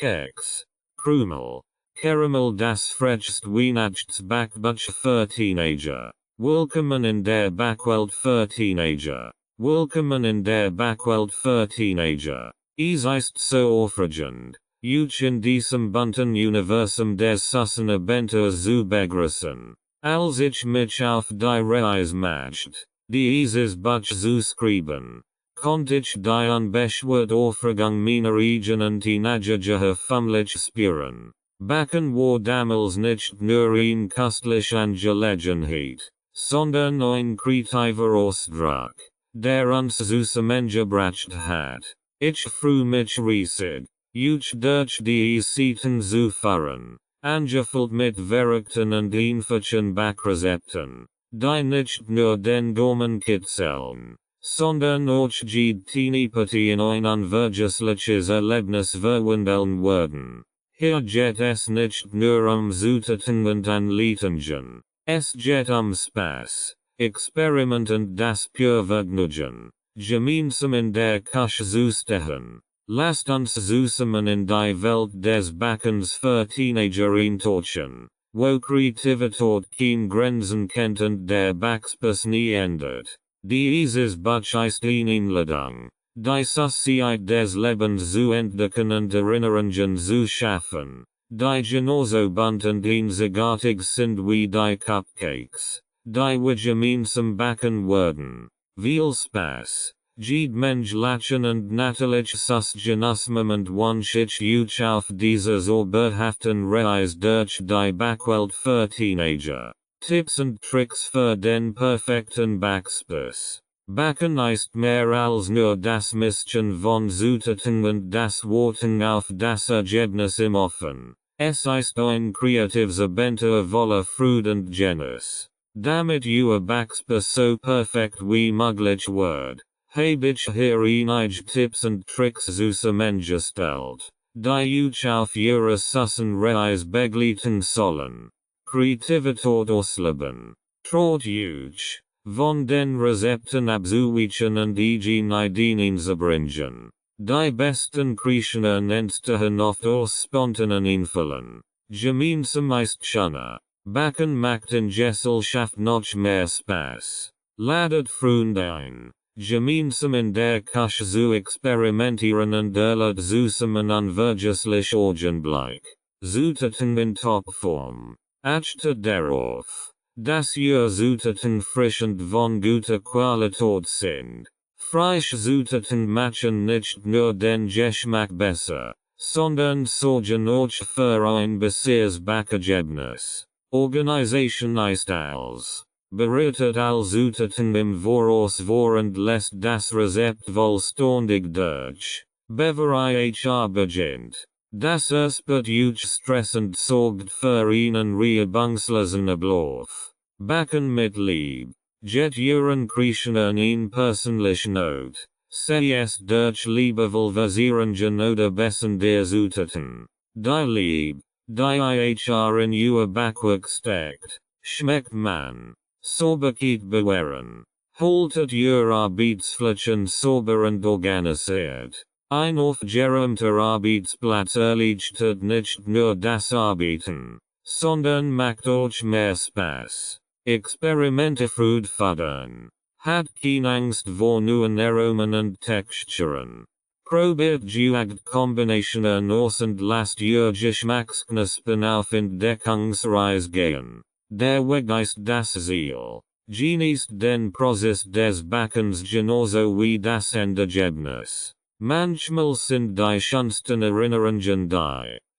Kekse, Krümel, Caramel das frechst Weihnachtsbackbuch für Teenager. Willkommen in der Backwelt für Teenager. Willkommen in der Backwelt für Teenager. Es ist so aufregend, euch in diesem bunten Universum des Sussenabenteuers zu begrüßen. Als ich mich auf die Reise machte, dieses Buch zu schreiben, konnte ich die unbeschwerte Aufregung meiner eigenen Teenagerjahre förmlich spüren. Backen war damals nicht nur ein köstlich Angelegenheit, sondern ein kreativer Ausdruck, der uns zusammengebracht hat. Ich freue mich riesig, euch durch die Seiten zu führen, angefüllt mit verrückten und einfachen Backrezepten, die nicht nur den Gaumen kitzeln, sondern auch jede Partie in ein unvergessliches Erlebnis verwandeln werden. Hier geht es nicht nur Zutaten und Anleitungen, es geht Spaß, Experiment und das pure Vergnügen, gemeinsam in der Küche zu stehen. Lasst uns zusammen in die Welt des Backens für Teenager eintauchen, wo Kreativität keine Grenzen kennt und der Backspaß nie endet. Dieses Buch ist eine Einladung, die Society des Lebens zu entdecken und Erinnerungen zu schaffen, die genauso bunt und einzigartig sind wie die Cupcakes, die wir gemeinsam backen werden. Viel Spaß! Jed Mensch lachen und natürlich Genussmoment wunsch ich euch auf dieser zauberhaften Reise durch die Backwelt für Teenager. Tipps und Tricks für den perfekten Backspaß. Backen ist mehr als nur das Mischen von Zutaten und das Warten auf das Ergebnis im Ofen. Es ist ein kreatives Abenteuer voller Freude und Genuss. Damit euer Backspaß so perfekt wie möglich wird, habe ich hier einige Tipps und Tricks zusammengestellt, die euch auf ihrer Reise begleiten sollen. Kreativität ausleben. Traut euch, von den Rezepten abzuweichen und eigene Ideen einzubringen. Die besten Kreationen entstehen oft aus spontanen Einfallen. Gemeinsam ist schöner. Backen macht in Gesellschaft noch mehr Spaß. Ladet Freunde ein, gemeinsam in der Küche zu experimentieren und erlebt zusammen unvergesslich Augenblick. Zutaten in Topform. Achte darauf, dass ihr Zutaten frisch und von guter Qualität sind. Frische Zutaten machen nicht nur den Geschmack besser, sondern sorgen auch für ein besseres Backergebnis. Organisation ist als bereitet all Zutaten im Voraus vor und lässt das Rezept vollständig durch, bevor ihr beginnt. Das erspart euch Stress und sorgt für einen reibungslosen Ablauf. Backen mit Liebe. Get euren Kreationen ein persönlich Not. Sei es durch liebevoll Versierungen oder Bessen der Zutaten. Die Liebe, die ihr in euer Backwerk steckt, schmeckt man. Sauberkeit bewahren. Haltet ihr Arbeitsflächen sauber und organisiert. Ein aufgeräumter Arbeitsplatz erleichtert nicht nur das Arbeiten, sondern macht euch mehr Spaß. Experimente Freude fördern. Hat keine Angst vor neuen Aromen und Texturen. Probiert jede Kombinationen aus und lasst ihr Geschmacksknospen auf Entdeckungsreise gehen. Der Weg ist das Ziel. Genießt den Prozess des Backens genauso wie das Endergebnis. Manchmal sind die schönsten Erinnerungen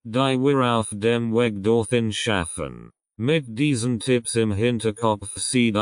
die wir auf dem Weg dorthin schaffen. Mit diesen Tipps im Hinterkopf seid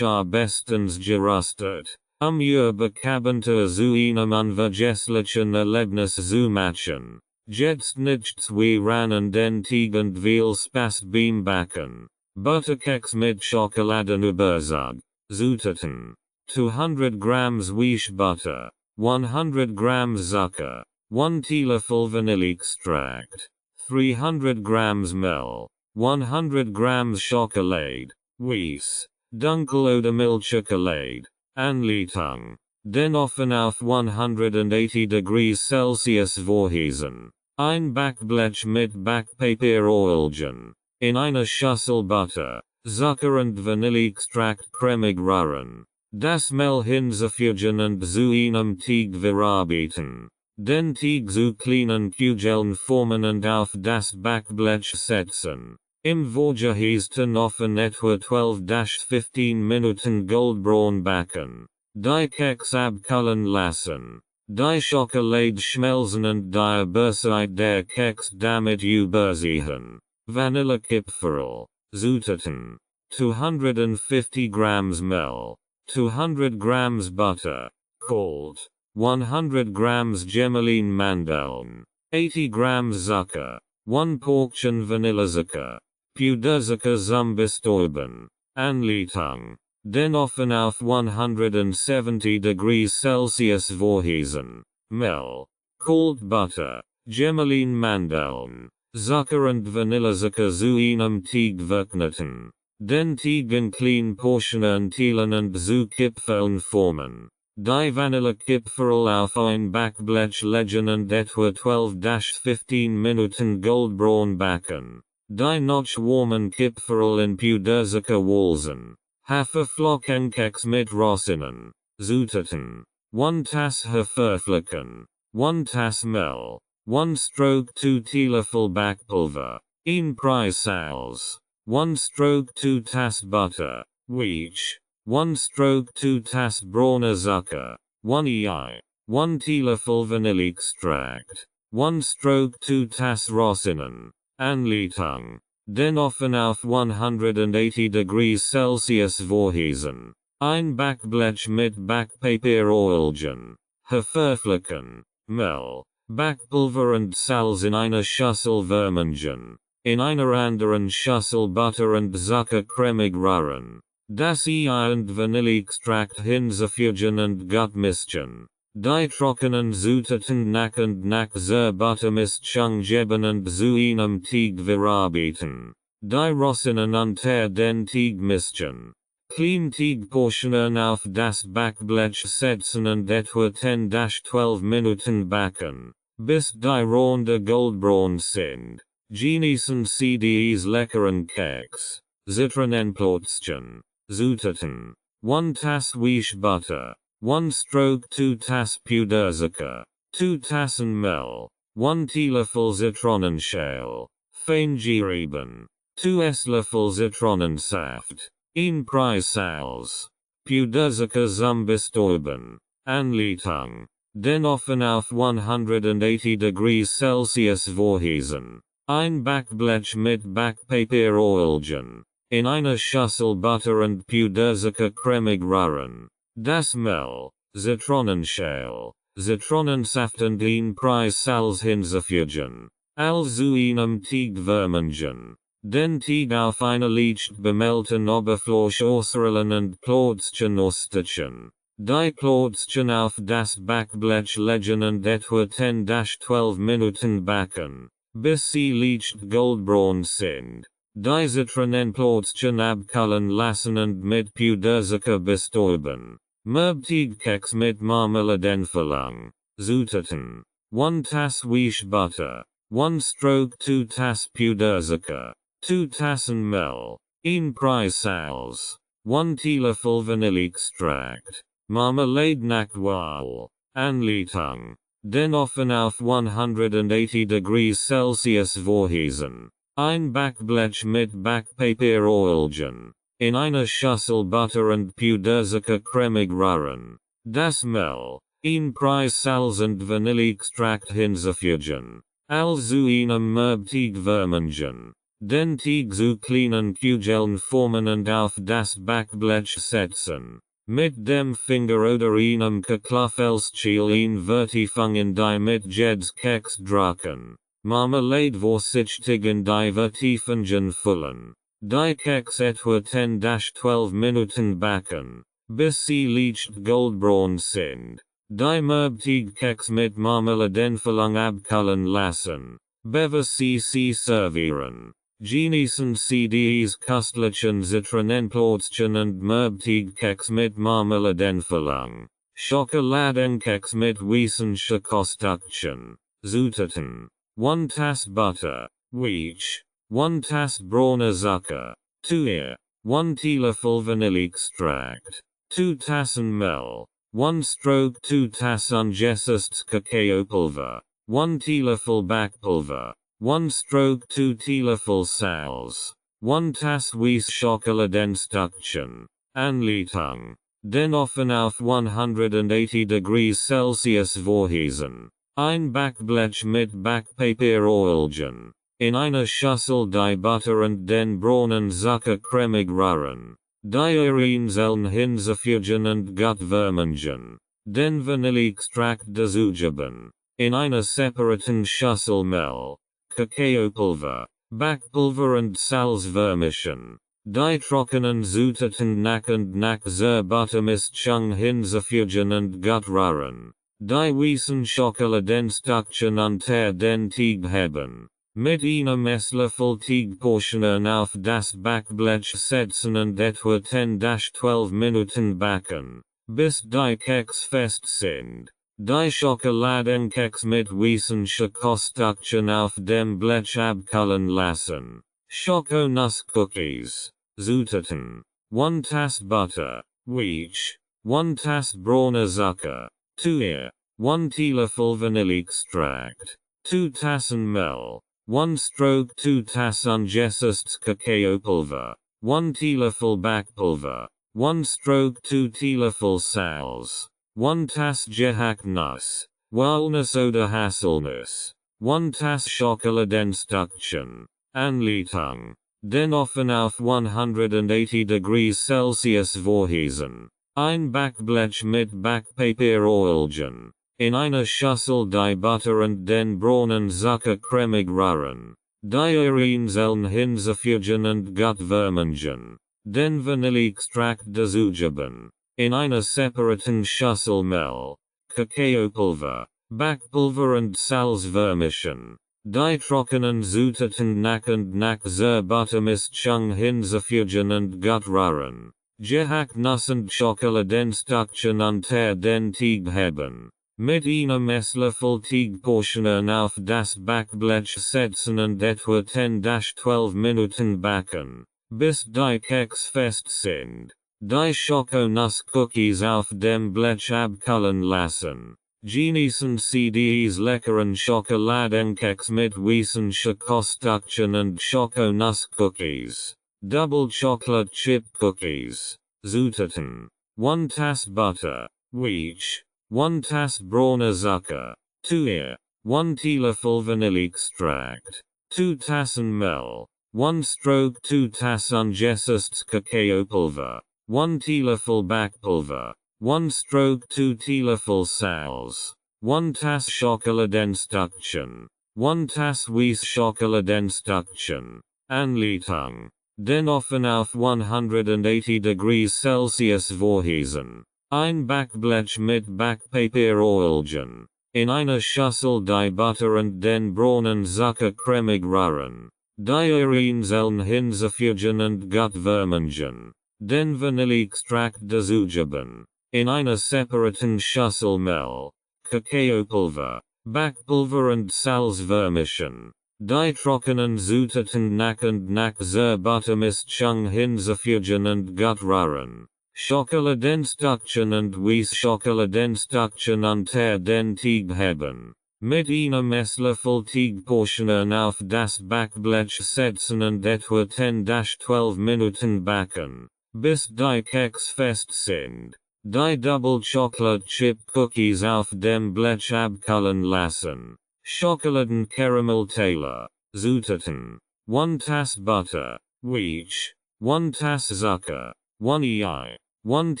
ihr bestens gerüstet, ihr Backabenteuer zu einem unvergesslichen Erlebnis zu machen. Jetzt nichts wie ran den Tag und viel Spaß beim Backen. Butterkeks mit Schokoladenüberzug. Zutaten. 200 grams Weich Butter. 100 grams Zucker, 1 Teelöffel Vanilleextract, 300 grams Mehl, 100 grams Schokolade, Weiss, Dunkel oder Milchschokolade, Anleitung, den Ofen auf 180 degrees Celsius vorheizen. Ein Backblech mit Backpapieroilgen. In einer Schüssel Butter, Zucker und Vanilleextrakt cremig rühren. Das Mehl hinzufügen und zu einem Teig verarbeiten. Den Teig zu kleinen Kugeln formen und auf das Backblech setzen. Im vorgeheizten Ofen etwa 12-15 Minuten goldbraun backen. Die Kekse abkühlen lassen. Die Schokolade schmelzen und die Bösheit der Keks damit übersehen. Vanillekipferl. Zutaten. 250 grams Mehl. 200 grams butter. Cold. 100 grams Gemelin Mandeln. 80 grams Zucker. 1 Portion Vanillezucker. Puderzucker zum Bestäuben. Anleitung. Den Ofen auf 170 degrees Celsius vorheizen. Mehl. Cold butter. Gemelin Mandeln. Zucker und Vanillezucker zu einem Teig verkneten. Den Teig in kleine Portionen teilen und zu Kipferln formen. Die Vanillekipferl auf ein Backblech legen und etwa 12-15 Minuten goldbraun backen. Die noch warmen Kipferl in Puderzucker walzen. Haferflockenkeks mit Rosinen. Zutaten. 1 Tass Haferflocken. 1 Tass Mehl. 1 stroke 2 Teelöffel Backpulver. 1 Preissals. 1 stroke 2 Tass Butter. Wheat. 1 stroke 2 Tass brauner Zucker. 1 ei. 1 Teelöffel Vanilleextrakt. 1 stroke 2 Tass Rosinen. Anleitung. Den Ofen auf 180 degrees Celsius vorheizen. Ein Backblech mit Backpapieroilgen. Haferflocken. Mehl. Backpulver und Salz in einer Schüssel vermengen. In einer anderen Schüssel Butter und Zucker cremig rühren. Das Ei und Vanilleextrakt hinzufügen und gut mischen. Die trockenen Zutaten nach und nach zur Buttermischung geben und zu einem Teig verarbeiten. Die Rosinen unter den Teig mischen. Kleine Teigportionen auf das Backblech setzen und etwa 10-12 Minuten backen, bis die Ronde goldbraun sind. Genießen Sie dies leckeren Keks. Zitronenplätzchen. Zutaten. 1 Tass Weich Butter. 1 stroke 2 Tass Puderzucker. 2 Tassen Mehl. 1 Teelöffel Zitronenschale. Fein gerieben. 2 Esslöffel Zitronensaft. 1 Preissals. Puderzucker zum Bestäuben. Anleitung. Den Ofen auf 180 degrees Celsius vorheizen. Ein Backblech mit Backpapieroilgen. In einer Schüssel Butter und Puderzucker cremig rühren. Das Mehl, Zitronenschale, Zitronensaft und 1 Preissals hinzufügen. Zu einem Teig vermengen. Den Teig auf einer leicht bemehlten Oberfläche ausrollen und Plätzchen ausstechen. Die Plätzchen auf das Backblech legen und etwa 10-12 Minuten backen, bis sie leicht goldbraun sind. Die Zitronenplätzchen abkühlen lassen und mit Puderzucker bestäuben. Merbteigkeks mit Marmeladenverlang. Zutaten. 1 Tass Weich Butter. 1 stroke 2 Tass Puderzucker. 2 Tassen Mehl. 1 Preissals. 1 Teelöffel Vanilleextrakt. Marmelade nach Wahl. Anleitung. Den Ofen auf 180 degrees Celsius vorheizen. Ein Backblech mit Backpapieroilgen. In einer Schüssel Butter und Puderzucker cremig rühren. Das Mehl, 1 Preissals und Vanilleextrakt hinzufügen. Zu einem Merbteig vermengen. Den Teig zu kleinen Kugeln formen und auf das Backblech setzen. Mit dem Finger oder einem Knöchelschäl in Vertiefung in die mit Jeds Keks drücken. Marmelade vorsichtig in die Vertiefungen füllen. Die Keks etwa 10-12 Minuten backen, bis sie leicht goldbraun sind. Die Merbteigkeks mit Marmeladenverlang abkühlen lassen. Bevor sie servieren. Genießen Sie dies köstlichen Zitronenplätzchen und Merbteigkeks mit Marmeladenverlang. Schokoladenkeks mit wissenschaftlichen Zutaten. 1 Tass butter, wheat, 1 Tass brauner Zucker, 2 ear, 1 teelöffel Vanilleextract, 2 Tassen Mehl, 1 stroke 2 Tass ungesästes Kakaopulver, 1 teelöffel Backpulver, 1 stroke 2 teelöffel Salz, 1 Tass Weiss Schokoladenstückchen, Anleitung, den Ofen auf 180 degrees Celsius vorheizen, ein Backblech mit Backpapier Oilgen, in einer Schüssel die Butter und den braunen Zucker cremig rühren, die Urinzellen hinzufügen und gut vermengen, den Vanilleextrakt dazugeben, in einer separaten Schüssel Mehl, Kakaopulver, Backpulver und Salz vermischen, die trockenen Zutaten nach und nach zur Buttermischung hinzufügen und gut rühren, die weißen Schokoladenstückchen unter den Teig heben, mit einer Messlöffel Teigportionen auf das Backblech setzen und etwa 10-12 Minuten backen, bis die Keks fest sind. Die Schokoladenkeks mit weißen Schokostückchen auf dem Blech abkühlen lassen. Schokonuss-Cookies. Zutaten. 1 Tass Butter, wheat, 1 Tass brauner Zucker, 2 ear, 1 teelöffel Vanilleextract, 2 Tassen Mehl, 1 stroke 2 Tass ungesästes Kakaopulver, 1 teelöffel Backpulver, 1 stroke 2 teelöffel Salz, 1 Tass Gehacknuss, Walnuss oder Haselnuss, 1 Tass Schokoladenstückchen, Anleitung, den Ofen auf 180 degrees Celsius vorheizen, ein Backblech mit Backpapier Oilgen, in einer Schüssel die Butter und den braunen Zucker cremig rühren, die Urinzellen hinzufügen und gut vermengen, den Vanilleextrakt dazugeben, in einer separaten Schüssel Mehl, Kakaopulver, Backpulver und Salz vermischen, die trockenen Zutaten nach und nach zur Buttermischung hinzufügen und gut rühren, Gehacknuss und Schokoladenstückchen unter den Teig heben, mit einer Messlöffel Teigportionen auf das Backblech setzen und etwa 10-12 Minuten backen, bis die Keks fest sind. Die Schokonuss-Cookies auf dem Blech abkühlen lassen. Genießen Sie dies leckeren Schokoladenkeks mit weißen Schokostückchen und Schokonuss-Cookies. Double Chocolate Chip Cookies. Zutaten. 1 Tass Butter, wheat, 1 Tass brauner Zucker, 2 ear, 1 teelöffel Vanilleextract, 2 Tassen Mehl, 1 stroke 2 Tass ungesästes Kakaopulver, 1 teelöffel Backpulver, 1 stroke 2 teelöffel Salz, 1 Tass Schokoladenstückchen, 1 Tass Weiss Schokoladenstückchen, Anleitung, den Ofen auf 180 degrees Celsius vorheizen, ein Backblech mit Backpapier Oilgen, in einer Schüssel die Butter und den braunen Zucker cremig rühren, die Urinzellen hinzufügen und gut vermengen, den Vanilleextrakt dazugeben, in einer separaten Schüssel Mehl, Kakaopulver, Backpulver und Salz vermischen, die trockenen Zutaten nach und nach zur Buttermischung hinzufügen und gut rühren, Schokoladenstückchen und Weiss Schokoladenstückchen unter den Teig heben, mit einer Messlöffel Teigportionen auf das Backblech setzen und etwa 10-12 Minuten backen, bis die Keks fest sind. Die Double Chocolate Chip Cookies auf dem Blech abkühlen lassen. Schokoladen Caramel Taylor. Zutaten. 1 Tass Butter, wheat, 1 Tass Zucker, 1 ei, 1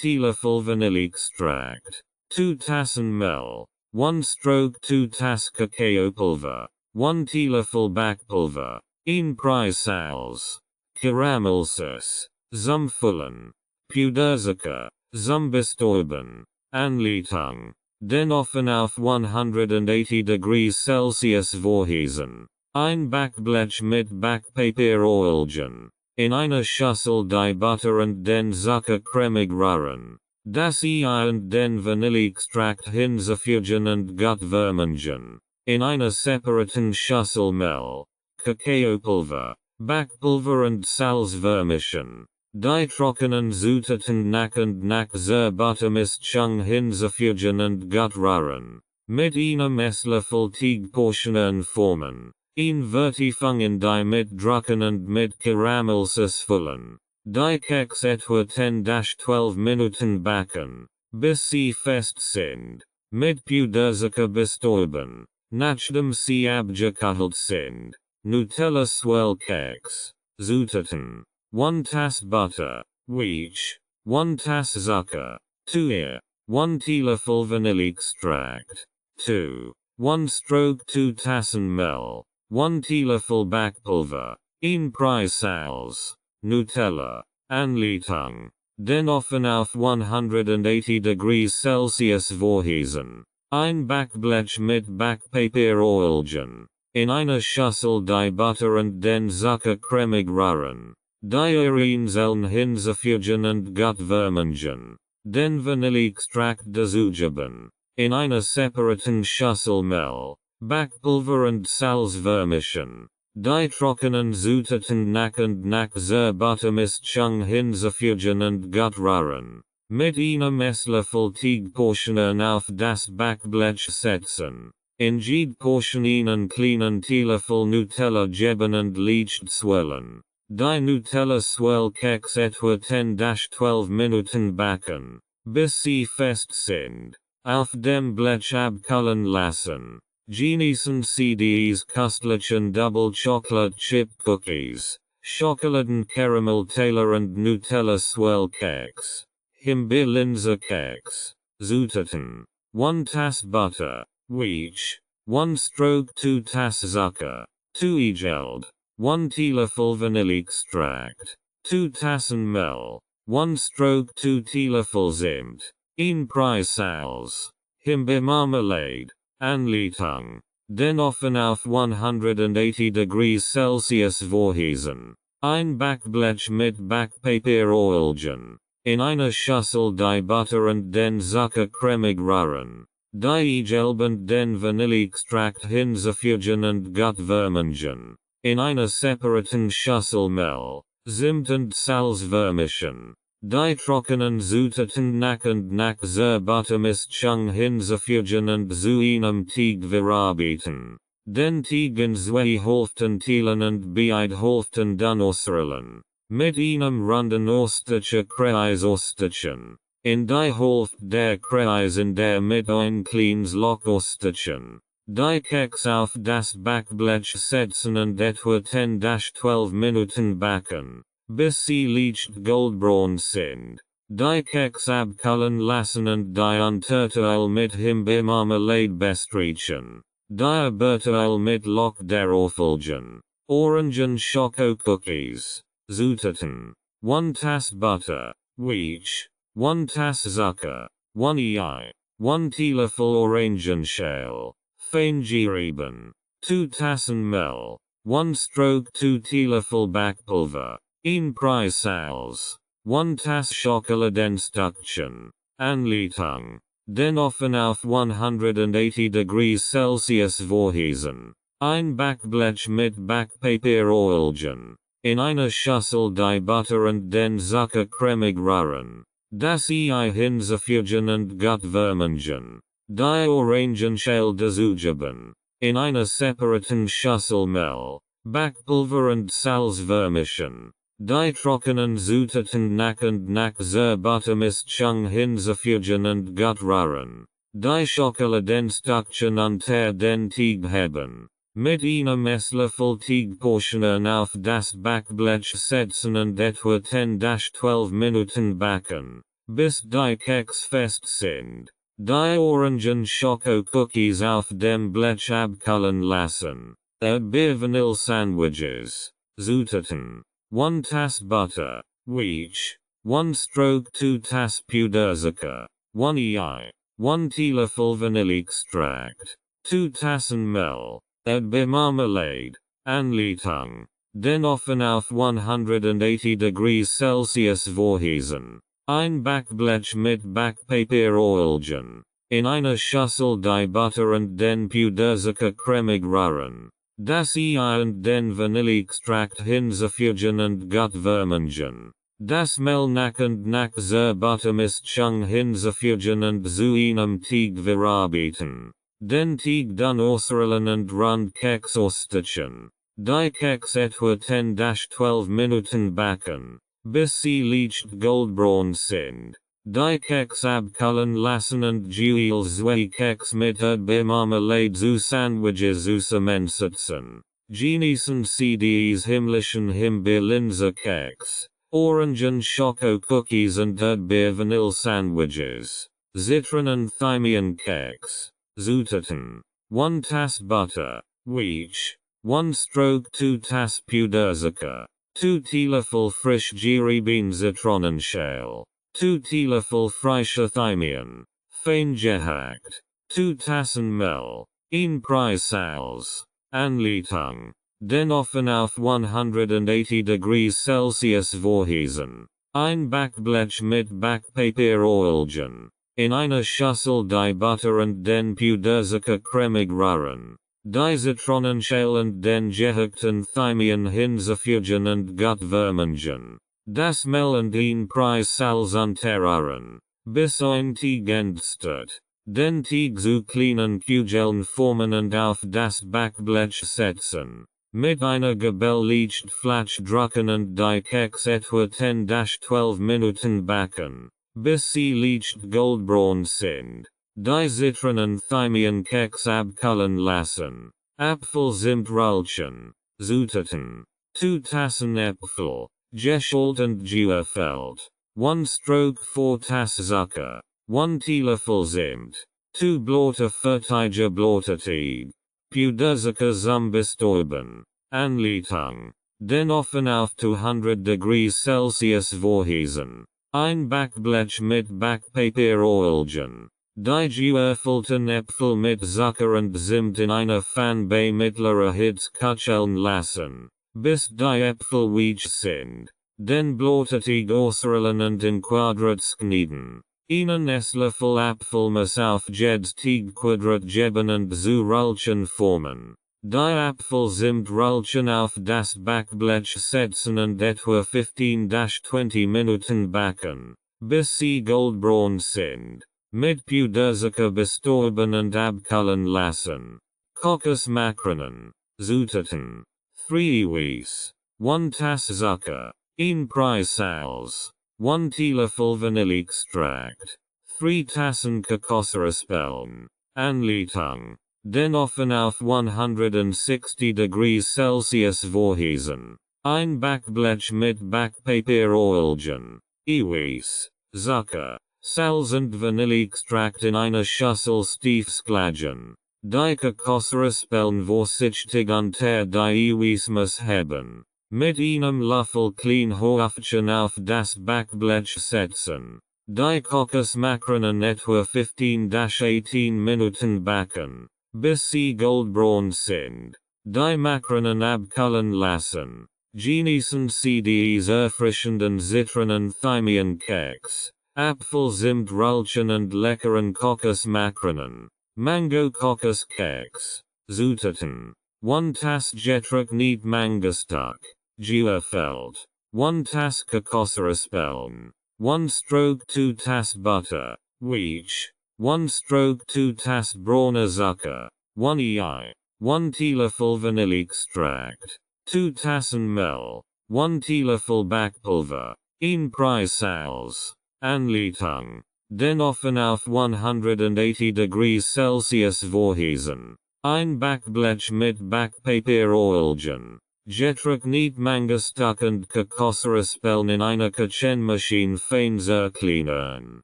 teelöffel Vanilleextract, 2 Tassen Mehl, 1 stroke 2 Tass Kakaopulver, 1 teelöffel Backpulver, 1 Prise Salz, Karamellsauce, Zumpfullen, Puderzucker, Bestäuben, Anleitung, den Ofen auf 180 degrees Celsius vorheizen, ein Backblech mit Backpapier Oilgen, in einer Schüssel die Butter und den Zucker cremig rühren, das Ei und den Vanilleextrakt hinzufügen und gut vermengen, in einer separaten Schüssel Mehl, Kakaopulver, Backpulver und Salzwürmchen. Die trockenen Zutaten nach und nach zur Buttermischung hinzufügen und gut rühren. Mit einem Esslöffel Teigportionen formen. Ein Vertiefung in die mit Drucken und mit Karamellsauce füllen. Die Keks etwa 10-12 Minuten backen, bis sie fest sind. Mit Puderzucker bestäuben, nachdem sie abgekühlt sind. Nutella Swirl Keks. Zutaten. 1 Tass Butter, Weich, 1 Tass Zucker, 2 Ear, 1 Teelöffel Vanilleextract, 2, 1 stroke 2 Tassen Mehl, 1 Teelöffel Backpulver, 1 Preisalz, Nutella, Anleitung, den Ofen auf 180 degrees Celsius vorheizen, ein Backblech mit Backpapier oilgen, in einer Schüssel die Butter und den Zucker cremig rühren. Die Urinzellen hinzufügen und gut vermengen. Den Vanilleextrakt dazugeben. In einer separaten Schüssel Mehl, Backpulver und Salzwürmchen. Die trockenen Zutaten nach und nach zur Buttermischung hinzufügen und gut rühren. Mit einem Esslöffel Teigportionen auf das Backblech setzen. In jede Portion einen kleinen Teelöffel Nutella geben und leicht swirlen. Die Nutella Swirl Keks etwa 10-12 Minuten backen, bis sie fest sind. Auf dem Blech abkühlen lassen. Genießen Sie dies köstlichen Double Chocolate Chip Cookies, Schokoladen Caramel Taylor und Nutella Swirl Keks. Himbeerlinse Keks. Zutaten. 1 Tass Butter, Weich, 1 stroke 2 Tass Zucker, 2 Egeld. 1 Teelöffel Vanilleextract, 2 Tassen Mehl, 1 stroke 2 Teelöffel Zimt, 1 Preisalz, Himbeermarmelade, Anleitung, den Ofen auf 180 degrees Celsius vorheizen, ein Backblech mit Backpapier oilgen, in einer Schüssel die Butter und den Zucker cremig rühren, die Egeld und den Vanilleextrakt hinzufügen und gut vermengen. In einer separaten Schüssel Mehl, Zimt und Salzwürmchen. Die trockenen Zutaten nach und nach zur Buttermischung hinzufügen und zu einem Teig verarbeiten. Den Teig in 2 Hälften teilen und beide Hälften dann ausrollen. Mit einem runden Osterchen Kreis Osterchen. In die Hälfte der Kreis in der mit ein kleines Loch Osterchen. Die Keks auf das Backblech setzen und etwa 10-12 Minuten backen, bis sie leicht goldbraun sind. Die Keks abkühlen lassen und die Unterteil mit Himbeermarmelade bestreichen. Die Oberteil mit Loch darauf folgen. Orangen Schoko Cookies. Zutaten. 1 Tass Butter, Weich, 1 Tass Zucker, 1 Ei, 1 Teelöffel Orangenschale. Fein gerieben. 2 Tassen Mehl, 1 stroke 2 Teelöffel Backpulver, 1 Preisalz, 1 Tass Schokoladenstückchen. Anleitung. Den Ofen auf 180 degrees Celsius vorheizen. Ein Backblech mit Backpapier oilgen. In einer Schüssel die Butter und den Zucker cremig rühren. Das Ei hinzufügen und gut vermengen. Die Orangenschale dazugeben. In einer separaten Schüssel Mehl, Backpulver und Salzwürmchen. Die trockenen Zutaten nach und nach zur Buttermischung hinzufügen und gut rühren. Die Schokoladenstückchen unter den Teig heben. Mit einem Esslöffel Teigportionen auf das Backblech setzen und etwa 10-12 Minuten backen, bis die Keks fest sind. Die Orangen Schoko Cookies auf dem Blech abkühlen lassen. Erdbeer Vanille Sandwiches. Zutaten. 1 Tass Butter, Weich, 1 stroke 2 Tass Puderzucker, 1 Ei, 1 Teelöffel Vanilleextract, 2 Tassen Mehl, Erdbeermarmelade, Anleitung. Den Ofen auf 180 degrees Celsius vorheizen. Ein Backblech mit Backpapier oilgen. In einer Schüssel die Butter und den Puderzucker cremig rühren. Das Ei und den Vanilleextrakt hinzufügen und gut vermengen. Das Mehl nach und nach zur Buttermischung hinzufügen und zu einem Teig verarbeiten. Den Teig dann ausrollen und rund Keks ausstellen. Die Keks etwa 10-12 Minuten backen, bis sie leicht goldbraun sind. Die Keks abkühlen lassen und Juil zwei Keks mit Erdbeermarmelade zu Sandwiches zusammensetzen. Genießen Sie dies himmlischen Himbeer-Linse-Keks, Orangen Schoko-Cookies und Erdbeer-Vanille-Sandwiches. Zitronen Thymian-Keks. Zutaten. 1 Tass Butter, Weich. 1 stroke 2 Tass Puderzucker. 2 Teelöffel frisch gerieben Zitronenschale. 2 Teelöffel frische Thymian. Fein gehackt. 2 Tassen Mehl. 1 Preissalz. Anleitung. Den Ofen auf 180 degrees Celsius vorheizen. Ein Backblech mit Backpapier oilgen. In einer Schüssel die Butter und den Puderzucker cremig rühren. Die Zitronenschale und den gehackten Thymian hinzufügen und gut vermengen. Das Mehl und ein Preissalz unterrühren, bis ein Teig entsteht. Den Teig zu kleinen Kugeln formen und auf das Backblech setzen. Mit einer gebellicht Flasch drücken und die Keks etwa 10-12 Minuten backen, bis sie leicht goldbraun sind. Die Zitronen Thymian Keks abkühlen lassen. Apfelzimtröllchen. Zutaten. 2 Tassen Äpfel, geschält und geöffelt. 1 stroke 4 Tass Zucker. 1 Teelöffel Zimt. 2 Blote fertige Bloteteig. Puderzucker zum Bestäuben. Anleitung. Den Ofen auf 200 degrees Celsius vorheizen. Ein Backblech mit Backpapier oilgen. Die geöffelten Äpfel mit Zucker und Zimt in einer Pfanne bei mittlerer Hitze köcheln lassen, bis die Äpfel weich sind. Den Bloteteig ausrollen und in Quadrats knieten. Einen Esslöffel Apfelmus auf jedes Teigquadrat geben und zu Röllchen formen. Die Apfelzimtröllchen auf das Backblech setzen und etwa 15-20 Minuten backen, bis sie goldbraun sind. Mit Puderzucker bestäuben und abkühlen lassen. Kokosmakronen. Zutaten. 3 Eiweiß. 1 Tass Zucker. 1 Preissalz. 1 Teelöffel Vanilleextrakt. 3 Tassen Kokosraspeln. Anleitung. Den Ofen auf 160 degrees Celsius vorheizen. Ein Backblech mit Backpapier oilgen. Eiweiß. Zucker. Salz und Vanilleextrakt in einer Schüssel stiefsklagen. Die Kokosraspeln vorsichtig unter die Eiweißmus heben. Mit einem Löffel Kleinhäufchen auf das Backblech setzen. Die Kokosmakronen etwa 15-18 Minuten backen, bis sie goldbraun sind. Die Makronen abkühlen lassen. Genießen Sie dies erfrischenden Zitronen Thymian Keks. Apfelzimtröllchen und leckeren Kokosmakronen. Mango Kokoskeks. Zutaten. 1 Tass getrocknet Mangostock. Geöffelt. 1 Tass Kokosraspeln. 1 stroke 2 Tass Butter. Weich. 1 stroke 2 Tass brauner Zucker. 1 Ei. 1 Teelöffel Vanilleextrakt. 2 Tassen Mehl. 1 Teelöffel Backpulver. 1 Preissalz. Anleitung. Den Ofen auf 180 degrees Celsius vorheizen. Ein Backblech mit Backpapier oilgen. Getrocknet Mangostock und Kokosraspeln in einer Küchenmaschine fein zerkleinern.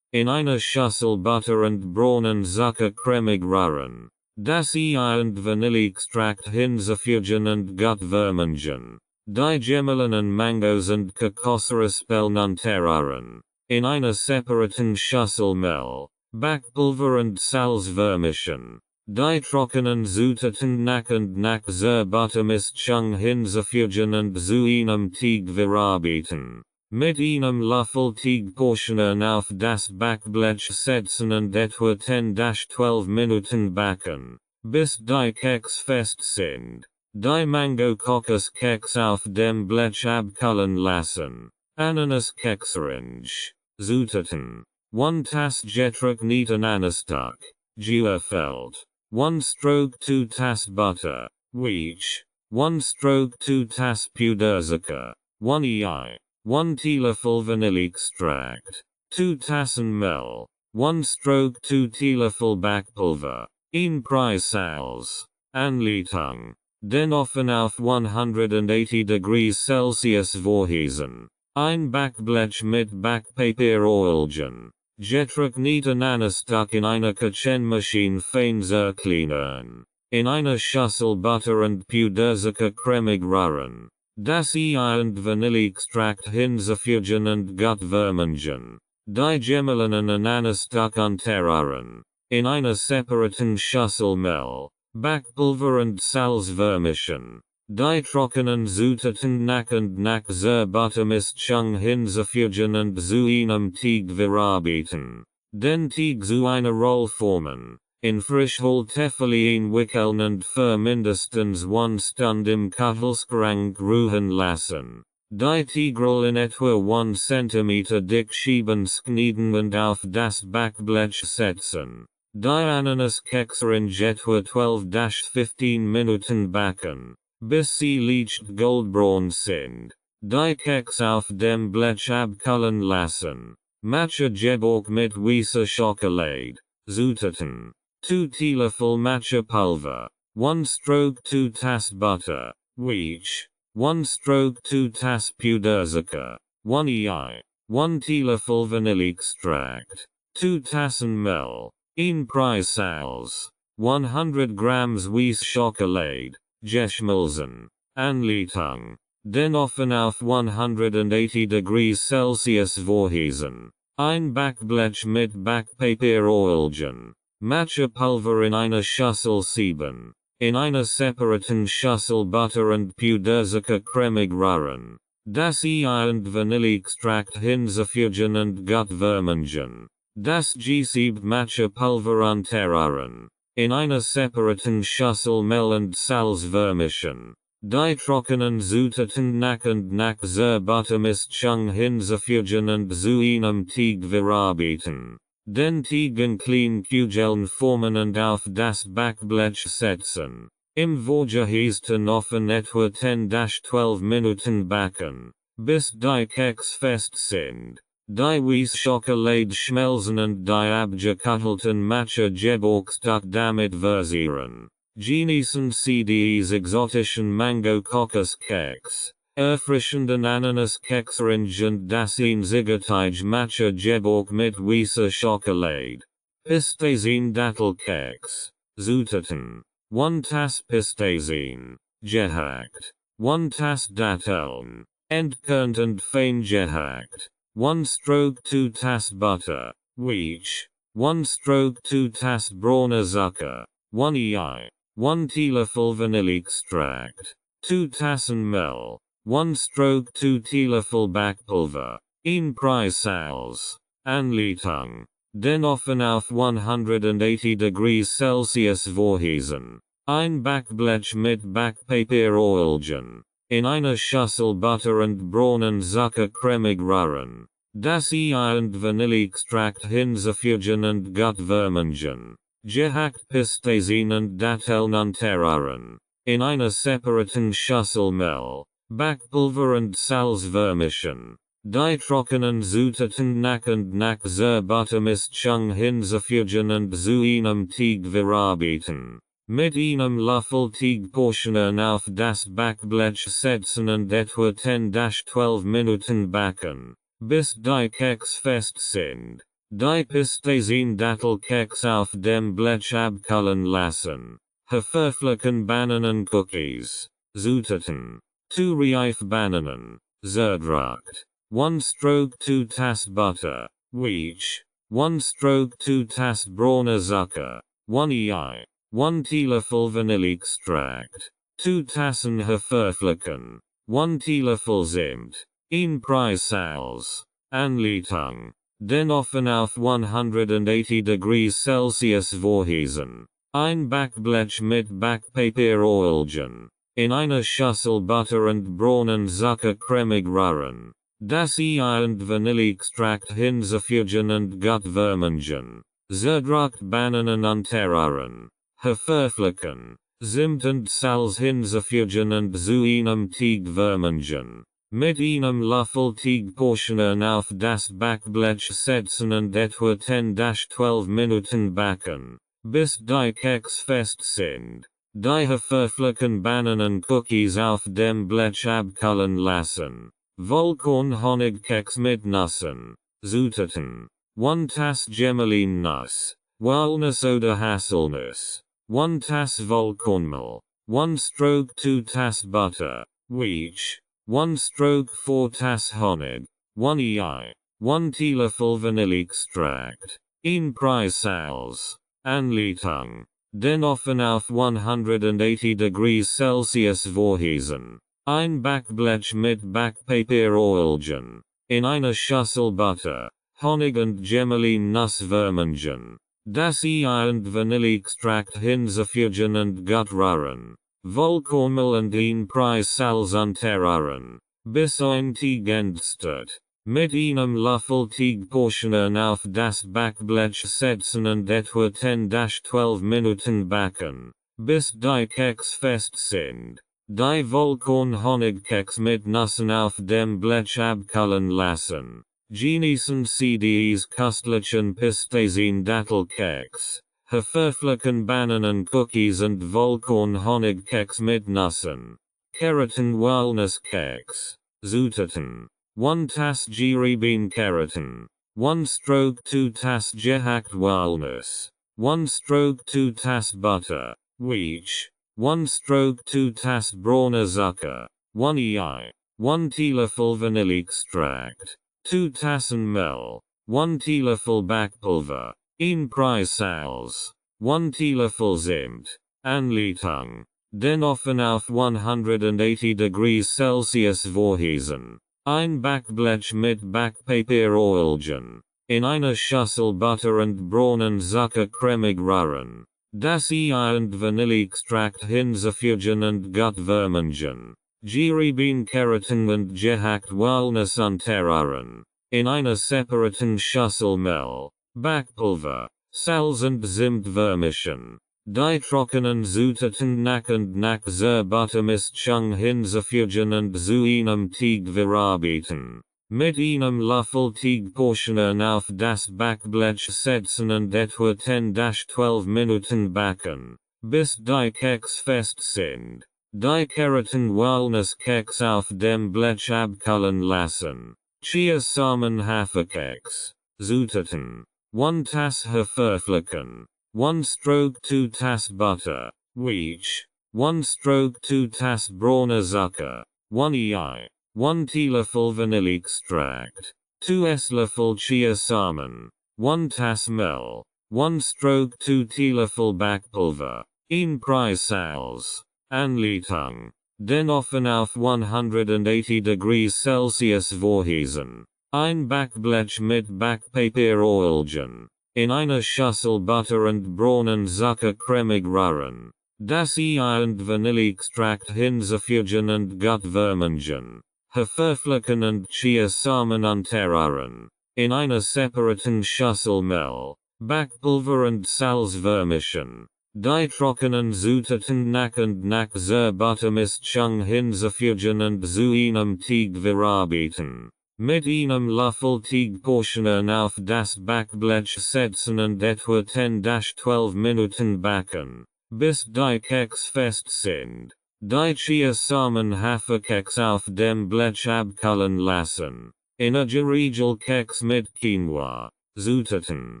In einer Schüssel Butter und braunen Zucker cremig rühren. Das Ei und Vanilleextrakt hinzufügen und gut vermengen. Die gemehlenen Mangos und Kokosraspeln unterrühren. In einer separaten Schüssel Mehl, Backpulver und Salz vermischen. Die trockenen Zutaten nach und nach zur Buttermischung hinzufügen und zu einem Teig verarbeiten. Mit einem Löffel Teigportionen auf das Backblech setzen und etwa 10-12 Minuten backen, bis die Keks fest sind. Die Mango-Kokos-Keks auf dem Blech abkühlen lassen. Ananas-Keksorange. Zutaten. 1 Tass getrockneten Anasstock. Geufeld. 1 stroke 2 Tass Butter. Weich. 1 stroke 2 Tass Puderzucker. 1 ei. 1 Teelöffel Vanilleextract. 2 Tassen Mehl. 1 stroke 2 Teelöffel Backpulver. 1 Preissalz. Anleitung. Den Ofen auf 180 degrees Celsius vorheizen. Ein Backblech mit Backpapierolgen. Getrockneten Anasstock in einer Küchenmaschine fein zerkleinern. In einer Schüssel Butter und Puderzucker cremig rühren. Das Ei und Vanilleextrakt hinzufügen und gut vermengen. Die gemalenen Anasstock unterrühren. In einer separaten Schüssel Mehl, Backpulver und Salz vermischen. Die trockenen Zutaten nach und nach zur Buttermischung hinzufügen und zu einem Teig verarbeiten. Den Teig zu einer Rolle formen. In Frischhaltefolie wickeln und für mindestens 1 Stunde im Kühlschrank ruhen lassen. Die Teigrolle in etwa 1 cm dick schieben schneiden und auf das Backblech setzen. Die Ananas-Keksorange etwa 12-15 Minuten backen, bis sie leicht goldbraun sind. Die Keks auf dem Blech abkühlen lassen. Matcha Gebäck mit weißer Schokolade. Zutaten. 2 Teelöffel Matcha Pulver. 1 stroke 2 Tass Butter. Weich. 1 stroke 2 Tass Puderzucker. 1 ei. 1 Teelöffel Vanilleextract. 2 Tassen Mehl. 1 Preissalz. 100 grams weiße Schokolade. Geschmolzen. Anleitung. Den Ofen auf 180 degrees Celsius vorheizen. Ein Backblech mit Backpapierolgen. Matcha Pulver in einer Schüssel sieben. In einer separaten Schüssel Butter und Puderzucker cremig rühren. Das Ei und Vanilleextrakt hinzufügen und gut vermengen. Das gesiebte Matcha Pulver unterrühren. In einer separaten Schüssel Mehl und Salz vermischen. Die trockenen Zutaten nach und nach zur Buttermischung hinzufügen und zu einem Teig verarbeiten. Den Teig in kleine Kugeln formen und auf das Backblech setzen. Im vorgeheizten Ofen etwa 10-12 Minuten backen, bis die Keks fest sind. Die weiße Schokolade schmelzen und die abgekühlten Matcha Gebäckstück damit verzieren. Genießen Sie dies exotischen Mango-Kokos-Keks, erfrischenden Ananas-Keksorange und das einzigartige Matcha Gebäck mit weißer Schokolade. Pistazien-Dattelkeks. Zutaten. 1 Tass Pistazien. Gehackt. 1 Tass Datteln. Entkernt und fein gehackt. 1 stroke 2 Tass Butter. Weich. 1 stroke 2 Tass brauner Zucker. 1 ei. 1 Teelöffel Vanilleextract. 2 Tassen Mehl. 1 stroke 2 Teelöffel Backpulver. 1 Preissalz. Anleitung. Den Ofen auf 180 degrees Celsius vorheizen. Ein Backblech mit Backpapierolgen. In einer Schüssel Butter und braunen Zucker cremig rühren. Das Ei und Vanilleextrakt hinzufügen und gut vermengen. Gehackt Pistazien und Datteln unterrühren. In einer separaten Schüssel Mehl, Backpulver und Salz vermischen. Die trockenen Zutaten nach und nach zur Buttermischung hinzufügen und zu einem Teig verarbeiten. Mit einem Löffel Teigportionen auf das Backblech setzen und etwa 10-12 Minuten backen, bis die Keks fest sind. Die Pistazien-Dattelkeks auf dem Blech abkühlen lassen. Haferflocken Bananen-Cookies. Zutaten. 2 Reif Bananen. Zerdruckt. 1 stroke 2 Tass Butter. Weich. 1 stroke 2 Tass brauner Zucker. 1 ei. 1 Teelöffel Vanilleextract. 2 Tassen Haferflocken. 1 Teelöffel Zimt. 1 Preisals. Anleitung. Den offen auf 180 degrees Celsius vorheizen. Ein Backblech mit Backpapieroilgen. In einer Schüssel Butter und Braunenzucker cremig rühren. Das Ei und Vanilleextrakt hinzufügen und gut vermengen. Zerdruckt Bananen unterrühren. Verflücken. Zimt und Salz hinzufügen und zu einem Teig vermengen. Mit einem Löffel Teigportionen auf das Backblech setzen und etwa 10-12 Minuten backen, bis die Keks fest sind. Die verflücken Bananen-Cookies auf dem Blech abkühlen lassen. Vollkorn-Honigkeks mit Nüssen. Zutaten. 1 Tass Gemelin-Nuss. Walnuss oder Haselnuss. 1 Tass Vollkornmehl. 1 stroke 2 Tass Butter. Wheat. 1 stroke 4 Tass Honig. 1 Ei. 1 Teelöffel Vanilleextrakt. 1 Preisals. Anleitung. Den offen auf 180 degrees Celsius vorheizen. Ein Backblech mit Backpapieroilgen. In einer Schüssel Butter, Honig und Gemelin-Nuss vermengen. Das Ei und Vanilleextrakt hinzufügen und gut rühren. Vollkornmehl und 1 Preisals unterrühren. Bis ein Teig entsteht. Mit einem Löffel Teigportionen auf das Backblech setzen und etwa 10-12 Minuten backen, bis die Keks fest sind. Die Vollkorn-Honigkeks mit Nüssen auf dem Blech abkühlen lassen. Genießen Sie dies köstlichen Pistazien-Dattelkeks. Verflücken Bananen-Cookies und Vollkorn-Honigkeks mit Nüssen. Keratin-Walnuss-Keks. Zutaten. 1 Tass gerieben Keratin. 1 stroke 2 Tass gehackt Walnuss. 1 stroke 2 Tass Butter. Wheat. 1 stroke 2 Tass brauner Zucker. 1 Ei. 1 Teelöffel Vanilleextrakt. 2 Tassen Mehl. 1 Teelöffel Backpulver. 1 Preisals. 1 Teelöffel Zimt. Anleitung. Den offen auf 180 degrees Celsius vorheizen. Ein Backblech mit Backpapieroilgen. In einer Schüssel Butter und Braunenzucker cremig rühren. Das Ei und Vanilleextrakt hinzufügen und gut vermengen. Gerieben Keratin und gehackt Walnuss unterrühren. In einer separaten Schüssel Mehl, Backpulver, Salz und Zimt vermischen. Die trockenen Zutaten nach und nach zur Buttermischung hinzufügen und zu einem Teig verarbeiten. Mit einem Löffel Teigportionen auf das Backblech setzen und etwa 10-12 Minuten backen, bis die Keks fest sind. Die Keratin-Walnuss-Keks auf dem Blech abkühlen lassen. Chiasamen Haferkeks. Zutaten. 1 Tass verflücken. 1 stroke 2 Tass Butter. Wheat. 1 stroke 2 Tass brauner Zucker. 1 Ei. 1 Teelöffel Vanilleextrakt. 2 Esslöffel Chiasamen. 1 Tass Mehl. 1 stroke 2 Teelöffel Backpulver. 1 Preisals. Anleitung. Den offen auf 180 degrees Celsius vorheizen. Ein Backblech mit Backpapieroilgen. In einer Schüssel Butter und Braunenzucker cremig rühren. Das Ei und Vanilleextrakt hinzufügen und gut vermengen. Verflücken und Chiasamen unterrühren. In einer separaten Schüssel Mehl, Backpulver und Salz vermischen. Die trockenen Zutaten nach und nach zur Buttermischung hinzufügen und zu einem Teig verarbeiten. Mit einem Löffel Teigportionen auf das Backblech setzen und etwa 10-12 Minuten backen, bis die Keks fest sind. Die Chiasamen Haferkeks auf dem Blech abkühlen lassen. In a Geregel Keks mit Quinoa. Zutaten.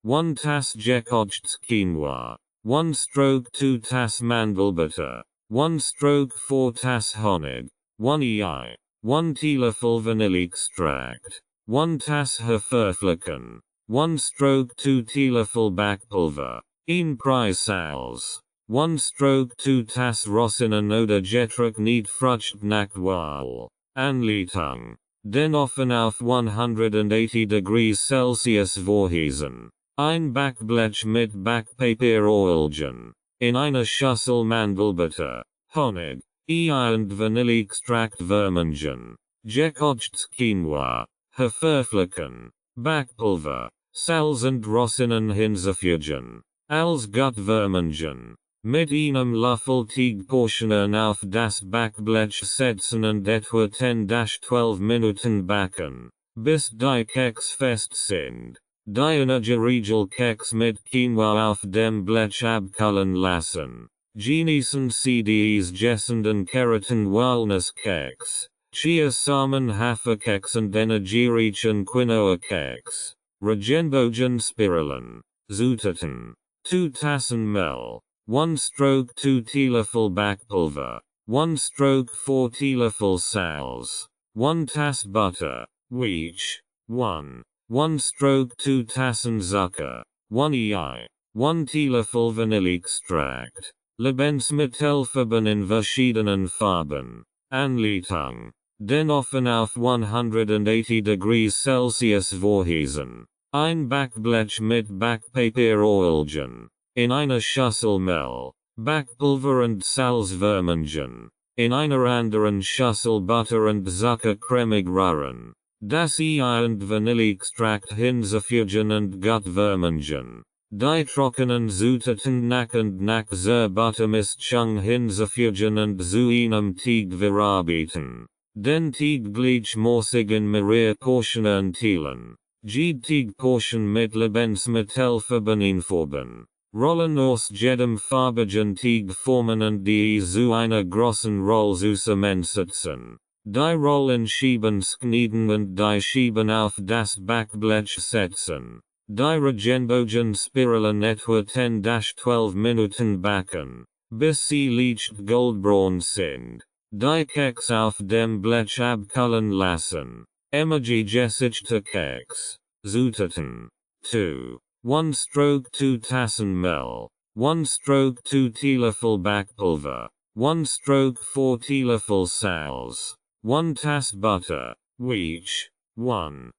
1 Tass gekochtes Quinoa. 1 stroke 2 Tass Mandelbutter. 1 stroke 4 Tass Honig. 1 Ei. 1 Teelöffel Vanilleextrakt. 1 Tass verflücken. 1 stroke 2 Teelöffel Backpulver. 1 Preisals. 1 stroke 2 Tass Rosinen oder Getränk nicht Frucht nach Wahl. Anleitung. den offen auf 180 degrees Celsius vorheizen. Ein Backblech mit Backpapieroilgen. In einer Schüssel Mandelbutter, Honig, Ei und Vanilleextrakt vermengen. Gekochtes Quinoa, Haferflocken, Backpulver, Salz und Rosinen hinzufügen. Als gut vermengen. Mit einem Löffel Teigportionen auf das Backblech setzen und etwa 10-12 Minuten backen, bis die Keks fest sind. Die Energieregel Keks mit Quinoa auf dem Blech abkühlen lassen. Genießen Sie dies gessenden Keratin Walnusskeks, Chiasamen Haferkeks und energiereichen Quinoa-Keks. Regenbogen Spiralen. Zutaten. 2 Tassen Mehl. 1 stroke 2 Teelöffel Backpulver. 1 stroke 4 Teelöffel Salz. 1 Tass Butter. Wheat. 1 stroke 2 Tassen Zucker. 1 Ei. 1 Teelöffel Vanilleextrakt. Lebensmittelfarben in verschiedenen Farben. Anleitung. Den offen auf 180 degrees Celsius vorheizen. Ein Backblech mit Backpapieroilgen. In einer Schüssel Mehl, Backpulver und Salz vermengen. In einer anderen Schüssel Butter und Zucker cremig rühren. Das Ei und Vanilleextrakt hinzufügen und gut vermengen. Die trockenen Zutaten nach und nach zur Buttermischung hinzufügen und zu einem Teig verarbeiten. Den Teig gleichmäßig in mehrere Portionen teilen. Die Teigportion mit Lebensmittelfarben einfärben. Rollen aus jedem farbigen Teig formen und die zu einer großen Rolle zusammensetzen. Die Rollen schieben schneiden und die Schieben auf das Backblech setzen. Die Regenbogen Spiralen etwa 10-12 Minuten backen, bis sie leicht goldbraun sind. Die Keks auf dem Blech abkühlen lassen. Gesichtete Keks. Zutaten. 2. 1 stroke 2 Tassen Mehl. 1 stroke 2 Teelöffel Backpulver. 1 stroke 4 Teelöffel Salz. 1 Tass Butter. Wheat. 1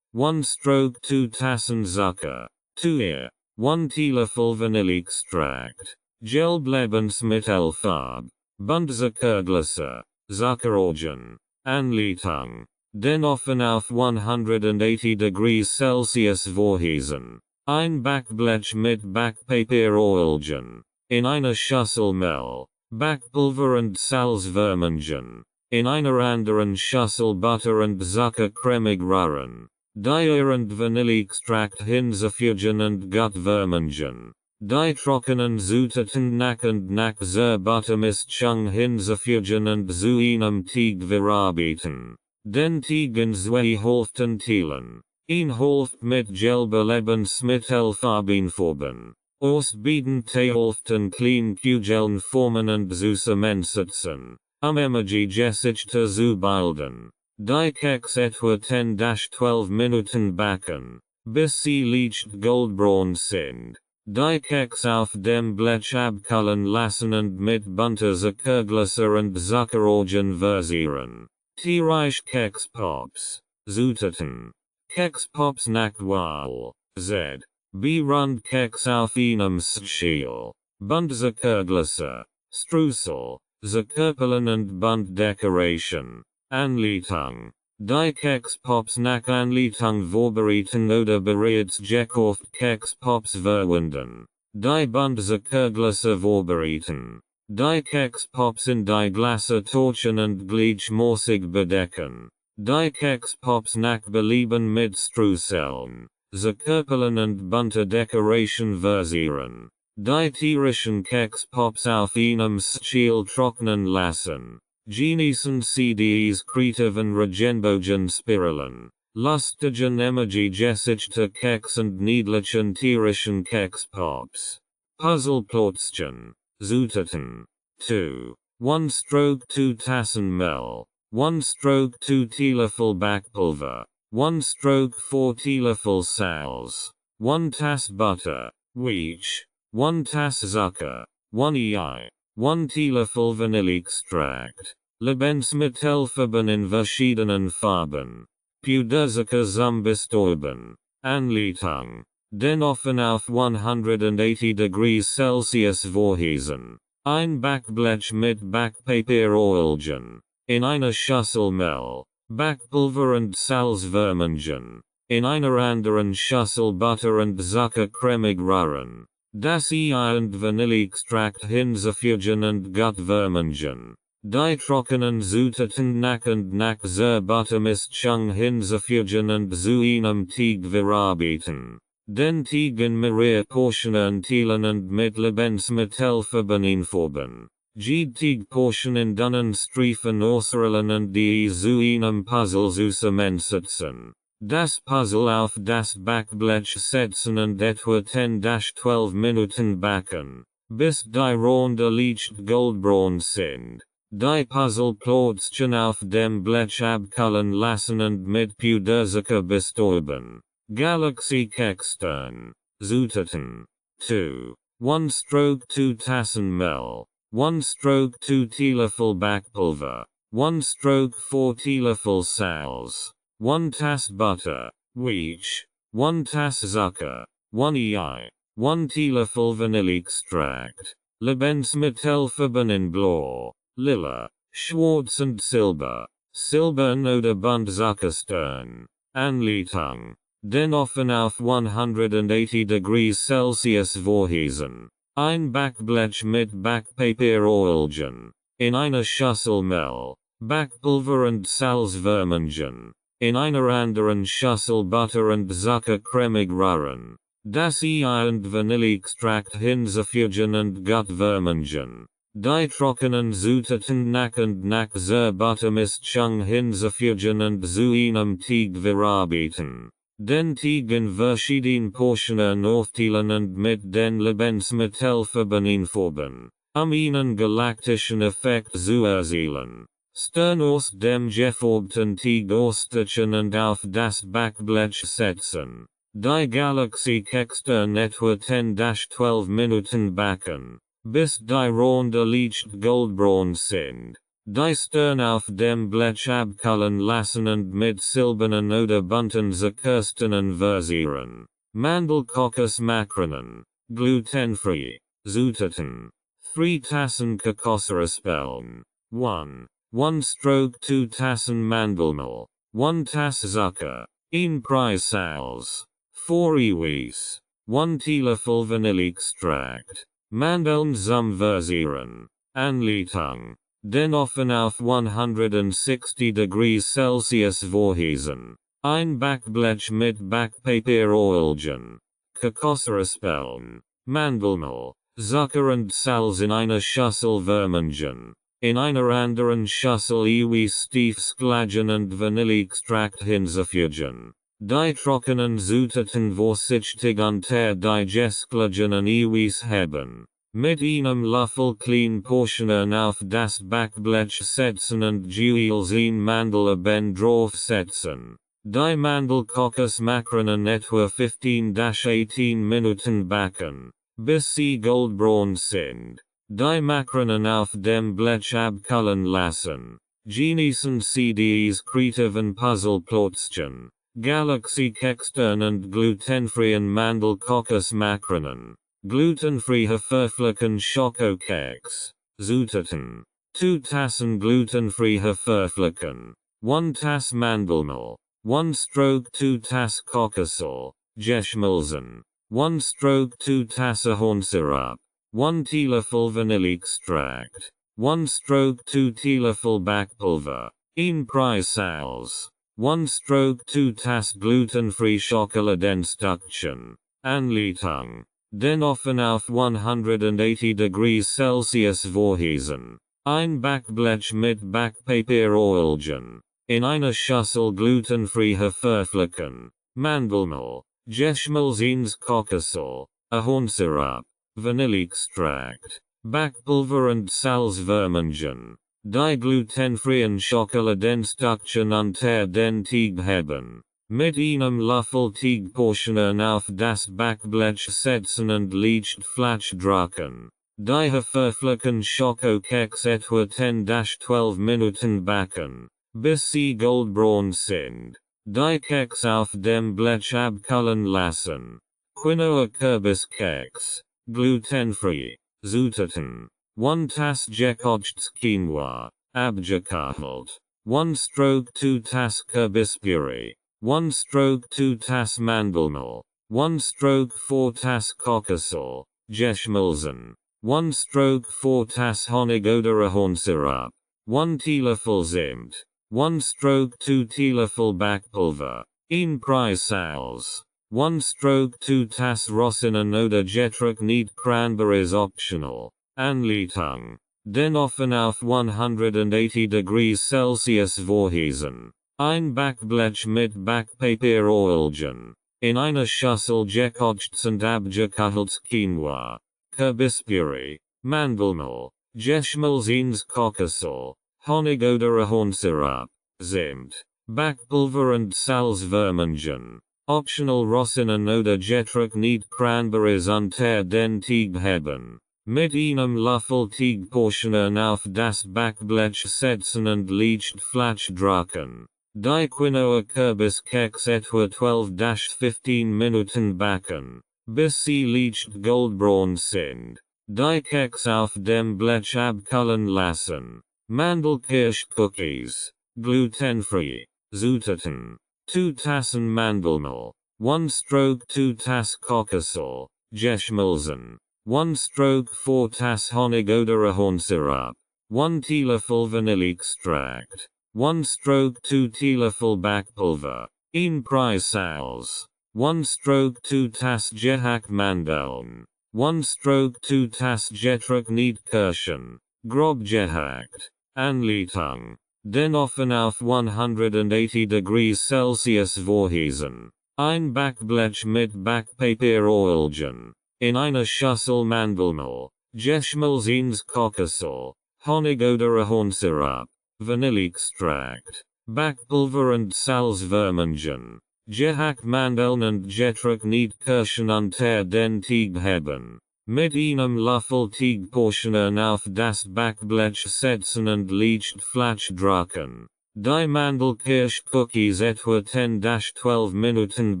stroke 2 Tassen Zucker. 2 Ei. 1 Teelöffel Vanilleextrakt. Gelb-Lebensmittelfarbe. Buntzuckergläser. Zuckerorgen. Anleitung. Den offen auf 180 degrees Celsius vorheizen. Ein Backblech mit Backpapieroilgen. In einer Schüssel Mehl, Backpulver und Salz vermengen. In einer anderen Schüssel Butter und Zucker cremig rühren. Die Ei und Vanilleextrakt hinzufügen und gut vermengen. Die trockenen Zutaten nach und nach zur Buttermischung hinzufügen und zu einem Teig verarbeiten. Den Teig in 2 Hälften teilen. Ein Hälft mit gelber Lebensmittelfarben färben. Aus beiden Hälften klein Kugeln formen und zusammensetzen. Gesichtete zu bilden. Die Keks etwa 10-12 Minuten backen, bis sie leicht goldbraun sind. Die Keks auf dem Blech abkühlen lassen und mit Buntzuckergläser und Zuckerorgen verzieren. Tierreich Kekspops. Zutaten. Kekspops nach Wahl. Z. B. Rund Keks auf einem Schäl. Buntzuckergläser. Streusel. Zuckerperlen und Buntdekoration. Anleitung. Die Kekspops nach Anleitung vorbereiten oder bereits gekauft Kekspops verwenden. Die Buntzuckergläser vorbereiten. Die Kekspops in die Gläser torchen und gleichmäßig bedecken. Die Kekspops nach Belieben mit Streuseln, Zuckerperlen und bunter Dekoration verzieren. Die tierischen Kekspops auf einem Schäl trocknen lassen. Genießen Sie dies kreativen Regenbogen Spiralen, lustigen Gesichtete Keks und niedlichen tierischen Kekspops. Puzzleplotzchen. Zutaten. 2. 1 stroke 2 Tassen Mehl. 1 stroke 2 Teelöffel Backpulver. 1 stroke 4 Teelöffel Salz. 1 Tass Butter. Wheat. 1 Tass Zucker. 1 Ei. 1 Teelöffel Vanilleextrakt. Lebensmittelfarben in verschiedenen Farben. Puderzucker zum Bestäuben. Anleitung. Den offen auf 180 degrees Celsius vorheizen. Ein Backblech mit Backpapier oilgen. In einer Schüssel Mehl, Backpulver und Salz vermengen. In einer anderen Schüssel Butter und Zucker cremig rühren. Das Ei und Vanilleextrakt hinzufügen und gut vermengen. Die trockenen Zutaten nach und nach zur Buttermischung hinzufügen und zu einem Teig verarbeiten. Den Teig in mehrere Portionen teilen und mit Lebensmittel verbinden. Die Teigportionen dünnen Streifen ausrollen und die zu einem Puzzle zusammensetzen. Das Puzzle auf das Backblech setzen und etwa 10-12 Minuten backen, bis die Ronde leicht goldbraun sind. Die Puzzleplötzchen auf dem Blech abkühlen lassen und mit Puderzucker bestäuben. Galaxy Kekstern. Zutaten. 2. 1 stroke 2 Tassen Mehl. 1 stroke 2 Teelöffel Backpulver. 1 stroke 4 Teelöffel Salz. 1 Tass Butter. Weich. 1 Tass Zucker. 1 Ei. 1 Teelöffel Vanilleextrakt. Lebensmittel verbinden Blau, Lila, Schwarz und Silber. Silber oder bunt Zuckerstern. Anleitung. Den offen auf 180 degrees Celsius vorheizen. Ein Backblech mit Backpapier oilgen. In einer Schüssel Mehl, Backpulver und Salz vermengen. In einer anderen Schüssel Butter und Zucker cremig rühren. Das Ei und Vanilleextrakt hinzufügen und gut vermengen. Die trockenen Zutaten nach und nach zur Buttermischung hinzufügen und zu einem Teig verarbeiten. Den Teig in verschiedene Portionen aufteilen und mit den Lebensmittel verbinden. Einen galaktischen Effekt zu erzielen. Stern aus dem gefärbten Teig ausstechen und auf das Backblech setzen. Die Galaxy Kekstern etwa 10-12 Minuten backen, bis die Ronde leicht goldbraun sind. Die Stern auf dem Blech abkühlen lassen und mit silbernen oder bunten Zuckersternen versieren. Mandelkokosmakronen. Glutenfrei. Zutaten. 3 Tassen Kokosraspeln. 1 stroke 2 Tassen Mandelmehl. 1 Tass Zucker. 1 Prise Salz. 4 Eiweiß. 1 Teelöffel Vanilleextrakt. Mandeln zum Versieren. Anleitung. Den offen auf 160 degrees Celsius vorheizen. Ein Backblech mit Backpapier oilgen. Kokosraspeln. Mandelmehl, Zucker und Salz in einer Schüssel vermengen. In einer anderen Schüssel Eiweiß tief schlagen und Vanilleextrakt hinzufügen. Die trockenen Zutaten vorsichtig unter die geschlagenen Eiweiß heben. Mit einem Löffel klein Portionen auf das Backblech setzen und jeweils ein Mandeleben draufsetzen. Die Mandelkokosmakronen etwa 15-18 Minuten backen, bis sie goldbraun sind. Die Makronen auf dem Blech abkühlen lassen. Genießen Sie dies kreativen Puzzleplötzchen. Galaxy Kekstern und glutenfreien Mandelkokosmakronen. Glutenfreie Haferflocken Schokokeks. Zutaten. 2 Tassen glutenfreie Haferflocken. 1 Tass Mandelmehl. 1 stroke 2 Tass Kokosöl. Geschmolzen. 1 stroke 2 Tass Ahornsirup. 1 Teelöffel Vanilleextrakt. 1 stroke 2 Teelöffel Backpulver. 1 Prise Salz. 1 stroke 2 Tass glutenfrei Schokoladenstückchen. Anleitung. Den offen auf 180 degrees Celsius vorheizen. Ein Backblech mit Backpapier oilgen. In einer Schüssel glutenfreie Haferflocken. Mandelmehl. Geschmolzenes Kokosöl. Ahornsirup. Vanilleextrakt. Backpulver und Salz vermengen. Die glutenfreien Schokoladenstückchen unter den Teig heben. Mit einem Löffel Teigportionen auf das Backblech setzen und leicht flach drücken. Die Haferflocken Schokokeks etwa 10-12 Minuten backen, bis sie goldbraun sind. Die Keks auf dem Blech abkühlen lassen. Quinoa Kürbis Keks. Glutenfrei. Zutaten. 1 Tass gekochtes Quinoa. Abgekühlt. 1 stroke 2 Tass Kürbispüree. 1 stroke 2 Tass Mandelmehl. 1 stroke 4 Tass Kokosöl. Geschmolzen. 1 stroke 4 Tass Honig oder Ahornsirup. 1 Teelöffel Zimt. 1 stroke 2 Teelöffel Backpulver. In Preisals. 1 stroke 2 Tass Rosinen oder getrocknet Cranberries optional. Anleitung. Den Ofen auf 180 degrees Celsius vorheizen. Ein Backblech mit Backpapier oilgen. In einer Schüssel gekochtes und abgekühltes Quinoa. Kürbispüree. Mandelmehl. Geschmolzenes Kokosöl. Honig oder Ahornsirup. Zimt. Backpulver und Salz vermengen. Optional Rosinen oder getrocknet Cranberries unter den Teig heben. Mit einem Löffel Teigportionen auf das Backblech setzen und leicht flach drücken. Die Quinoa Kürbis Keks etwa 12-15 Minuten backen, bis sie leicht goldbraun sind. Die Keks auf dem Blech abkühlen lassen. Mandelkirschcookies. Glutenfrei. Zutaten. 2 Tassen Mandelmehl. 1 stroke 2 Tass Kokosöl. Geschmolzen. 1 stroke 4 Tass Honig oder Ahornsirup. 1 Teelöffel Vanilleextract. 1 stroke 2 Teelöffel Backpulver. In Preisals. 1 stroke 2 Tass gehackte Mandeln. 1 stroke 2 Tass getrocknet Kirschen. Grob gehackt. Anleitung. Den Ofen auf 180 degrees Celsius vorheizen. Ein Backblech mit Backpapier oilgen. In einer Schüssel Mandelmehl. Geschmolzenes Kokosöl. Honig oder Ahornsirup. Vanilleextract. Backpulver und Salz vermengen. Gehackte Mandeln und getrocknet Kirschen unter den Teig heben. Mit einem Löffel Teigportionen auf das Backblech setzen und leicht flach drücken. Die Mandelkirschcookies etwa 10-12 Minuten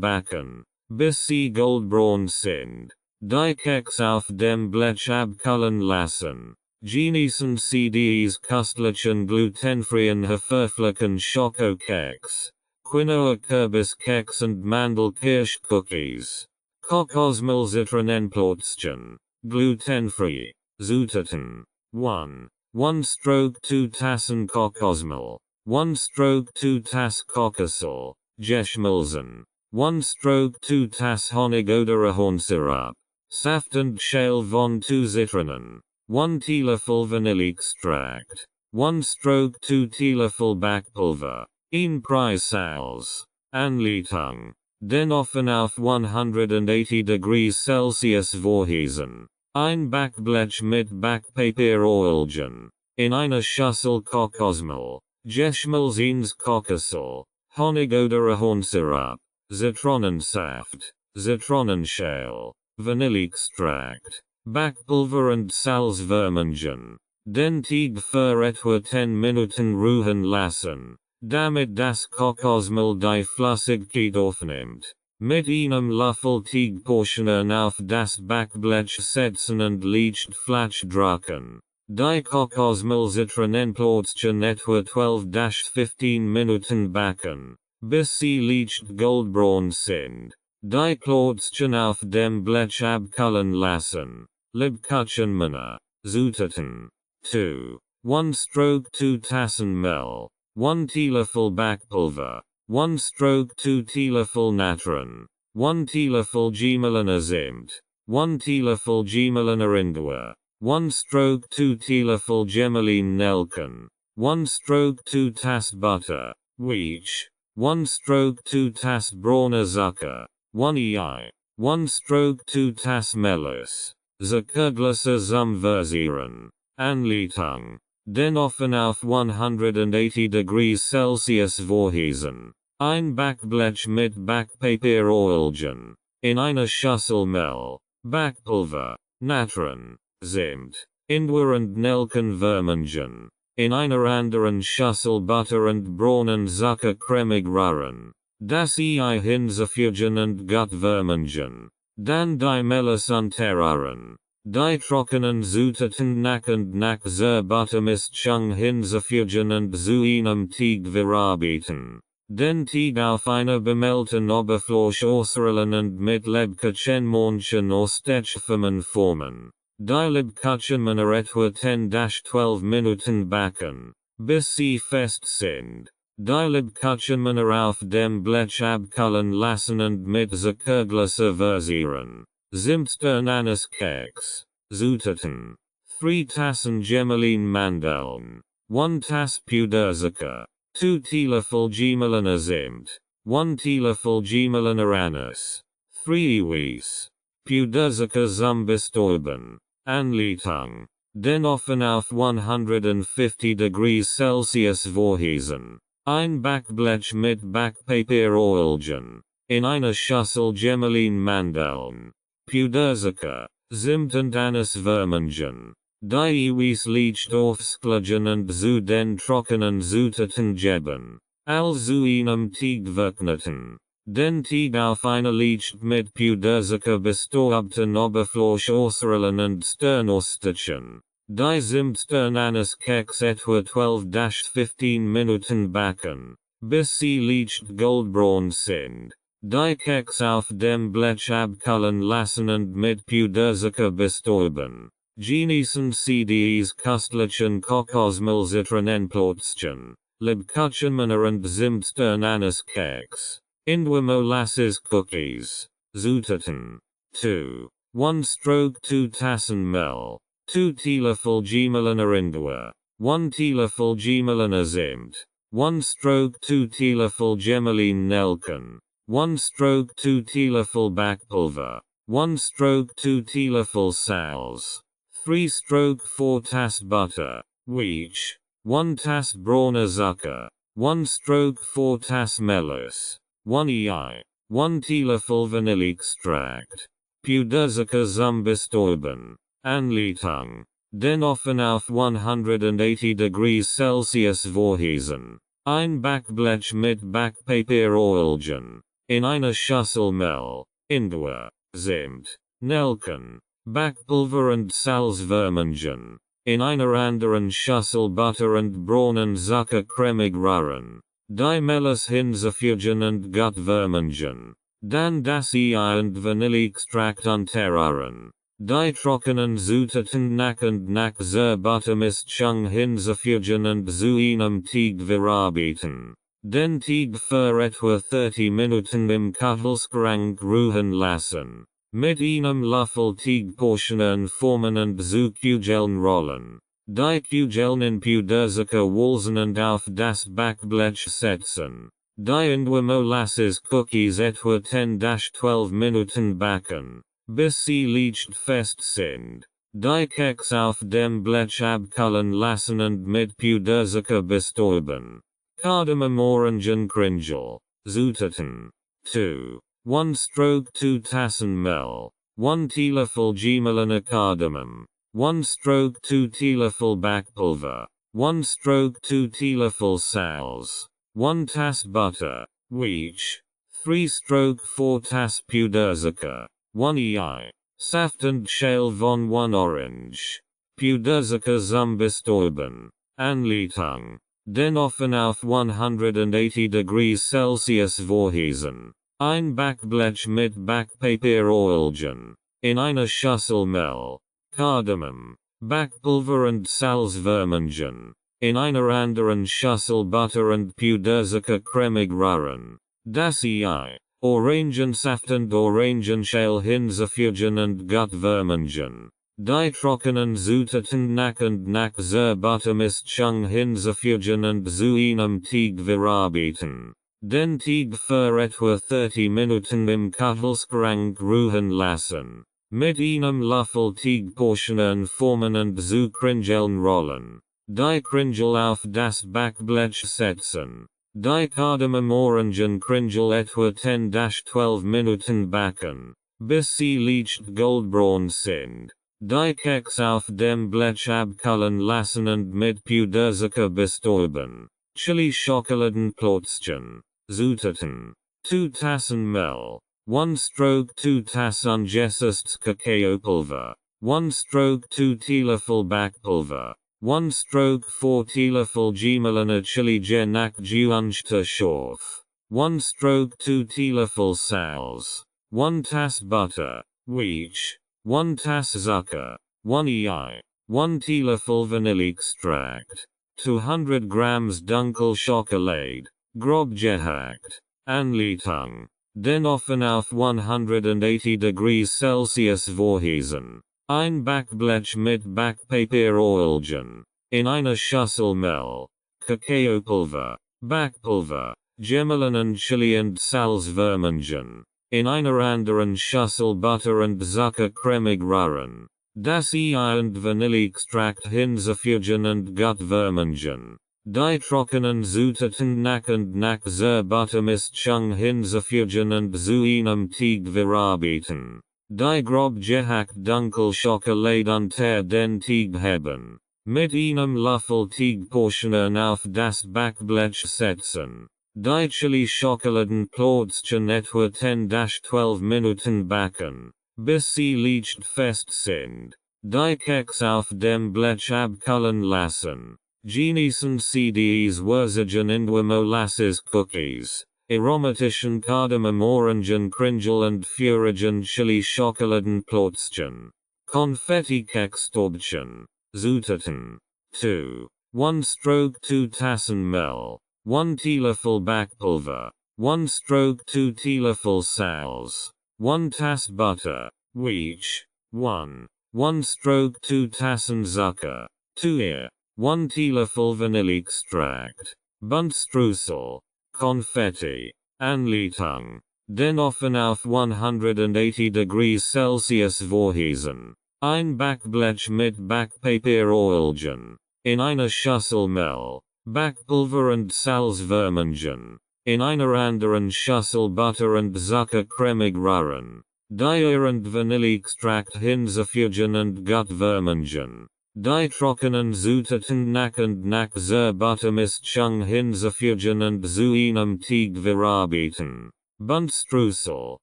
backen, bis sie goldbraun sind. Die Keks auf dem Blech abkühlen lassen. Genießen Sie dies köstlichen glutenfreien haferflocken Schokokeks. Quinoa Kürbis Keks und Mandelkirschcookies. Kokosmehl Zitronenplätzchen. Glutenfrei. Zutaten. 1 stroke 2 Tassen Kokosmehl. 1 stroke 2 Tass Kokosöl. Geschmolzen. 1 stroke 2 Tass Honig oder Ahornsirup. Saft und Schale von 2 Zitronen. 1 Teelöffel Vanilleextract. 1 stroke 2 Teelöffel Backpulver. In Preisals. Anleitung. Den Ofen auf 180 degrees Celsius vorheizen. Ein Backblech mit Backpapier oilgen. In einer Schüssel Kokosmehl. Geschmolzenes Kokosöl. Honig oder Ahornsirup. Zitronensaft. Zitronenschale. Vanilleextract. Backpulver und Salz vermengen. Den Teig für etwa 10 Minuten ruhen lassen. Damit das Kokosmehl die Flüssigkeit aufnimmt. Mit einem Löffel Teigportionen auf das Backblech setzen und leicht flach drücken. Die Kokosmehl Zitronenplätzchen etwa 12-15 Minuten backen, bis sie leicht goldbraun sind. Die Plätzchen auf dem Blech abkühlen lassen. Liebküchen Männer. Zutaten. 1 stroke 2 Tassen Mehl. 1 Teelöffel Backpulver. 1 stroke 2 Teelöffel Natron. 1 Teelöffel Gemehliner Zimt. 1 Teelöffel Gemehliner Ingwer. 1 stroke 2 Teelöffel Gemelin Nelken. 1 stroke 2 Tass Butter. Wheat. 1 stroke 2 Tass Brauner Zucker. 1 ei. 1 stroke 2 Tass Melis. Zuckergläser zum Versieren. Anleitung. Den Ofen auf 180 degrees Celsius vorheizen. Ein Backblech mit Backpapier oilgen. In einer Schüssel Mehl. Backpulver. Natron. Zimt. Ingwer und Nelken vermengen. In einer anderen Schüssel Butter und braunen Zucker cremig rühren. Das ei Hinzufügen und Gutvermengen. Dan die Melis unteraren. Die trockenen Zutaten nach und nach zur Buttermischung hinzufügen und zu einem Teig verarbeiten. Den Teig auf einer bemeldten Oberfläche ausrollen und mit Lebkuchen Mornchen ausstechformen formen. Die Lebkuchen etwa 10-12 Minuten backen, bis sie fest sind. Die Lebkuchen auf dem Blech abkühlen lassen und mit Zuckerglas servieren. Zimtstern Anis Keks. Zutaten. 3 Tassen Gemelin Mandeln. 1 Tass Puderzucker. 2 Teelöffel Gemeliner Zimt. 1 Teelöffel Gemeliner Anis. 3 Eiweiß. Puderzucker zum Bestäuben. Anleitung. Den Ofen auf 150 degrees Celsius vorheizen. Ein Backblech mit Backpapier oilgen. In einer Schüssel Gemelin Mandeln. Puderzucker, Zimt und Anis vermengen. Die Eiweiß leicht aufsklegen und zu den trockenen Zutaten geben. Also einem Teig verkneten. Den Teig auf einer leicht mit Puderzucker bestäubten Oberfläche ausrollen und stirren ausstechen. Die Zimtstern Anis Keks etwa 12-15 Minuten backen, bis sie leicht goldbraun sind. Die Keks auf dem Blech abkühlen lassen und mit Puderzucker bestäuben. Genießen sie dies köstlichen Kokosmilzitron Plötzchen, Lebkuchen und Zimtstern Anis Keks. Indua molasses cookies. Zutaten. 2. 1/2 Tassen Mehl. 2 Teelöffel Gemeliner Indua. 1 Teelöffel Gemeliner Zimt. 1/2 Teelöffel Gemelin Nelken. 1/2 Teelöffel Backpulver. 1/2 Teelöffel Salz. 3/4 Tass Butter. Wheat. 1 Tass brauner Zucker. 1/4 Tass Melis. 1 ei. 1 Teelöffel Vanilleextrakt. Puderzucker zum Bestäuben. Anleitung. Den Ofen auf 180 degrees Celsius vorheizen. Ein Backblech mit Backpapier oilgen. In einer Schüssel Mehl, Indua, Zimt, Nelken, Backpulver und Salz vermengen. In einer anderen Schüssel Butter und braunen Zucker cremig rühren. Die Melis hinzufügen und gut vermengen. Dann das Ei und Vanilleextrakt unterrühren. Die trockenen Zutaten nach und nach zur Buttermischung hinzufügen und zu einem Teig verarbeiten. Den Teig für etwa 30 Minuten im Kühlschrank ruhen lassen. Mit einem Löffel Teig portionen formen und zu Kugeln rollen. Die Kugeln in Puderzucker walzen und auf das Backblech setzen. Die Indua molasses cookies etwa 10-12 Minuten backen, bis sie leicht fest sind. Die Keks auf dem Blech abkühlen lassen und mit Puderzucker bestäuben. Kardamom-Orangenkringel. Zutaten. 2. 1/2 Tassen Mehl. 1 Teelöffel Gemeliner Kardamom. 1/2 Teelöffel Backpulver. 1/2 Teelöffel Salz. 1 Tass Butter. Wheat. 3/4 Tass Puderzucker. 1 ei. Saft und Schale von 1 Orange. Puderzucker zum Bestäuben. Anleitung. Den Ofen auf 180 degrees Celsius vorheizen. Ein Backblech mit Backpapier oilgen. In einer Schüssel Mehl, Kardamom, Backpulver und Salz vermengen. In einer anderen Schüssel Butter und Puderzucker cremig rühren. Das Ei, Orangensaft und Orangenschale hinzufügen und gut vermengen. Die trockenen Zutaten nach und nach zur Buttermischung hinzufügen und zu einem Teig verarbeiten. Den Teig für etwa 30 Minuten im Kühlschrank ruhen lassen. Mit einem Löffel Teig portionen formen und zu Kringeln rollen. Die Kringel auf das Backblech setzen. Die Kardamom-Orangenkringel etwa 10-12 Minuten backen, bis sie leicht goldbraun sind. Die Keks auf dem Blech abkühlen lassen und mit Puderzucker bestäuben. Chili-Schokoladenplätzchen. Zutaten. 2 Tassen Mehl. 1 stroke 2 Tass ungesustes Kakaopulver. 1 stroke 2 Teelöffel Backpulver. 1 stroke 4 Teelöffel Gemeliner Chili Genak Geunchte Schorf. 1 stroke 2 Teelöffel Salz. 1 Tass Butter. Weich. 1 Tass Zucker. 1 ei. 1 Teelöffel Vanilleextract. 200 grams Dunkel Schokolade. Grob gehackt. Anleitung. Den offen auf 180 degrees Celsius vorheizen. Ein Backblech mit Backpapier Oilgen. In einer Schüssel Mehl. Kakaopulver. Backpulver. Gemelinen Chili und Salz vermengen. In einer anderen Schüssel Butter und Zucker cremig rühren. Das Ei und Vanilleextract hinzufügen und gut vermengen. Die trockenen Zutaten nach und nach zur Buttermischung hinzufügen und zu einem Teig verarbeiten. Die grob gehackt Dunkel Schokolade unter den Teig heben. Mit einem Löffel Teigportionen auf das Backblech setzen. Die Chili Schokoladenplötzchen etwa 10-12 Minuten backen, bis sie leicht fest sind. Die Kekse auf dem Blech abkühlen lassen. Genießen Sie dies würzigen Molasses Cookies, aromatischen Kardamom Orangen Kringel und feurigen Chili Schokoladenplötzchen. Konfetti Kekstäubchen. Zutaten. 2. 1 stroke 2 Tassen Mehl. 1 Teelöffel Backpulver. 1 stroke 2 Teelöffel Salz. 1 Tass Butter. Weich. 1. 1 stroke 2 Tassen Zucker. 2 ear. 1 Teelöffel Vanilleextract. Buntstreusel. Konfetti. Anleitung. Den offen auf 180 degrees Celsius vorheizen. Ein Backblech mit Backpapier Oilgen. In einer Schüssel Mehl. Backpulver und Salz vermengen. In einer anderen Schüssel Butter und Zucker cremig rühren. Die und Vanilleextract hinzufügen und gut vermengen. Die trockenen Zutaten nach und nach zur Buttermischung hinzufügen und zu einem Teig verarbeiten. Buntstreusel.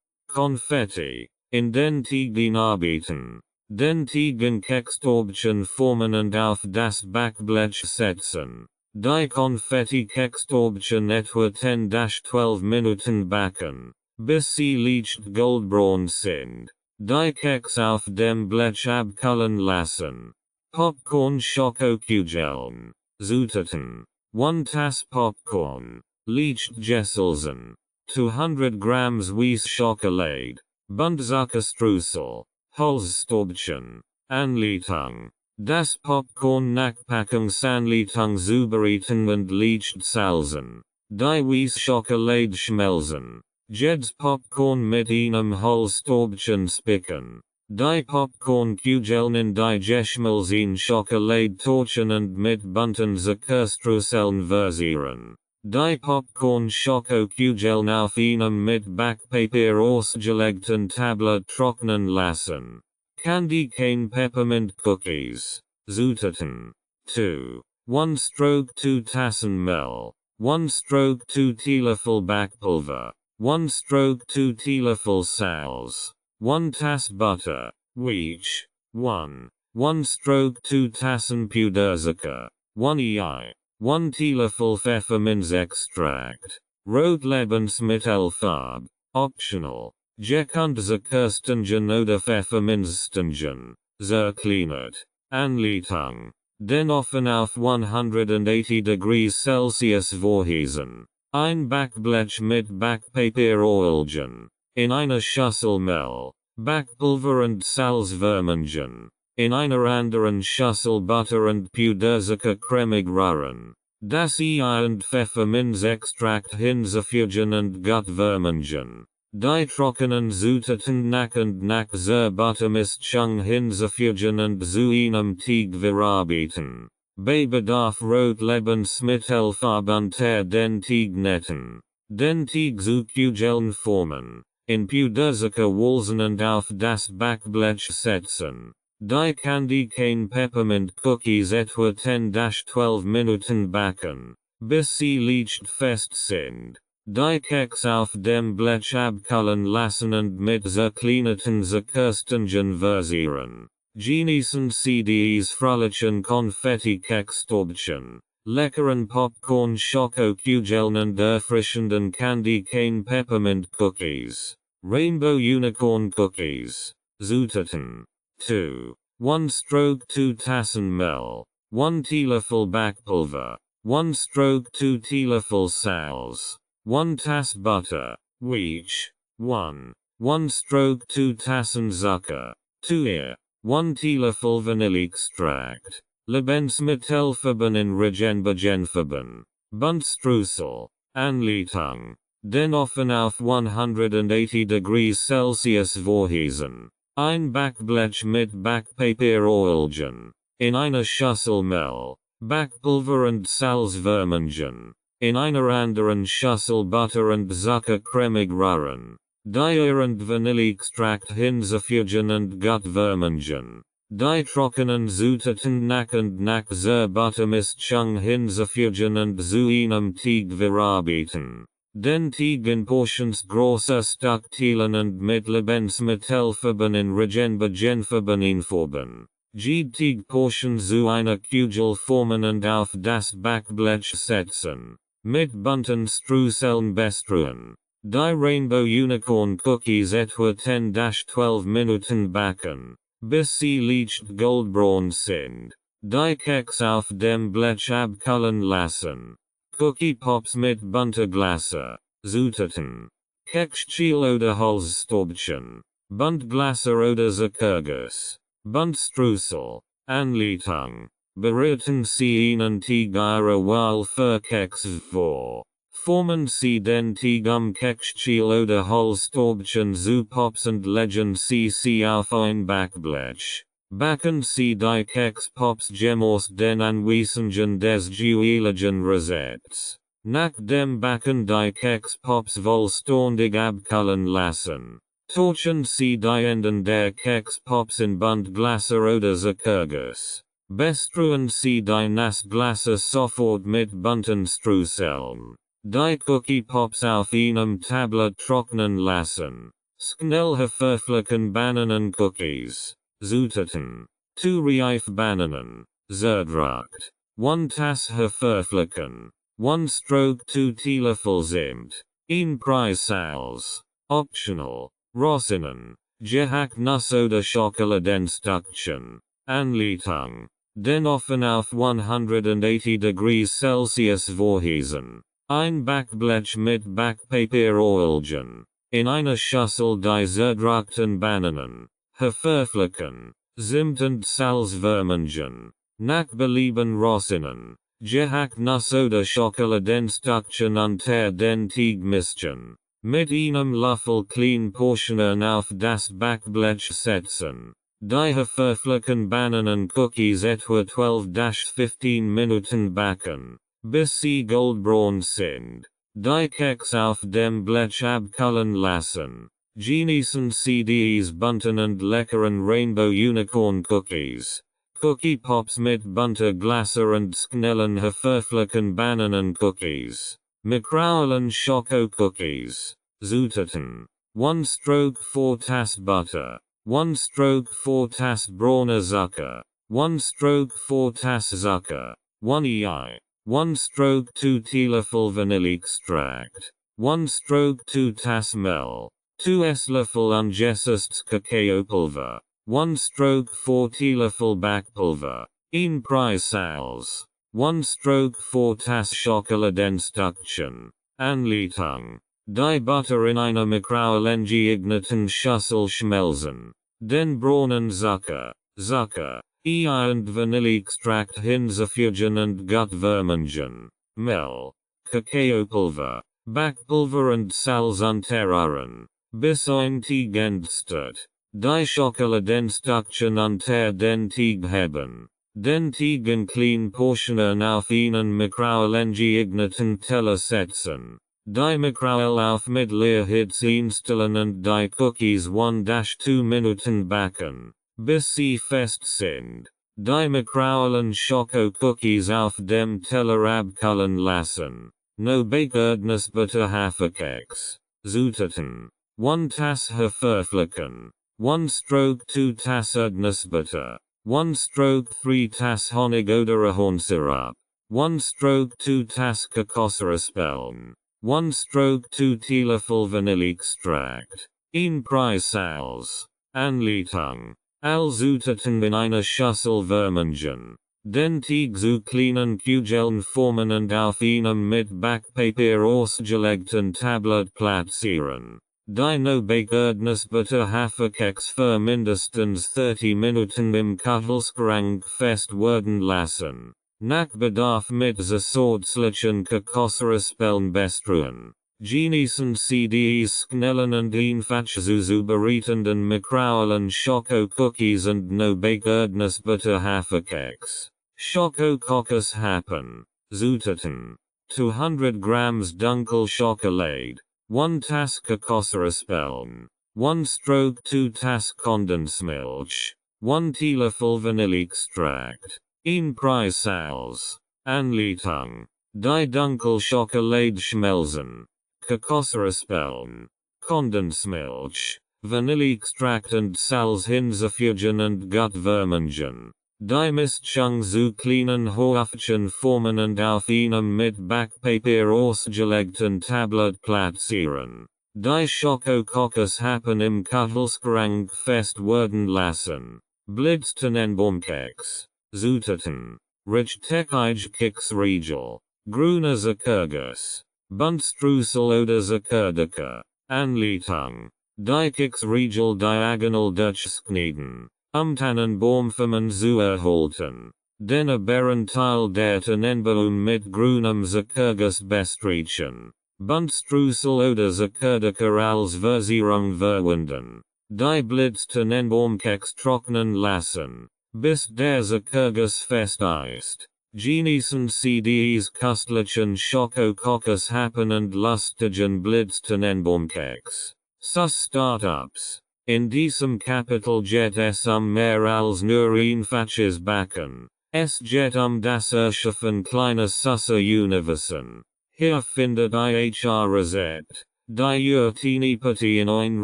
Konfetti. In den Teig hinarbeiten. Den Teig in Kekstäubchen formen und auf das Backblech setzen. Die Konfetti-Kekstäubchen etwa 10-12 Minuten backen, bis sie leicht goldbraun sind. Die Kekse auf dem Blech abkühlen lassen. Popcorn Schokokugeln. Zutaten. 1 Tass Popcorn. Leicht gesalzen. 200 grams Weiss Schokolade. Buntzuckerstreusel. Holzstäubchen. Anleitung. Das Popcorn nach Packungsanleitung zubereiten und leicht salzen. Die Weiss Schokolade schmelzen. Jedes Popcorn mit einem Holzstäubchen spicken. Die Popcorn-Kugeln in die geschmolzene Schokolade torchen und mit bunten Zuckerstreuseln versieren. Die Popcorn-Schokokugeln auf einem mit Backpapier ausgelegten Tablet trocknen lassen. Candy Cane Peppermint Cookies. Zutaten. 2. 1 stroke 2 Tassen Mehl. 1 stroke 2 Teelöffel Backpulver. 1 stroke 2 Teelöffel Salz. 1 Tass Butter. Weich. 1. 1 stroke 2 Tassen Puderzucker. 1 ei. 1 Teelöffel Pfefferminzextract. Rot Lebensmittelfarbe. Optional. Gekundzuckerstingen oder Pfefferminzstingen. Zerkleinert. Anleitung. Den offen auf 180 degrees Celsius vorheizen. Ein Backblech mit Backpapier Oilgen. In einer Schüssel Mehl. Backpulver und Salz vermengen. In einer anderen Schüssel Butter und Puderzucker cremig rühren. Das Ei und Pfefferminzextract hinzufügen und gut vermengen. Die trockenen Zutaten nach und nach zur Buttermischung hinzufügen und zu einem Teig verarbeiten. Bei Bedarf Rot Lebensmittelfarbe unter den Teig netten. Den Teig zu Kugeln formen. In Puderzucker walzen und auf das Backblech setzen. Die Candy Cane Peppermint Cookies etwa 10-12 Minuten backen, bis sie leicht fest sind. Die Keks auf dem Blech abkühlen lassen und mit zerkleineten Zerkirstungen versieren. Genießen Sie dies fröhlichen Konfetti-Kekstäubchen. Leckeren Popcorn Schokokugeln und erfrischenden Candy Cane Peppermint Cookies. Rainbow Unicorn Cookies. Zutaten. 2. 1 stroke 2 Tassen Mehl. 1 Teelöffel Backpulver. 1 stroke 2 Teelöffel Salz. 1 Tass Butter. Wheat. 1. 1 stroke 2 Tassen Zucker. 2 1 Teelöffel Vanilleextract. Lebensmittelfarben in Regenbogenfarben. Buntstreusel. Anleitung. Den Ofen auf 180 degrees Celsius vorheizen. Ein Backblech mit Backpapierolgen. In einer Schüssel Mehl, Backpulver und Salz vermengen. In einer anderen Schüssel Butter und Zucker cremig rühren. Die und Vanilleextract hinzufügen und gut vermengen. Die trockenen Zutaten nach und nach zur Buttermischung hinzufügen und zu einem Teig verarbeiten. Den Teig in Portions große Stück teilen und mit Lebensmittelfarben in Regenbogenfarben einfärben. Die Teigportion zu einer Kugel formen und auf das Backblech setzen. Mit bunten Streuseln bestreuen. Die Rainbow Unicorn Cookies etwa 10-12 Minuten backen, bis sie leicht goldbraun sind. Die Keks auf dem Blech abkühlen lassen. Cookie Pops mit bunter Glasse. Zutaten. Kekschel oder Holzstäubchen. Buntglasse oder Zuckerguss. Buntstreusel. Anleitung. Bereiten Sie einen Teig ihrer Wahl für Keks vor. Formen Sie den Teig Kekschel oder Holzstäubchen zu Pops und legen Sie auf ein Backblech. Backen Sie die Keks Pops gemäß den Anweisungen des jeweiligen Rezepts. Nach dem Backen die Keks Pops vollständig abkühlen lassen. Torchen Sie die Enden der Keks Pops in Buntglasse oder Zuckerguss. Bestreuen Sie die Nassglasse sofort mit bunten Streuseln. Die Cookie Pops auf einem Tablet trocknen lassen. Schnell verflicken Bananencookies. Zutaten. 2 Reif Bananen. Zerdruckt. 1 Tass verflicken. 1 stroke 2 Teelöffel Zimt. 1 Preis Salz. Optional. Rosinen. Gehackt Nuss oder Schokoladenstückchen. Anleitung. Den Ofen auf 180 degrees Celsius vorheizen. Ein Backblech mit Backpapierolgen. In einer Schüssel die zerdruckten Bananen. Verflicken. Zimt und Salz vermengen. Nach Belieben Rosinen. Gehackt Nuss oder Schokoladenstückchen unter den Teig mischen. Mit einem Löffel klein Portionen auf das Backblech setzen. Die verflicken Bananencookies etwa 12-15 Minuten backen, bis sie goldbraun sind. Die Keks auf dem Blech abkühlen lassen. Genießen Sie dies bunten und leckeren Rainbow Unicorn Cookies. Cookie Pops mit bunter Glasse und schnellen verflicken Bananencookies. Mikrowellen Schoko Cookies. Zutaten. 1 stroke 4 Tass Butter. 1 stroke 4 Tass brauner Zucker. 1 stroke 4 Tass Zucker. 1 ei. 1 stroke 2 Teelöffel Vanilleextract. 1 stroke 2 Tass Mehl. 2 Esslöffel ungesättigtes Kakaopulver. 1 stroke 4 Teelöffel Backpulver. 1 Preis Salz. 1 stroke 4 Tass Schokoladenstückchen. Anleitung. Die Butter in einer Mikrowellen geeigneten Schüssel schmelzen. Den braunen Zucker, Ei und Vanilleextract hinzufügen und gut vermengen. Mehl, Kakaopulver, Backpulver und Salz unterrühren, bis ein Teig entsteht. Die Schokoladenstückchen unter den Teig heben. Den Teig in klein Portionen auf einen Mikrowellen geeigneten Teller setzen. Die Mikrowelle auf mittlerer Hitze einstellen und die Cookies 1-2 Minuten backen, bis sie fest sind. Die Mikrowellen Schoko Cookies auf dem Teller abkühlen lassen. No Bakerdnis bitte Haferkeks. Zutaten. 1 Tass Haferflocken. 1 stroke 2 Tass Erdnussbutter. 1 stroke 3 Tass Honig oder Ahornsirup. 1 stroke 2 Tass Kokosraspeln. 1 stroke 2 Teelöffel Vanilleextract. 1 Preisals. Anleitung. All Zutaten in einer Schüssel vermengen. Den Teig zu kleinen Kugeln formen und auf einem mit Backpapier ausgelegten Tablet platzieren. Die no Bakerdnis bitte Haferkeks für mindestens 30 Minuten im Kühlschrank fest werden lassen. Nach Bedarf mit zusätzlichen Kokosraspeln bestruen. Genießen Sie die schnellen und einfach zuzubereitenden Mikrowellen Schoko-Cookies und no Bakerdnis bitte Haferkeks. Schoko-Kokos happen. Zutaten. 200 grams dunkel Schokolade. 1 Tass Kokosraspeln. 1 stroke 2 Tass Kondensmilch. 1 Teelöffel Vanilleextract. 1 Preisals. Anleitung. Die dunkel Schokolade schmelzen. Kokosraspeln. Kondensmilch. Vanilleextract und Salz hinzufügen und gut vermengen. Die Mischung zu kleinen Häufchen formen und auf einem mit Backpapier ausgelegten Tablet platzieren. Die Schoko-Kokos happen im Kühlschrank fest werden lassen. Blitztenenbaumkeks. Zutaten. Richteig Keksriegel. Grüne Zuckerguss. Buntstreusel oder Zuckerdecke. Anleitung. Die Keksriegel diagonal durchschneiden. Tannenbaumformen zu erhalten. Den oberen Teil der Tannenbaum mit grünem Zuckerguss bestreichen. Buntstreusel oder Zuckerdecke als Verzierung verwenden. Die Blitztannenbaumkeks trocknen lassen, bis der Zuckerguss fest ist. Genießen Sie dies köstlichen Schoko-Kokos happen und lustigen Blitztannenbaumkeks. Sus Startups. In diesem Kapitel geht es mehr als nur einfaches Backen. Es geht das Erschaffen kleiner Süßer Universen. Hier findet ihr Rezept, die ihr Teenie in ein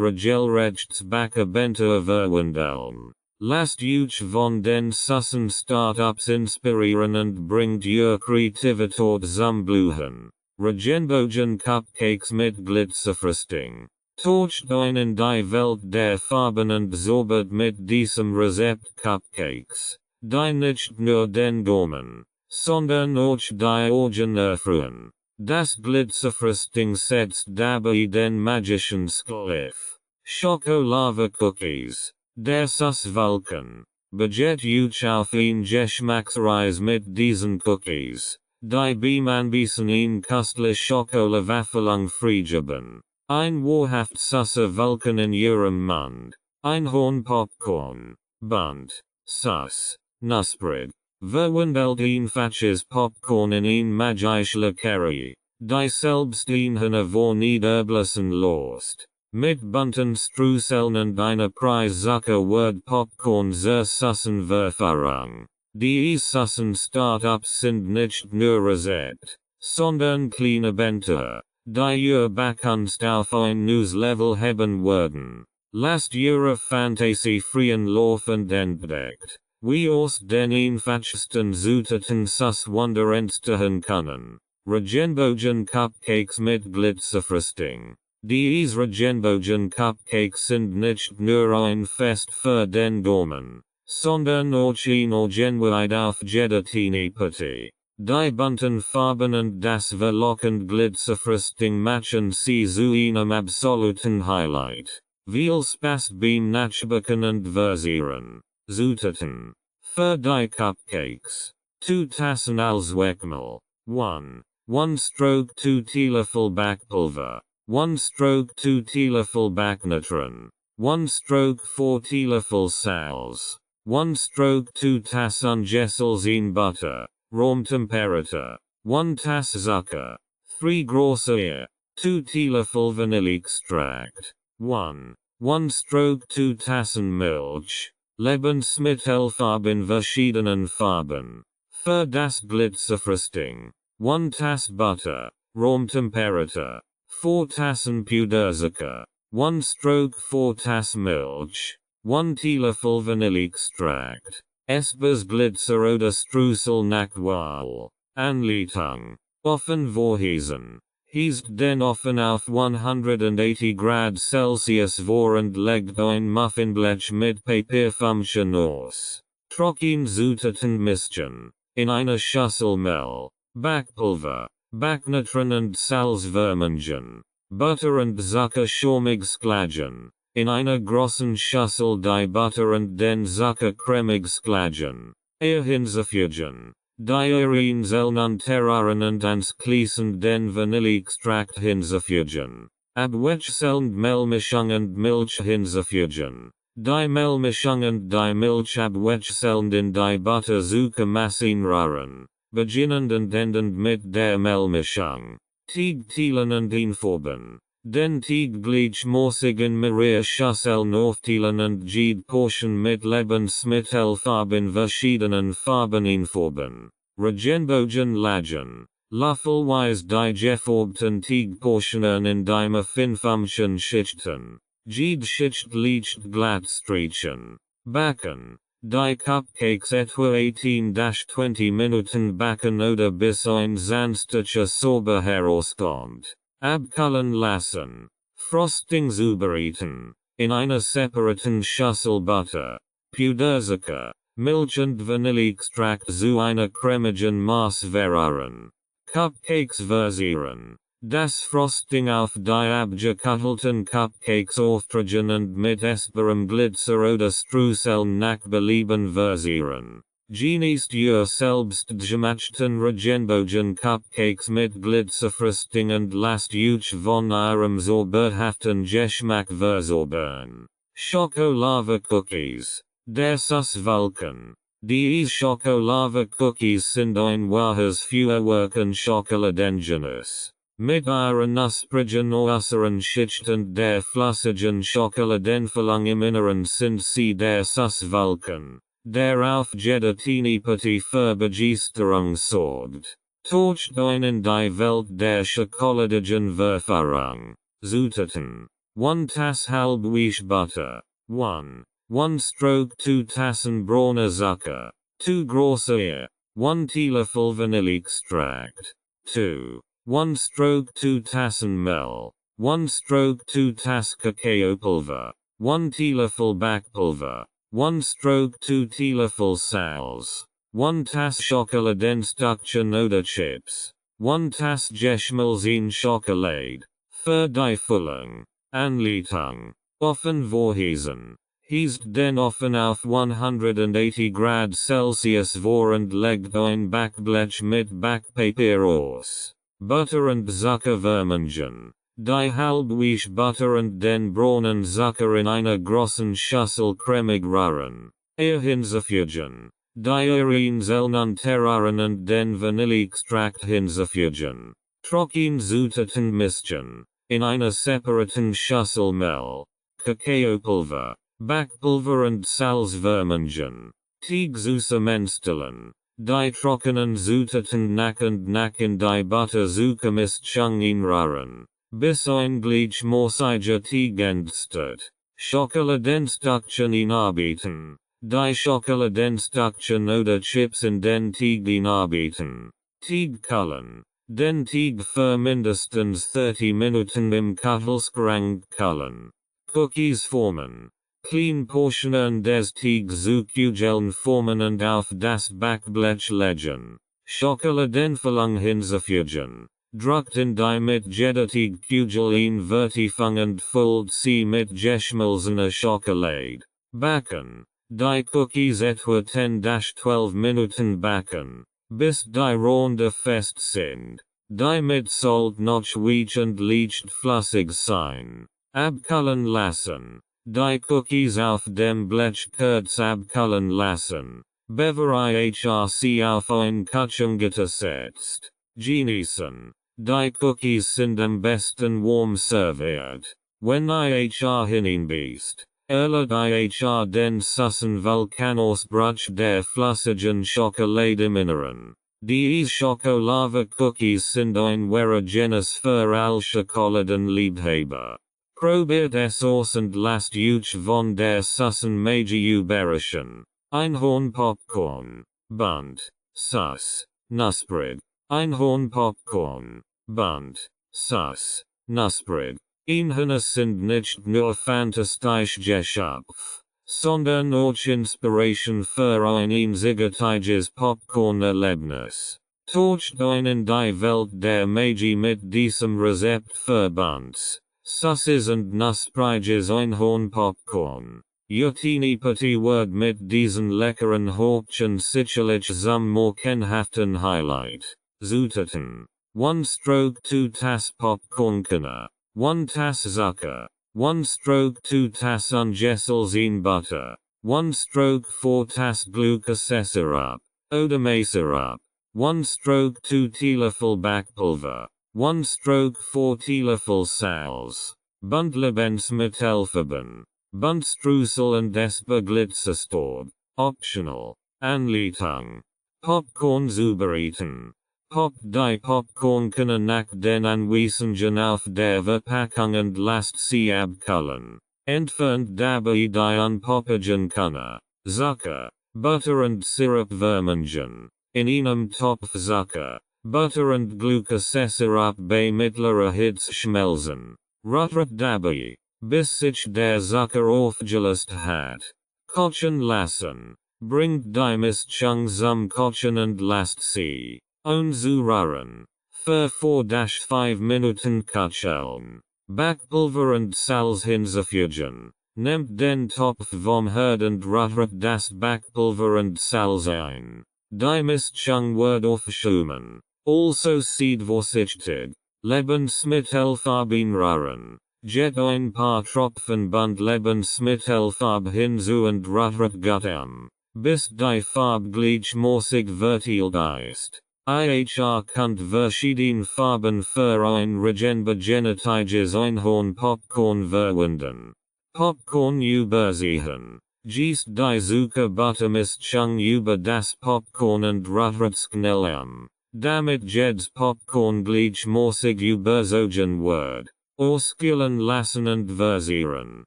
regelrechtes Backabenteuer verwandeln. Lasst euch von den Süßen Startups inspirieren und bringt ihr Kreativität zum Blühen. Regenbogen Cupcakes mit Glitzerfrosting. Taucht ein in die Welt der Farben und zaubert mit diesem Rezept Cupcakes, die nicht nur den Gaumen, sondern auch die Augen erfreuen. Das Glitzerfrosting setzt dabei den magischen Schliff. Schokolava Cookies. Der Süßwolken. Beget euch auf ein Geschmacksreis mit diesen Cookies, die beim Anbeißen in köstlich Schokolawaffelung freigeben. Ein wahrhaft süßer Wolken in ihrem Mund. Ein Horn Popcorn. Bunt. Süß. Nusprig. Verwandelt einfaches Popcorn in ein magische Curry. Die selbst eine von Niederblassen lost. Mit bunten Streuseln und einer Prise Zucker wird Popcorn zur süßen Verführung. Die süßen Startups sind nicht nur Rezept, sondern kleine Abenteuer, die ihr Backkunst auf ein neues Level heben werden. Lasst ihre Fantasie freien Lauf und entdeckt, wie aus den einfachsten Zutaten Süß Wunder entstehen können. Regenbogen Cupcakes mit Glitzerfrosting. Diese Regenbogen Cupcakes sind nicht nur ein Fest für den Gaumen, sondern auch eine Genuine auf jeder Teenie-Party. Die bunten Farben und das verlockend Glitzerfrosting machen sie zu einem absoluten Highlight. Viel Spaß beim Nachbacken und Versieren. Zutaten. Für die Cupcakes. 2 Tassen als Wegmehl. 1 stroke 2 Teelöffel Backpulver. 1 stroke 2 Teelöffel Backnatron. 1 stroke 4 Teelöffel Salz. 1 stroke 2 Tass Ungessels in Butter. Raumtemperatur. 1 Tass Zucker. 3 große Eier. 2 Teelöffel Vanilleextract. 1 stroke 2 Tassen Milch. Lebensmittelfarben verschiedenen Farben. Für das Glitzerfrosting. 1 Tass Butter. Raumtemperatur. 4 Tassen Puderzucker. 1 stroke 4 Tass Milch. 1 Teelöffel Vanilleextrakt. Espers Glitzer oder Streusel nach Wahl. Anleitung. Offen vorheißen. Hiest den offen auf 180 Grad Celsius vor und legt ein Muffinblech mit Papierfämmchen aus. Trocken Zutaten mischen. In einer Schüssel Mehl, Backpulver, Backnitron und Salz vermengen. Butter und Zucker schäumig schlagen. In einer großen Schüssel die Butter und den Zucker cremig schlagen. Hinzufügen. Die Urinseln terraren und anschließend den Vanilleextrakt hinzufügen. Abwechselnd Mehlmischung und Milch hinzufügen. Die Mehlmischung und die Milch abwechselnd in die Butterzucker Masse rühren. Beginnend und endend mit der Mehlmischung. Teig teilen und einfärben. Den Teig gleichmäßig Maria Schüsseln aufteilen und jede Portion mit Lebensmittelfarben verschiedenen Farben einfärben. Regenbogen lagen. Löffelweise die gefärbten Teigportionen in die Muffinfämmchen schichten. Jede Schicht liegt glatt streichen. Backen. Die Cupcakes etwa 18-20 Minuten backen oder bis ein sanftlicher Sauber herauskommt. Abkühlen lassen. Frosting zubereiten. In einer separaten Schüssel Butter, Puderzucker, Milch und Vanilleextrakt zu einer cremigen Masse verrühren. Cupcakes versieren. Das Frosting auf die abgekühlten Cupcakes auftragen und mit esperem Glitzer oder Streuseln nach Belieben versieren. Genießt ihr selbst gemachten Regenbogen Cupcakes mit Glitzerfrosting und lasst euch von ihrem zauberhaften Geschmack verzaubern. Schokolade Cookies. Der Wolken. Die Schokolade Cookies sind ein wahres Feuerwerk an Schokoladengenuss. Mit ihren knusprigen äußeren Schicht und der flüssigen Schokoladenfüllung im Inneren sind sie der Wolken, der auf jede Teenie-Partie für Begeisterung sorgt. Taucht ein in die Welt der schokoladigen Verführung. Zutaten. 1 Tass halbweich Butter. 1 stroke 2 Tassen brauner Zucker. 2 große Eier. 1 Teelöffel Vanilleextrakt. 2. 1 stroke 2 Tassen Mehl. 1 stroke 2 Tass Kakaopulver. 1 Teelöffel Backpulver. 1 stroke 2 Teelöffel Salz. 1 Tass Schokoladenstückchen oder Chips. 1 Tass Geschmolzen Schokolade. Für die Füllung. Anleitung. Offen vorheißen. Hiest den offen auf 180 Grad Celsius vor und legt ein Backblech mit Backpapier aus. Butter und Zucker vermengen. Die halbweich Butter und den braunen Zucker in einer großen Schüssel cremig rühren. Hinzufügen. Die Urinseln terraren und den Vanilleextrakt hinzufügen. Trocken Zutaten mischen. In einer separaten Schüssel Mehl, Kakaopulver, Backpulver und Salz vermengen. Teig zusammenstellen. Die trockenen Zutaten nach und nach in die Butterzuckermischung rühren. Bis ein gleichmäßiger Teig entsteht. Schokoladenstückchen inarbeiten. Die Schokoladenstückchen oder Chips in den Teig inarbeiten. Teig kühlen. Den Teig für mindestens 30 Minuten im Kühlschrank kühlen. Cookies formen. Kleine Portionen des Teigs zu Kugeln formen und auf das Backblech legen. Schokoladenfüllung hinzufügen. Drückt in die mit jeder Teigkugel in Vertiefung und füllt sie mit geschmolzener Schokolade. Backen. Die Cookies etwa 10-12 Minuten backen. Bis die Ronde fest sind. Die mit Salt noch weich und leicht flüssig sein. Abkühlen lassen. Die Cookies auf dem Blech kurz abkühlen lassen. Bevor IHRC auf ein Kühlschrank gesetzt. Genießen. Die Cookies sind am besten warm serviert. Wenn IHR hineinbeißt. Erlert IHR den Sussen Vulkanausbruch der flüssigen Schokolade im Inneren. Die Schokolade Cookies sind ein Werogenes für alle Schokoladenliebhaber. Probiert es aus und lasst euch von der Sussen Mage überraschen. Einhorn-Popcorn. Bunt. Sus. Nusprig. Einhorn-Popcorn. Bunt. Sus. Nusprig. Inhalte sind nicht nur fantastisch Geschöpf, sondern auch Inspiration für ein einzigartiges Popcorn-Erlebnis. Taucht ein in die Welt der Magie mit diesem Rezept für Bunts, Susses und Nuspriges Einhorn-Popcorn. Utinipati wird mit diesen leckeren Häubchen sicherlich zum morgenhaften Highlight. Zutaten. 1 stroke 2 Tass Popcornkerne. 1 Tass Zucker. 1 stroke 2 Tass Ungesselzine Butter. 1 stroke 4 Tass Glucose-Syrup. Oder syrup. 1 stroke 2 Teelöffel Backpulver. 1 stroke 4 Teelöffel Salz. Buntlebensmittelfarben. Buntstreusel und Esper-Glitzerstab. Optional. Anleitung. Popcorn zubereiten. Pop die Popcornkerne nach den Anweisungen auf der Verpackung und lasst sie abkühlen. Entfernt dabei die unpoppigen Kerne. Zucker, Butter und Syrup vermengen. In einem Topf Zucker, Butter und Glucose-Syrup bei mittlerer Hitze schmelzen. Rührt dabei, bis sich der Zucker aufgelöst hat. Kochen lassen. Bringt die Mischung zum Kochen und lasst sie unzurühren. Für 4-5 Minuten köcheln. Backpulver und Salz hinzufügen. Nehmt den Topf vom Herd und rührt das Backpulver und Salz ein. Die Mischung wird aufschäumen. Also seid vorsichtig. Lebensmittelfarben rühren. Jet ein paar Tropfen Bunt Lebensmittelfarbe hinzu und rührt gut bis die Farbe gleichmäßig verteilt ist. Könnt verschiedene Farben für ein regenerationtiges Einhorn-Popcorn verwenden. Popcorn übersehen. Gießt die Zucker-Butter-Mischung über das Popcorn und rührt schnell damit jedes Popcorn gleichmäßig überzogen wird. Auskühlen lassen und versieren.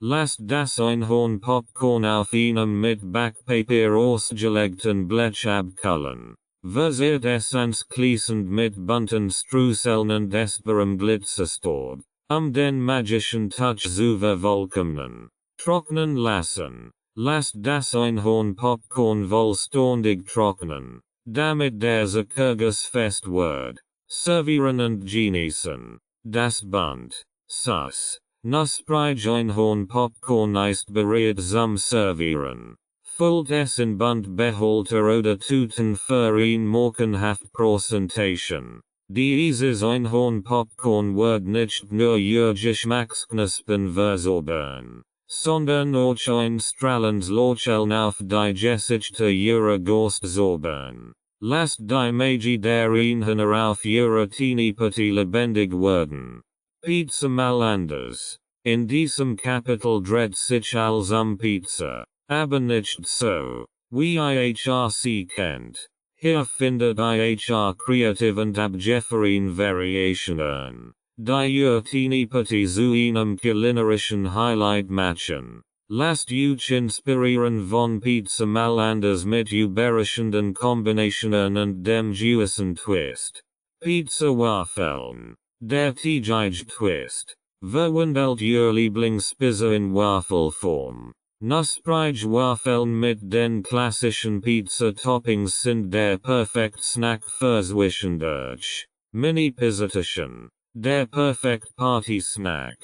Lasst das Einhorn-Popcorn auf einem mit Backpapier ausgelegten Blech abkühlen. Versiert es anschließend mit bunten Streuseln und essbarem Glitzerstab, den magischen Touch zu vervollkommnen. Trocknen lassen. Lasst das Einhorn-Popcorn vollständig trocknen, damit der Zuckerguss fest wird. Servieren und genießen. Das Bunt, Sus, Nusprige Einhorn-Popcorn ist bereit zum Servieren. Füllt es in Buntbehälter oder Tüten für ein morgenhaft Präsentation. Dieses Einhorn-Popcorn wird nicht nur ihr Geschmacksknospen versorgen, sondern auch ein strahlendes Lächeln auf die Gesichter ihrer Gäste zaubern. Lasst die Magie der Inhalte auf ihrer Tinipati lebendig werden. Pizza mal anders. In diesem Kapitel dreht sich alles Pizza. Aber nicht so, wie IHRC kennt. Hier findet IHR kreativ und abgefahren Variationen, die ihr Tinipati zu einem kulinarischen Highlight matchen. Lasst euch inspirieren von Pizza mal anders mit überraschenden Kombinationen und dem gewissen Twist. Pizza Waffeln. Der tägliche Twist. Verwandelt ihr Lieblingspizza in Waffelform. Nusprige Waffeln mit den klassischen Pizza-Toppings sind der perfekte Snack für zwischendurch. Mini-Pizzataschen. Der perfekte Party-Snack.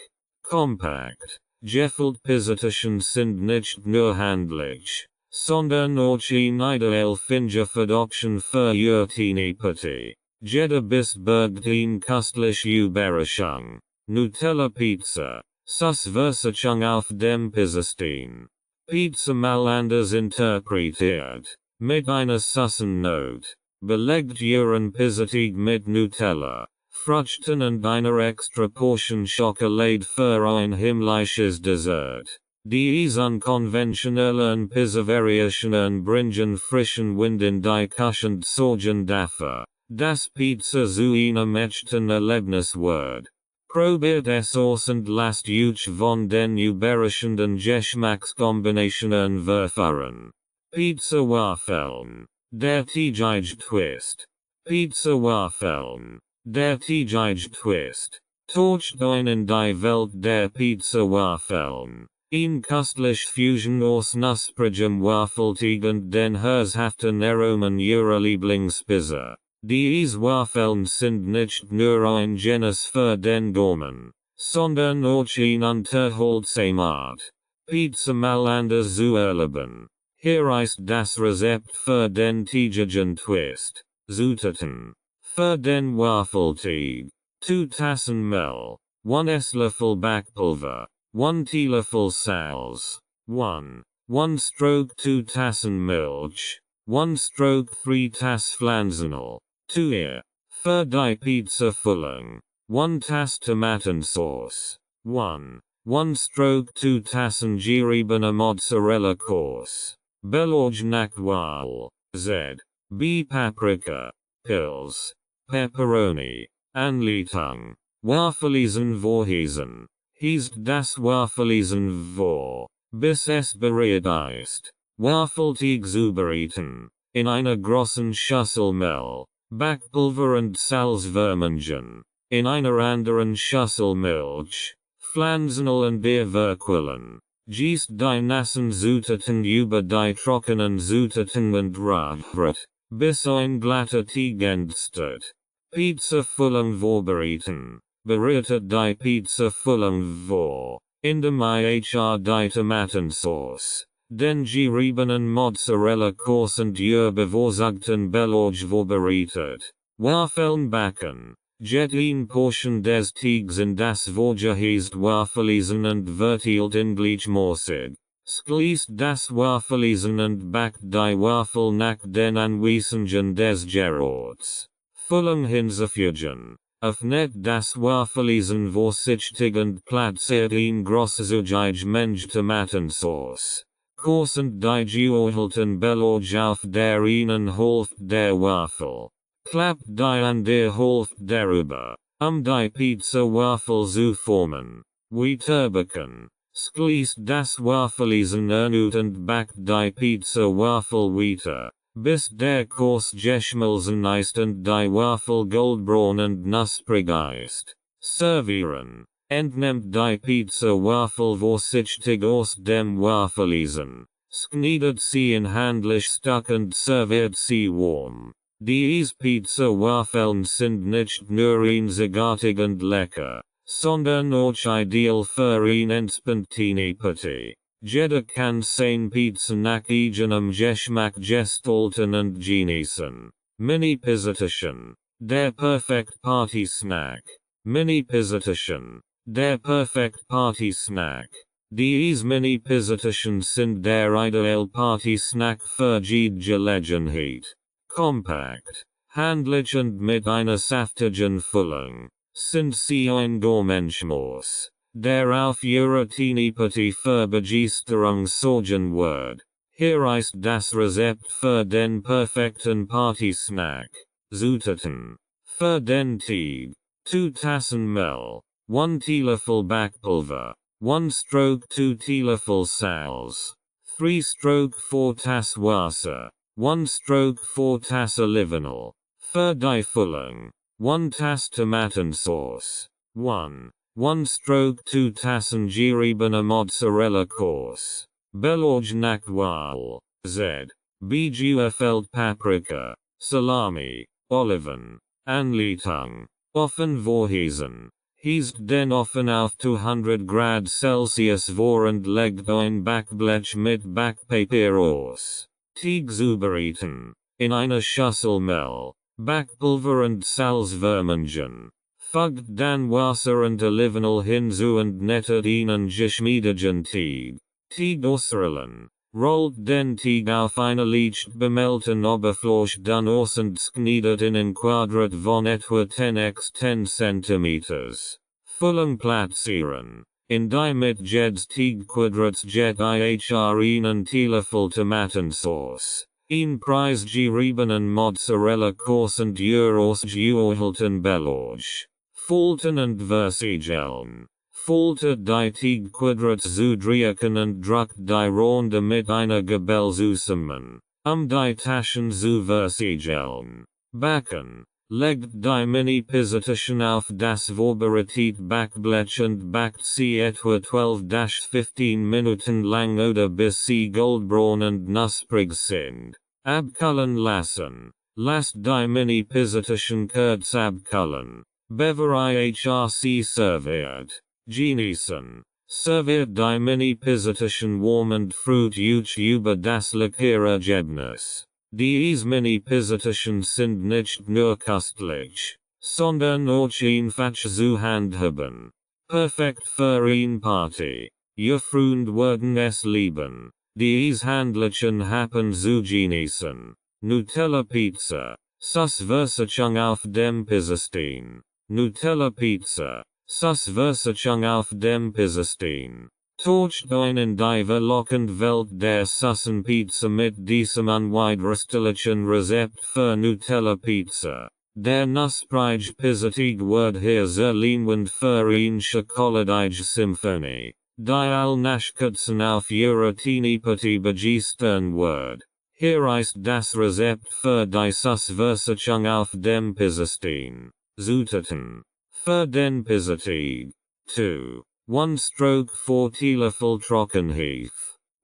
Kompakt. Gefüllte Pizzataschen sind nicht nur handlich, sondern auch ein ideal Fingerverdoction für ihr Tinipati. Jeder Biss birgt eine köstliche Überraschung. Nutella Pizza. Versachung auf dem Pizzastein. Pizza mal anders interpretiert. Mit einer Note. Belegt ihren Pizzateig mit Nutella, Früchten und einer extra Portion Schokolade für ein himmlisches Dessert. Dies unkonventionellen Pizzavariationen bringen frischen Wind in die Küche sorgen dafür, dass Pizza zu einem echten Erlebnis wird. Probiert es aus und lasst euch von den überraschenden Geschmackskombinationen verführen. Pizza Waffeln. Der tägliche Twist. Pizza Waffeln. Der tägliche Twist. Taucht ein in die Welt der Pizza Waffeln. Ein köstlich Fusion aus knusprigem Waffelteig und den herzhaften Aromen ihrer Lieblingspizza. Diese Waffeln sind nicht nur ein Genuss für den Gaumen, sondern auch ein unterhaltsamer Pizza mal anders zu erleben. Hier ist das Rezept für den täglichen Twist. Zutaten. Für den Waffelteig. 2 Tassen Mehl. 1 Esslöffel Backpulver. 1 Teelöffel Salz. 1 stroke 2 Tassen Milch. 1 stroke 3 Tass Pflanzenöl. 2 für die Pizza Füllung. 1 Tass Tomatensauce. 1 stroke 2 Tassen geriebene Mozzarella Course. Belag nach Wahl. Z. B. Paprika. Pilz. Pepperoni. Anleitung. Waffeleisen vorheizen. Hiest das Waffeleisen vor, bis es bereit ist. Waffelteig zubereiten. In einer großen Schüssel Mehl, Backpulver und Salz vermengen. In einer anderen Schüssel Milch, Pflanzenöl und Bier verquillen. Gießt die nassen Zutaten über die trockenen Zutaten und rührt, bis ein glatter Teig entsteht. Pizza Füllung vorbereiten. Bereitet die Pizza Füllung vor, indem ihr die Tomatensauce, den geriebenen Mozzarella Course und ihr bevorzugten Belag vorbereitet. Waffeln backen. Jet ein Portion des Teigs in das vorgeheizte Waffeleisen und verteilt in gleichmäßig. Schließt das Waffeleisen und backt die Waffel nach den Anweisungen des Gerachts. Füllung hinzufügen. Öffnet das Waffeleisen vorsichtig und platziert ein großes Menge Tomatensauce. Korsend die geödelten Belag auf der einen Hälfte der Waffel. Klappt die andere Hälfte darüber, die Pizza-Waffel zu formen. Weiterbacken. Schließt das Waffeleisen erneut und backt die Pizza-Waffel weiter, bis der Kurs geschmolzen ist und die Waffel goldbraun und knusprig ist. Servieren. Entnehmt die Pizza-Waffel vorsichtig aus dem Waffeleisen. Schneidet sie in handlich Stück und serviert sie warm. Diese Pizza-Waffeln sind nicht nur einzigartig und lecker, sondern auch ideal für ein entspannte Party. Jeder kann sein Pizza nach eigenem Geschmack gestalten und genießen. Mini-Pizzataschen. Der perfekt Party-Snack. Mini-Pizzataschen. Der perfekt Party-Snack. Diese Mini-Pizzataschen sind der ideal Party-Snack für jede Gelegenheit. Kompakt, handlich und mit einer saftigen Füllung, sind sie ein Gourmandschmaus, der auf ihre Teenie-Party für Begeisterung sorgen wird. Hier ist das Rezept für den perfekten Party-Snack. Zutaten. Für den Teig. 2 Tassen Mehl. 1 Teelöffel Backpulver. 1 stroke 2 Teelöffel Salz. 3 stroke 4 Tass Wasser. 1 stroke 4 Tass Olivenöl. Für die Füllung. 1 Tass Tomatensauce. 1 stroke 2 Tassen geriebene Mozzarella Course. Belag nach Wahl. Z. Geöffelt Paprika. Salami. Oliven. Anleitung. Offen vorheizen. Hiest den Ofen auf 200 Grad Celsius vor und legt ein Backblech mit Backpapier aus. Teig zubereiten. In einer Schüssel Mehl, Backpulver und Salz vermengen. Fügt dann Wasser und Olivenöl hinzu und nettet einen geschmiedigen Teig. Teig ausrollen. Rollt den Teig auf einer leicht bemehlten Oberfläche dann aus und schneidet in ein Quadrat von etwa 10 x 10 cm. Füllung platzieren. in die mit jeds Teig Quadrats jet ihr ihnen Teleful Tomatensauce. Een Preis geriebenen Mozzarella Coursant Euros geohlten Belorge. Fulton und Versigeln. Fulter die Teig Quadrats zu und druckt die Ronde mit einer Gabel zusammen. Die Taschen zu versigeln. Backen. Legt die Mini-Pisitischen auf das Vorbereitet Backblech und backt sie etwa 12-15 Minuten lang oder bis sie goldbraun und knusprig sind. Abkühlen lassen. Lasst die Mini-Pisitischen kurz abkühlen. Bevor IHRC serviert. Genießen. Serviert die Mini-Pisitischen warm und fruit über das Leckerergebnis. Diese Mini-Pisitischen sind nicht nur köstlich, sondern auch einfach zu handhaben. Perfekt für eine Party. Ihr Freund werden es lieben. Diese handlichen Happen zu genießen. Nutella Pizza. Sus Versachung auf dem Pizzastien. Nutella Pizza. Sus Versachung auf dem Pizzastien. Torcht einen die verlockend Welt der Sussenpizza mit diesem unwiderstehlichen Rezept für Nutella Pizza. Der knusprige Pizzateig wird hier sehr lehnend für eine schokoladige Symphonie. Die all Naschkatzen auf ihre Teenie-Party begeistern wird. Hier ist das Rezept für die Sus-Versachung auf dem Pizzastien. Zutaten. Für den Pizzateig. 2. 1 stroke 4 Teelöffel Trockenhefe.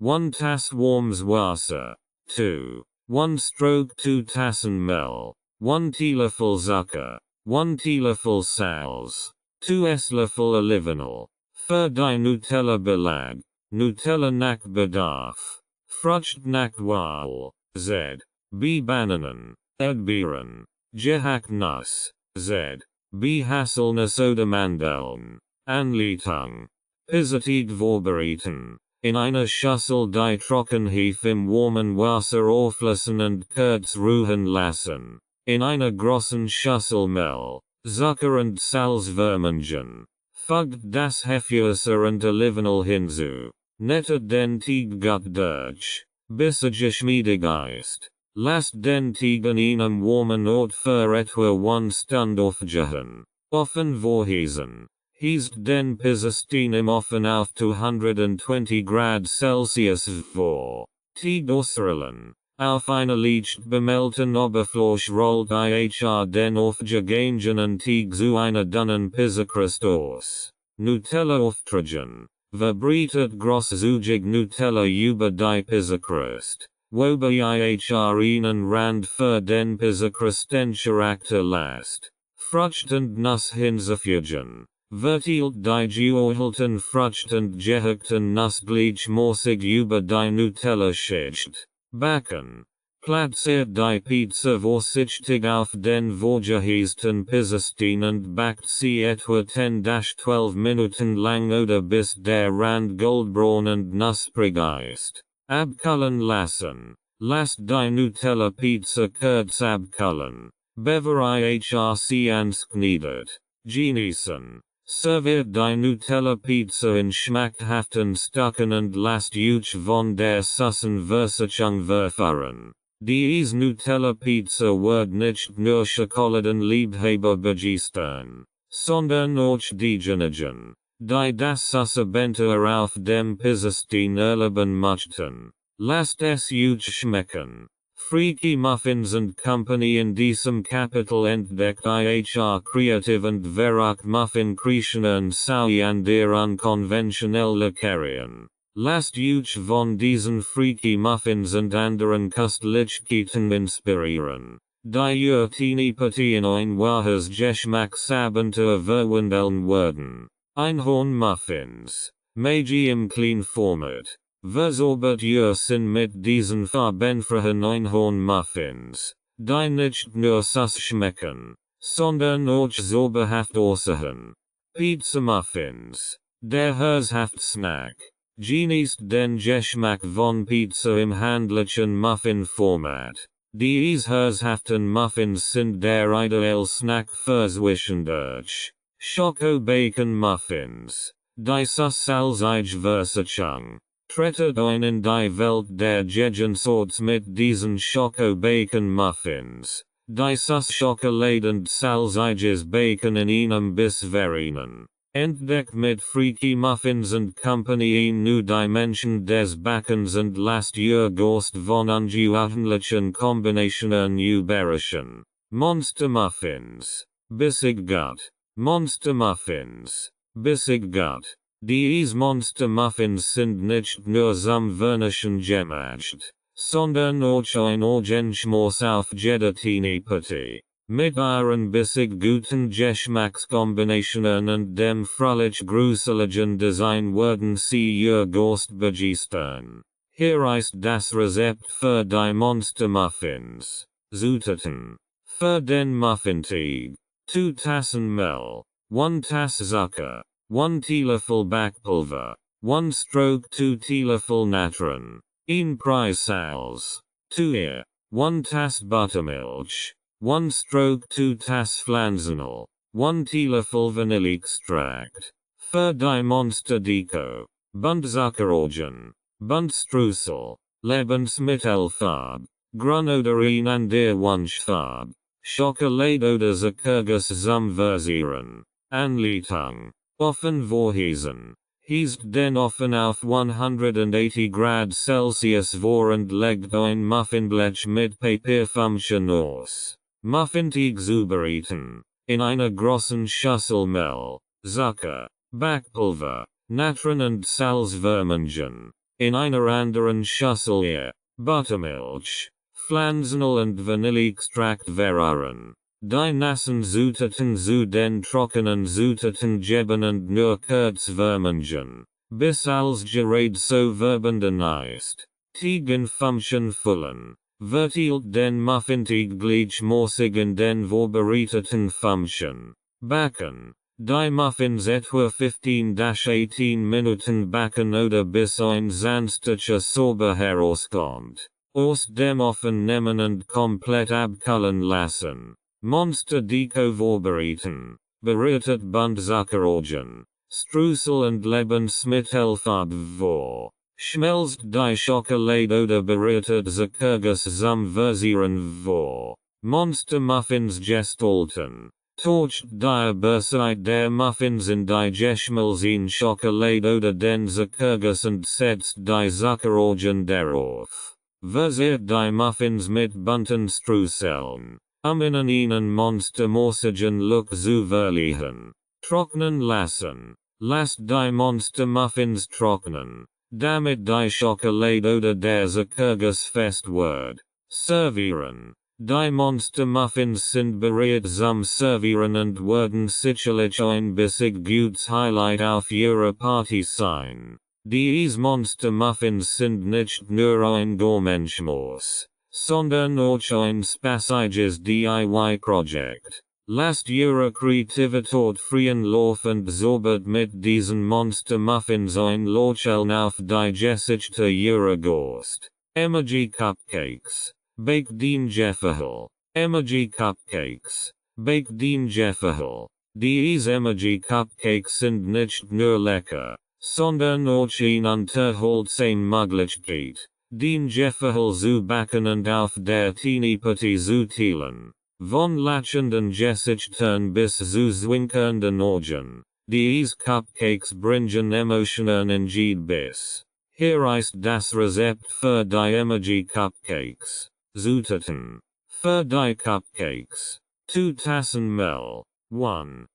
1 Tass warmes Wasser. 2. 1 stroke 2 Tassen Mehl. 1 Teelöffel Zucker. 1 Teelöffel Salz. 2 Esslöffel Olivenöl. Für die Nutella Belag. Nutella nach Bedarf. Frucht nach Wahl. Z. B. Bananen. Erdbeeren. Gehacknuss. Z. B. Haselnuss oder Mandeln. Anleitung. Pizzateig vorbereiten. In einer Schüssel die Trockenhefe im warmen Wasser auflassen und kurz ruhen lassen. In einer großen Schüssel Mehl, Zucker und Salz vermengen. Fügt das Hefewasser und Olivenöl hinzu. Nettet den Teig gut durch, bis er geschmiedig ist. Lasst den Teig an einem warmen Ort für etwa 1 Stunde aufgehen. Offen vorheizen. Heizt den Pizzastien im Ofen auf 220 Grad Celsius vor. Teig ausrollen. Auf einer leicht bemeldten Oberfläche rollt ihr den aufgegangenen Teig zu einer dünnen Pizzakruste aus. Nutella auftragen. Verbreitet großzügig Nutella über die Pizzakruste. Wobei ihr einen Rand für den Pizzakrustencharakter lasst. Frucht und Nuss hinzufügen. Verteilt die geohlten Frucht und gehackten Nuss gleichmäßig über die Nutella-Schicht. Backen. Platziert die Pizza vorsichtig auf den vorgeheizten Pizzastien und backt sie etwa 10-12 Minuten lang oder bis der Rand goldbraun und knusprig ist. Abkühlen lassen. Lasst die Nutella Pizza kurz abkühlen. Bevor ihr anskniedet. Genießen. Serviert die Nutella Pizza in schmackhaften Stücken und lasst euch von der Sussenversachung verführen. Diese Nutella Pizza wird nicht nur Schokoladenliebhaber begeistern, sondern auch diejenigen, die das Sussebenter auf dem Pizzastien erleben möchten. Lasst es euch schmecken. Freaky Muffins and Company in diesem Kapitel entdeckt ihr Creative und Verach Muffin Kreationen Saui an der unkonventionell Leckerien. Lasst euch von diesen Freaky Muffins und anderen Köstlichkeiten inspirieren. Die ihr Teenie-Party in ein wahres Geschmacksabenteuer verwandeln werden. Einhorn-Muffins. Magi im Kleinformat. Verzaubert ihr Sinn mit diesen farbenfrohen Einhorn-Muffins, die nicht nur süß schmecken, sondern auch zauberhaft aussehen. Pizza-Muffins. Der Herzhaft-Snack. Genießt den Geschmack von Pizza im handlichen Muffin-Format. Diese herzhaften Muffins sind der ideale Snack für zwischendurch. Schoko-Bacon-Muffins. Dieses Salzige Trettet ein in die Welt der Gegensorts mit diesen Schoko-Bacon Muffins. Dieses Schokoladend Salziges Bacon in einem bis verinen. Entdeckt mit Freaky Muffins and Company in new Dimension des Backens and last year Gorst von ungewöhnlichen Kombinationen überraschen. Monster Muffins. Bissig Gut. Monster Muffins. Bissig Gut. Diese Monster Muffins sind nicht nur zum Vernischen gemacht, sondern auch ein Orgenschmaus auf jeder Partie. Mit ihren bissig guten Geschmackskombinationen und dem fröhlich gruseligen Design werden sie ihr Ghost begeistern. Hier ist das Rezept für die Monster Muffins. Zutaten. Für den Muffinteig. 2 Tassen Mehl. 1 Tass Zucker. 1 Teelöffel Backpulver. 1 stroke 2 Teelöffel Natron. 1 Preis Salz. 2 Ear. 1 Tass Buttermilch. 1 stroke 2 Tass Pflanzenöl. 1 Teelöffel Vanilleextract. Für die Monster Deko. Buntzuckerorgen. Buntstreusel. Lebensmittelfarbe. Grün oder in an der Wunschfarbe. Schokolade oder Zuckerguss zum Versieren. Anleitung. Offen vorheizen. Hiest den Ofen auf 180 Grad Celsius vor und legt ein Muffinblech mit Papierfumchen aus. Muffinteig zubereiten. In einer großen Schüssel Mehl, Zucker, Backpulver, Natron und Salz vermengen. In einer anderen Schüssel Ear, Buttermilch, Pflanzenöl und Vanilleextrakt verrühren. Die nassen Zutaten zu den trockenen Zutaten geben und nur kurz vermengen, bis alles gerät so verbunden ist. Teig in Fumchen füllen. Verteilt den Muffinteig gleichmäßig in den vorbereiteten Fumchen. Backen. Die Muffins etwa 15-18 Minuten backen oder bis ein sanftlicher Sorbe herauskommt. Aus dem Ofen nehmen und komplett abkühlen lassen. Monster Deko vorbereiten. Bereitet Buntzuckerorgen. Streusel und Lebensmittelfarbe vor. Schmelzt die Schokolade oder bereitet Zuckerguss zum Versieren vor. Monster Muffins gestalten. Torcht die Oberseite der Muffins in die geschmolzene Schokolade oder den Zuckerguss und setzt die Zuckerorgen darauf. Versiert die Muffins mit bunten Streuseln. Ihnen monstermäßigen Look zu verleihen. Trocknen lassen. Lasst die Monster Muffins trocknen, damit die Schokolade oder der Zuckerguss fest wird. Servieren. Die Monster Muffins sind bereit zum Servieren und werden sicherlich ein bissig gutes Highlight auf ihrer Party sein. Diese Monster Muffins sind nicht nur ein Gourmandschmaus, sondern auch ein spaßiges DIY-Projekt. Lasst ihre Kreativität freien Lauf und zaubert mit diesen Monster Muffins ein Lächeln auf die Gesichter ihrer Gast. Emoji Cupcakes. Baked den Jefferhill. Emoji Cupcakes. Baked den Jefferhill. Diese Emoji Cupcakes sind nicht nur lecker, sondern auch ein unterhaltsame Möglichkeit, den Jefferhill zu backen und auf der Teenie-Party zu teilen. Von lachenden Gesichtern bis zu zwinkernden Augen. Diese Cupcakes bringen Emotionen in jede Biss. Hier ist das Rezept für die Emoji Cupcakes. Zutaten. Für die Cupcakes. 2 Tassen Mehl. 1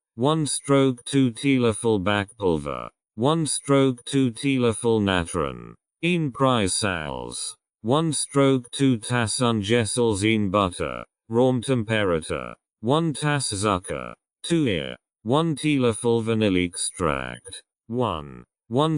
stroke 2 Teelöffel Backpulver. 1 stroke 2 Teelöffel Natron. 1 Preis Salz. 1 stroke 2 Tass ungesalzen Butter. Raumtemperatur. 1 Tass Zucker. 2 Ear. 1 Teelöffel Vanilleextract. 1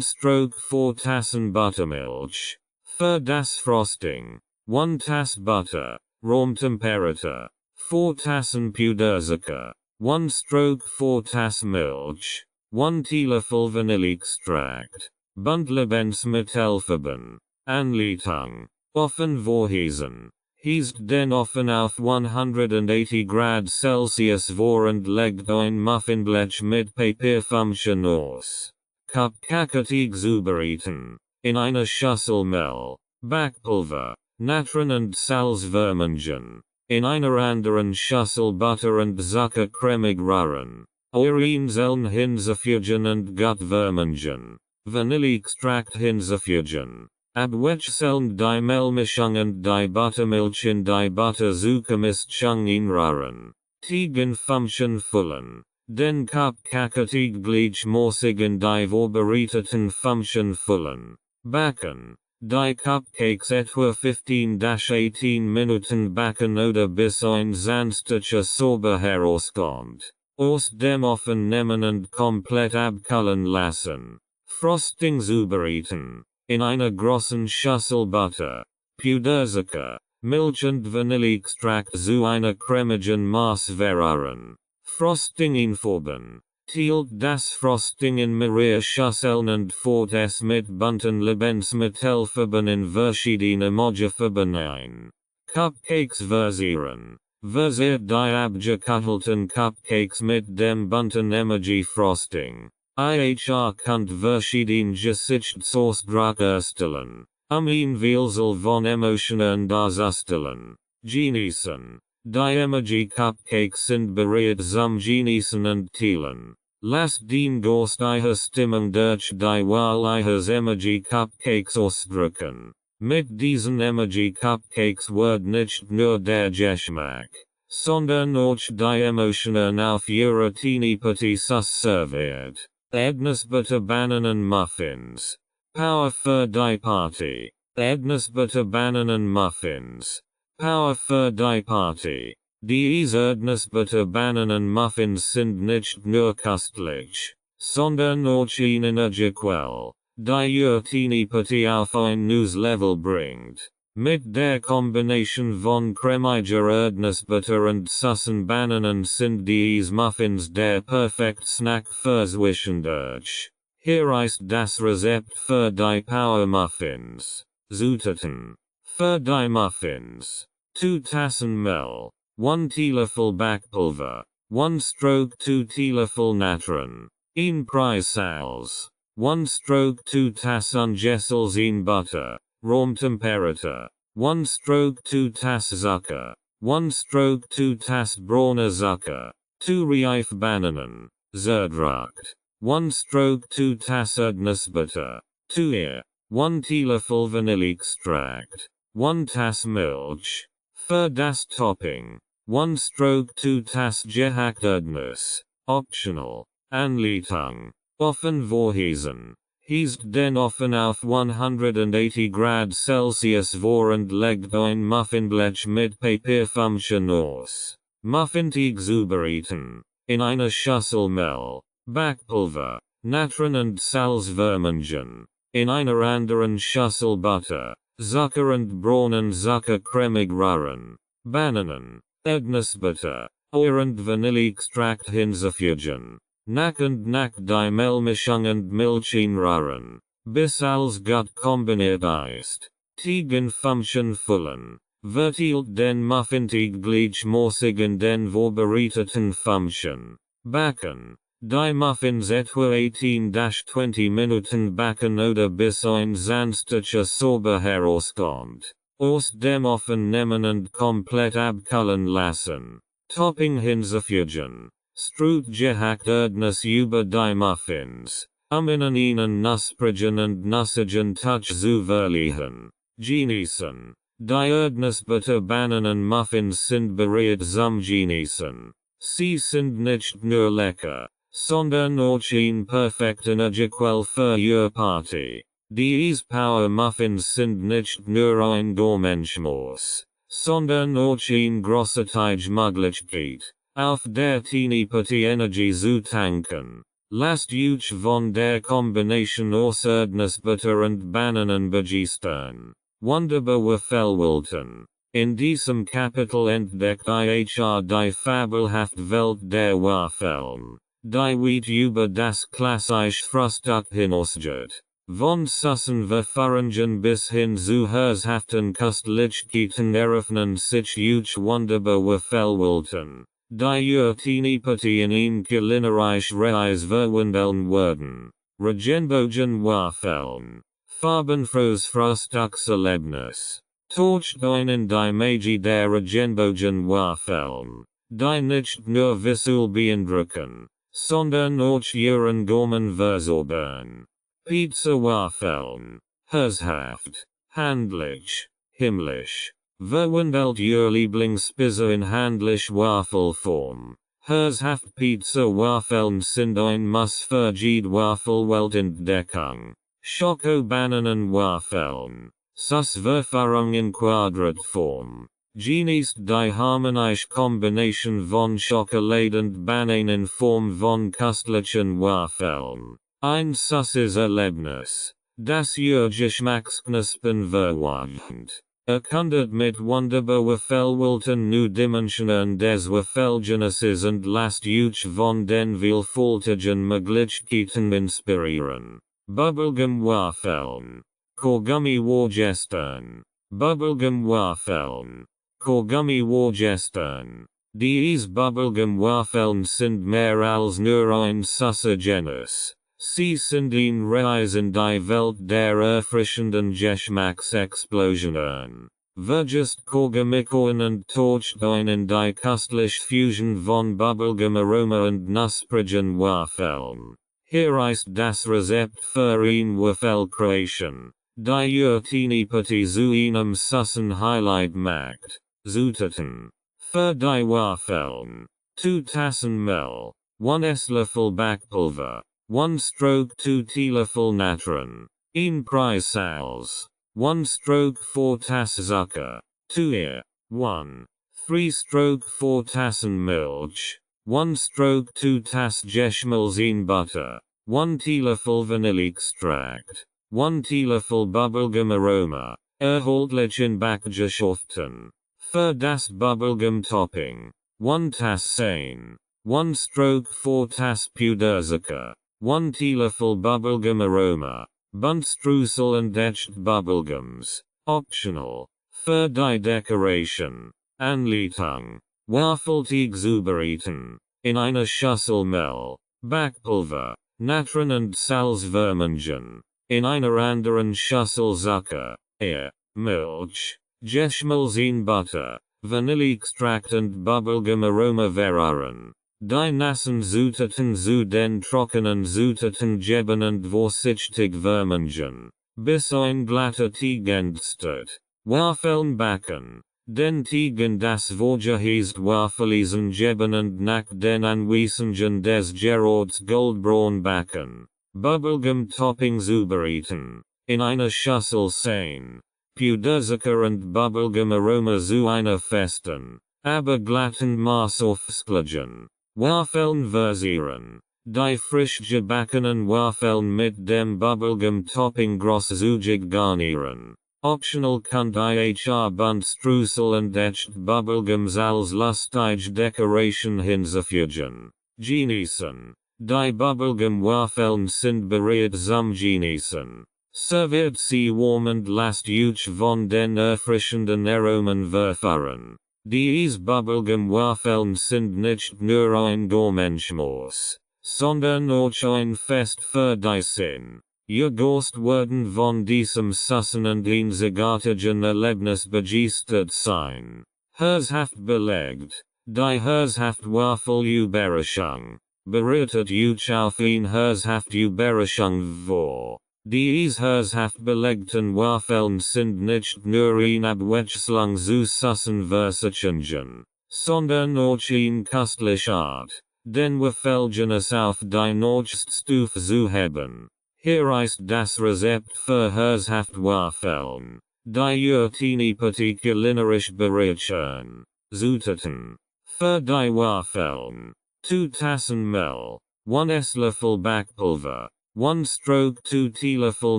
stroke 4 Tassen Buttermilch. Für das Frosting. 1 Tass Butter. Raumtemperatur. 4 Tassen Puderzucker. 1 stroke 4 Tass Milch. 1 Teelöffel Vanilleextract. Buntlebensmittelfarben. Anleitung. Offen vorheizen. Hiest den Ofen auf 180 Grad Celsius vor und legt ein Muffinblech mit Papierfumchen aus. Kapkaketig Zubereiten. In einer Schüssel Mehl, Backpulver, Natron und Salz vermengen. In einer anderen Schüssel Butter und Zucker cremig rühren. Urinzellen hinzufügen und gut vermengen. Vanilleextrakt hinzufügen. Abwechselnd die Mehlmischung und die Buttermilch in die Butterzuckermischung rühren. Tegen 15 füllen. Den Kapkaketig gleichmäßig in die vorbereiteten 15 füllen. Backen. Die Cupcakes etwa 15-18 Minuten backen oder bis ein sanftlicher Sorbe herauskommt. Aus dem Ofen nehmen und komplett abkühlen lassen. Frosting zubereiten. In einer großen Schüssel Butter, Puderzucker, Milch und Vanilleextrakt zu einer cremigen Maß verrühren. Frosting informen. Tielt das Frosting in mehrere Schüsseln und fort es mit bunten Lebensmittelfarben in verschiedene Modefarben ein. Cupcakes versieren. Versiert die abgekühlten Cupcakes mit dem bunten Emoji-Frosting. Könnt verschieden Gesichtsausdruck erstellen. Ihn Vielzahl von Emotionen darzustellen. Genießen. Die Emoji-Cupcakes sind bereit zum Genießen und Teilen. Lasst den Geist ihrer Stimmung durch die Wahl ihres Emoji-Cupcakes ausdrücken. Mit diesen Emoji-Cupcakes wird nicht nur der Geschmack, sondern auch die Emotionen auf ihrer Teenie-Petits serviert. Erdnussbutter Bananen-Muffins. Power für die Party. Erdnussbutter Bananen-Muffins. Power für die Party. Diese Erdnussbutter Bananen-Muffins sind nicht nur köstlich, sondern auch eine Energiequelle, die ihr Teenie-Petit auf ein neues Level bringt. Mit der Kombination von cremiger Erdnussbutter und süßen Bananen sind diese Muffins der perfekte Snack für zwischendurch. Hier ist das Rezept für die Power Muffins. Zutaten. Für die Muffins. 2 Tassen Mehl. 1 Teelöffel Backpulver. 1 stroke 2 Teelöffel Natron. 1 Prise Salz. 1 stroke 2 Tassen Gessels in Butter. Raumtemperatur. 1 stroke 2 Tass Zucker. 1 stroke 2 Tass brauner Zucker. 2 Reif Bananen. Zerdruckt. 1 stroke 2 Tass Erdnussbutter. 2 Ear. 1 Teelöffel Vanilleextrakt. 1 Tass Milch. Für das Topping. 1 stroke 2 Tass gehackt Erdnuss. Optional. Anleitung. Ofen vorheizen. Heizt den Ofen auf 180 Grad Celsius vor und legt ein Muffinblech mit Papierflämmchen aus. Muffinteig zubereiten. In einer Schüssel Mehl, Backpulver, Natron und Salz vermengen. In einer anderen Schüssel Butter, Zucker und braunen Zucker cremig rühren. Bananen, Erdnussbutter, und Vanilleextrakt hinzufügen. Nach und nach die Mehlmischung und Milch rühren, bis alles gut kombiniert ist. Tegen 15 füllen. Verteilt den Muffinteig gleichmäßig in den vorbereiteten 15. Backen. Die Muffins etwa 18-20 Minuten backen oder bis ein sanftlicher Sorbe herauskommt. Aus dem Ofen nehmen und komplett abkühlen lassen. Topping hinzufügen. Streut gehackt Erdnuss über die Muffins. In einen knusprigen und nussigen Touch zu verleihen. Genießen. Die Erdnussbutter Bananen Muffins sind bereit zum Genießen. Sie sind nicht nur lecker, sondern auch ein perfekter Energiequelle für Ihr Party. Diese Power Muffins sind nicht nur ein Gourmandschmaus, sondern auch eine großartige Möglichkeit, auf der Teenie-Petit Energie zu tanken. Lasst euch von der Kombination aus Erdnussbutter und Bananen begeistern. Wunderbar Verwalten. In diesem Kapitel entdeckt die fabelhafte Welt der Waffeln, die weit über das klassische Frühstück hinausgeht. Von süßen Verfahren bis hin zu herzhaften Köstlichkeiten eröffnen sich euch wunderbare Verwelten, die ihr Teenie-Petit in ein kulinarisch Reis verwandeln werden. Regenbogen Wafeln. Farbenfrohes Frühstückserlebnis. Torchdeinen die Magie der Regenbogen Wafeln. Die nicht nur visuell beeindrucken, sondern auch ihren Gaumen verzaubern. Pizza Wafeln. Herzhaft. Handlich. Himmlisch. Verwandelt ihr Lieblingspizza in handlich Wafelform. Herzhaft Pizza Wafeln sind ein Muss für jede Wafelweltentdeckung. Schokobananen Wafeln. Süßverfahrung in Quadratform. Genießt die harmonische Kombination von Schokolade und Bananen in Form von köstlichen Wafeln. Ein süßes Erlebnis, das ihr Geschmacksknospen verwandelt. Erkundet mit wunderbar verwählten new Dimensionen des Wafelgenesses und lasst euch von den vielfältigen Möglichkeiten inspirieren. Bubblegum Wafeln. Kaugummi Wargestern. Bubblegum Wafeln. Kaugummi Wargestern. Diese Bubblegum Wafeln sind mehr als nur ein süßer Genuss. Sie sind ein Reis in die Welt der erfrischenden Geschmacksexplosionen. Vergisst Kaugummikorn und taucht ein in die köstliche Fusion von Bubblegum Aroma und knusprigen Wafeln. Hier ist das Rezept für eine Wafelkreation, die ihr Teenie-Party zu einem süßen Highlight macht. Zutaten. Für die Wafeln. 2 Tassen Mehl. 1 Esslöffel Backpulver. 1 stroke 2 Teelöffel Natron. 1 Preis Salz. 1 stroke 4 Tass Zucker. 2 Ear. 1. 3 stroke 4 Tassen Milch. 1 stroke 2 Tass Geschmolzen Butter. 1 Teelöffel Vanilleextract. 1 Teelöffel Bubblegum Aroma. Erhältlich Backgeschäften. Für das Bubblegum Topping. 1 Tass Sahne. 1 stroke 4 Tass Puderzucker. 1 Teelöffel Bubblegum Aroma. Buntstreusel und echte Bubblegums. Optional. Für die Decoration. Anleitung. Wafelteig zubereiten. In einer Schüssel Mehl. Backpulver. Natron und Salz vermengen. In einer anderen Schüssel Zucker. Ear. Milch. Geschmolzen Butter. Vanilleextract und Bubblegum Aroma verrühren. Die nassen Zutaten zu den trockenen Zutaten geben und vorsichtig vermengen, bis ein glatter Teig entsteht. Wafeln backen. Den Teig in das vorgeheizt Wafeleisen geben und nach den Anweisungen des Gerards goldbraun backen. Bubblegum Topping zubereiten. In einer Schüssel Sahne. Puderzucker und Bubblegum Aroma zu einer festen, aber glatten Maß aufschlagen. Wafeln verzieren. Die frisch gebackenen Wafeln mit dem Bubblegum Topping großzügig garnieren. Optional könnt ihr Buntstreusel und echte Bubblegums als lustige Decoration hinzufügen. Genießen. Die Bubblegum Wafeln sind bereit zum Genießen. Serviert sie warm und lasst euch von den erfrischenden Aromen verführen. Diese Bubblegum Wafeln sind nicht nur ein Gourmandschmaus, sondern auch ein Fest für die Sinn. Ihr Gast werden von diesem süßen und einzigartigen Erlebnis begeistert sein. Herzhaft belegt. Die herzhaft Wafel-Überraschung. Bereitet euch auf eine herzhaft Überraschung vor. Diese herzhaft belegten Wafeln sind nicht nur ein Abwechslung zu süßen Versationen, sondern auch ein köstliche Art, den Wafelgenuss auf die nächste Stufe zu heben. Hier ist das Rezept für herzhaft Wafeln, die ihr Teenie-Party kulinarisch bereichern. Zutaten. Für die Wafeln. 2 Tassen Mehl. 1 Esslöffel Backpulver. 1 stroke 2 Teelöffel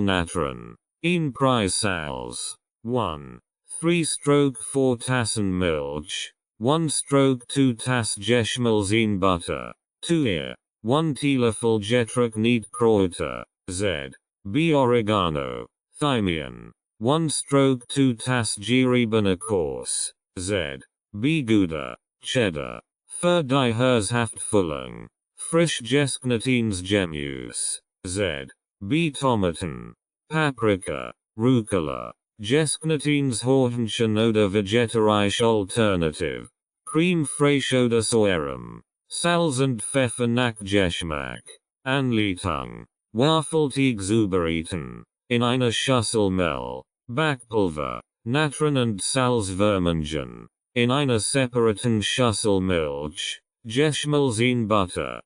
Natron. 1 Preis Salz. 1. 3 stroke 4 Tassen Milch. 1 stroke 2 Tass Geschmolzen Butter. 2 Ear. 1 Teelöffel getrocknet Kräuter. Z. B. Oregano. Thymian. 1 stroke 2 Tass geriebene Kors. Z. B. Gouda. Cheddar. Für die herzhaft Füllung. Frisch gesknettenes Gemüse. Z. B. Tomaten, paprika, rucola, Gesknetinshoortchen oder Vegetarische Alternative, Creme fraiche oder Säuren, Salz und Pfeffer nach Geschmack. Anleitung. Wafelteig zubereiten. In einer Schüssel Mehl, Backpulver, Natron und Salz vermengen. In einer separaten Schüssel Milch, Geschmolzen Butter,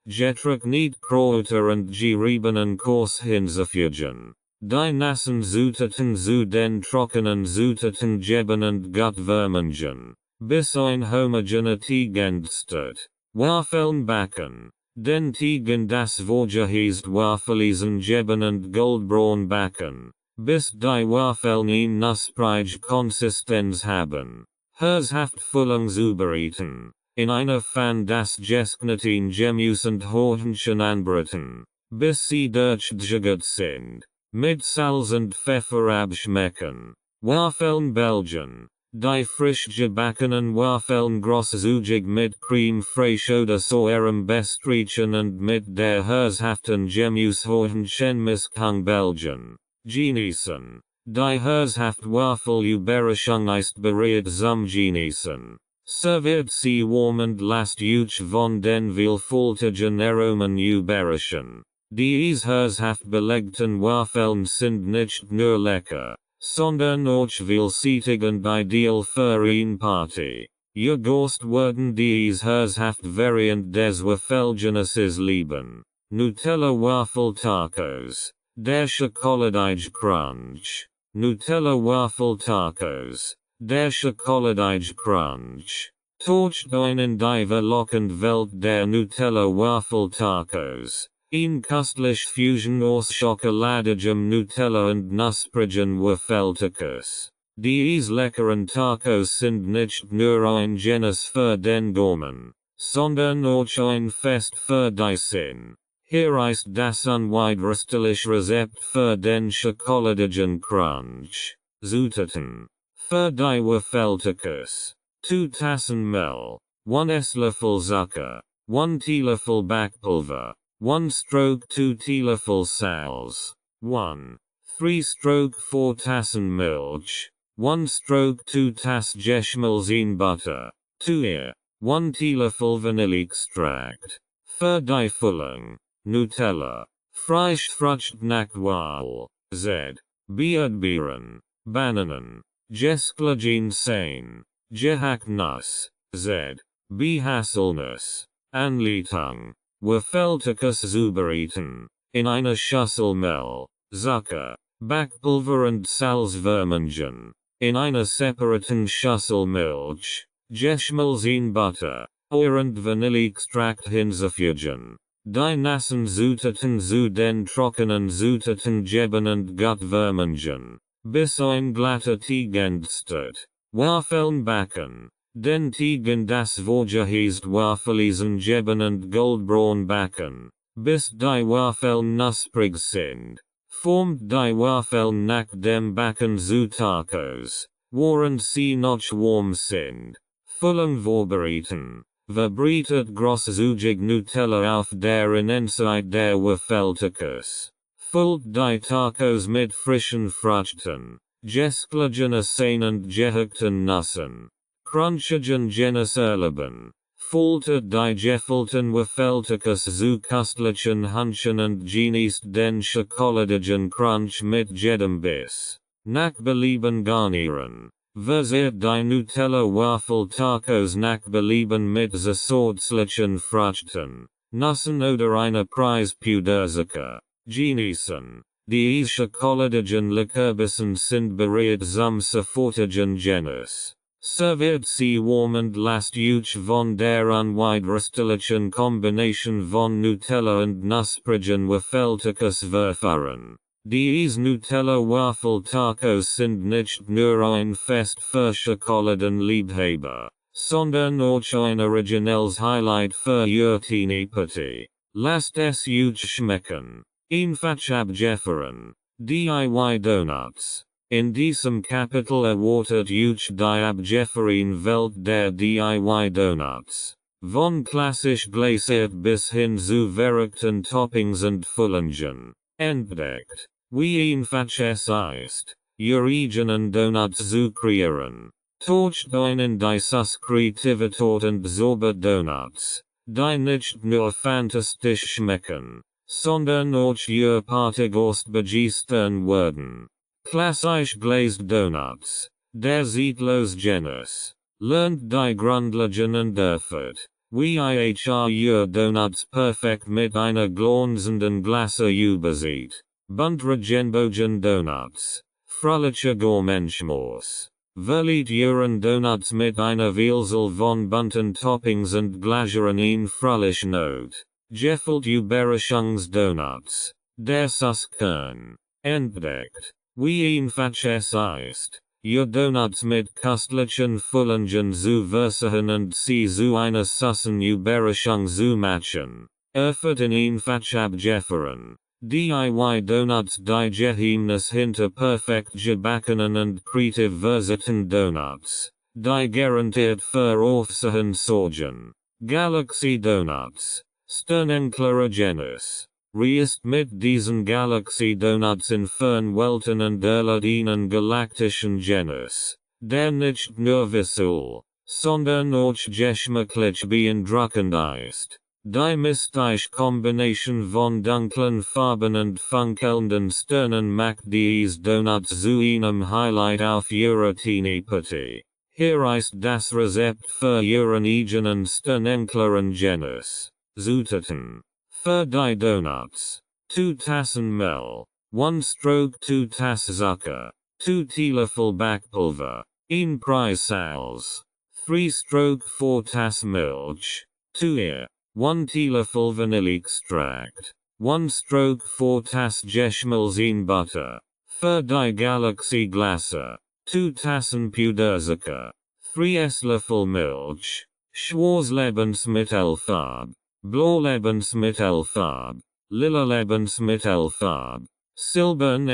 getrocknet Kräuter und geriebenen Kors hinzufügen. Die nassen Zutaten zu den trockenen Zutaten geben und gut vermengen, bis ein homogener Teig entsteht. Wafeln backen. Den Teig in das vorgeheizt Wafeleisen geben und goldbraun backen, bis die Wafeln eine knusprige Konsistenz haben. Herzhaft Füllung zubereiten. In einer Pfanne das Gesknetin Gemüse und Hortenchen anbraten, bis sie durchgeschüttelt sind. Mit Salz und Pfeffer abschmecken. Wafeln belgen. Die frisch gebackenen Wafeln großzügig mit Creme fraiche oder Säuren bestreichen und mit der herzhaften Gemüsehortenchen-Mischung belgen. Genießen. Die herzhaft Wafel-Überraschung ist bereits zum Genießen. Serviert sie warm und lasst euch von den vielfältigen Aromen überraschen. Diese herzhaft belegten Wafeln sind nicht nur lecker, sondern auch vielseitig und ideal für eine Party. Ihr Gast werden diese herzhaft Variant des Wafelgenesses lieben. Nutella Waffle Tacos. Der Schokoladige Crunch. Nutella Waffle Tacos. Der Schokoladige Crunch. Taucht ein in die verlockende Welt der Nutella Waffle Tacos. Ein köstlich Fusion aus schokoladigem Nutella und knusprigen Waffeltacos. Diese leckeren Tacos sind nicht nur ein Genuss für den Gaumen, sondern auch ein Fest für die Sinn. Hier ist das unwiderstehliche Rezept für den schokoladigen Crunch. Zutaten. Für die Waffeltacos. 2 Tassen Mehl. 1 Esslöffel Zucker. 1 Teelöffel Backpulver. 1 stroke 2 Teelöffel Salz. 1. 3 stroke 4 Tassen Milch. 1 stroke 2 Tass Geschmolzen Butter. 2 1 Teelöffel Vanilleextract. Für die Füllung. Nutella. Frisch Frucht nach Wahl. Z. Erdbeeren. Bananen. Gesklegensein. Gehacknuss. Z. Haselnuss. Anleitung. Waffeltacos zubereiten. In einer Schüssel Mehl, Zucker, Backpulver und Salz vermengen. In einer separaten Schüssel Milch, Geschmolzen Butter, und Vanilleextrakt hinzufügen. Die nassen Zutaten zu den trockenen Zutaten geben und gut vermengen, bis ein glatter Teig entsteht. Wafeln backen. Den Teig in das vorgeheizt Wafeleisen geben und goldbraun backen, bis die Wafeln knusprig sind. Formt die Wafeln nach dem Backen zu Tacos, während sie noch warm sind. Füllung vorbereiten. Verbreitet großzügig Nutella auf der Innenseite der Waffeltacos. Füllt die Tacos mit frischen Früchten, Gesklegenessen und gehackten Nüssen. Crunchigen Genuss erleben. Faltet die gefüllten Waffeltacos zu köstlichen Hühnchen und genießt den schokoladigen Crunch mit jedem Biss. Nach Belieben garnieren. Verzehrt die Nutella Waffle Tacos nach Belieben mit zusätzlichen Früchten, Nüssen oder einer Prise Puderzucker. Genießen. Die schokoladigen Leckerbissen sind bereits zum sofortigen Genuss. Serviert sie warm und lasst euch von der unwiderstehlichen Kombination von Nutella und knusprigen Waffeltacos verführen. Diese Nutella Waffle Tacos sind nicht nur ein Fest für Schokoladenliebhaber, sondern auch ein originelles Highlight für ihr Teenie Party. Lasst es euch schmecken. Einfach abjeffern. DIY Donuts. In diesem Kapitel erwartet euch die abjefferin Welt der DIY Donuts. Von klassisch glaciert bis hin zu verrückten Toppings und Füllungen. Entdeckt. Wie einfach es ist, Eurigenen Donuts zu kreieren. Torcht einen die Kreativität und Zauber Donuts, die nicht nur fantastisch schmecken, sondern auch ihr Partygost begeistern werden. Klassisch glazed Donuts, der Zietlos Genus, lernt die Grundlagen erfurt, wie ihr Donuts perfekt mit einer glänzenden Glasse übersieht. Bunt Regenbogen Donuts, fröhliche Gourmandschmaus. Verliert ihren Donuts mit einer Vielzahl von bunten Toppings und Glasuren in fröhlich Not. Gefüllt Überraschungsdonuts, der Kern. Entdeckt. Wie einfach es ist, ihr Donuts mit köstlichen Füllungen zu versahen und sie zu einer süßen Überraschung zu matchen. Erfurt in einfach abgefroren. DIY Donuts die Geheimnis hinter perfekt gebackenen und kreativ versierten Donuts, die garantiert für Aufsehen sorgen. Galaxy Donuts, Sternenklerer Genus. Reist mit diesen Galaxy Donuts in Fernwelten und erlaubt ihnen galaktischen Genus, der nicht nur visuell, sondern auch geschmacklich beeindruckend ist. Die mystische Kombination von dunklen Farben und funkelnden Sternen macht diese Donuts zu einem Highlight auf ihrer Teenie-Party. Hier ist das Rezept für ihren eigenen sternenklaren Genus. Zutaten. Für die Donuts. 2 Tassen Mehl. 1/2 Tass Zucker. 2 Teelöffel Backpulver. 1 Preis Salz. 3/4 Tass Milch. 2 Eier. 1 Teelöffel Vanilleextract. 1/4 Tass Geschmolzen Butter. Für die Galaxy Glasse. 2 Tassen Puderzucker. 3 Esslöffel Milch. Schwarz Lebensmittelfarbe. Blau Lebensmittelfarbe. Lila Lebensmittelfarbe. Silbern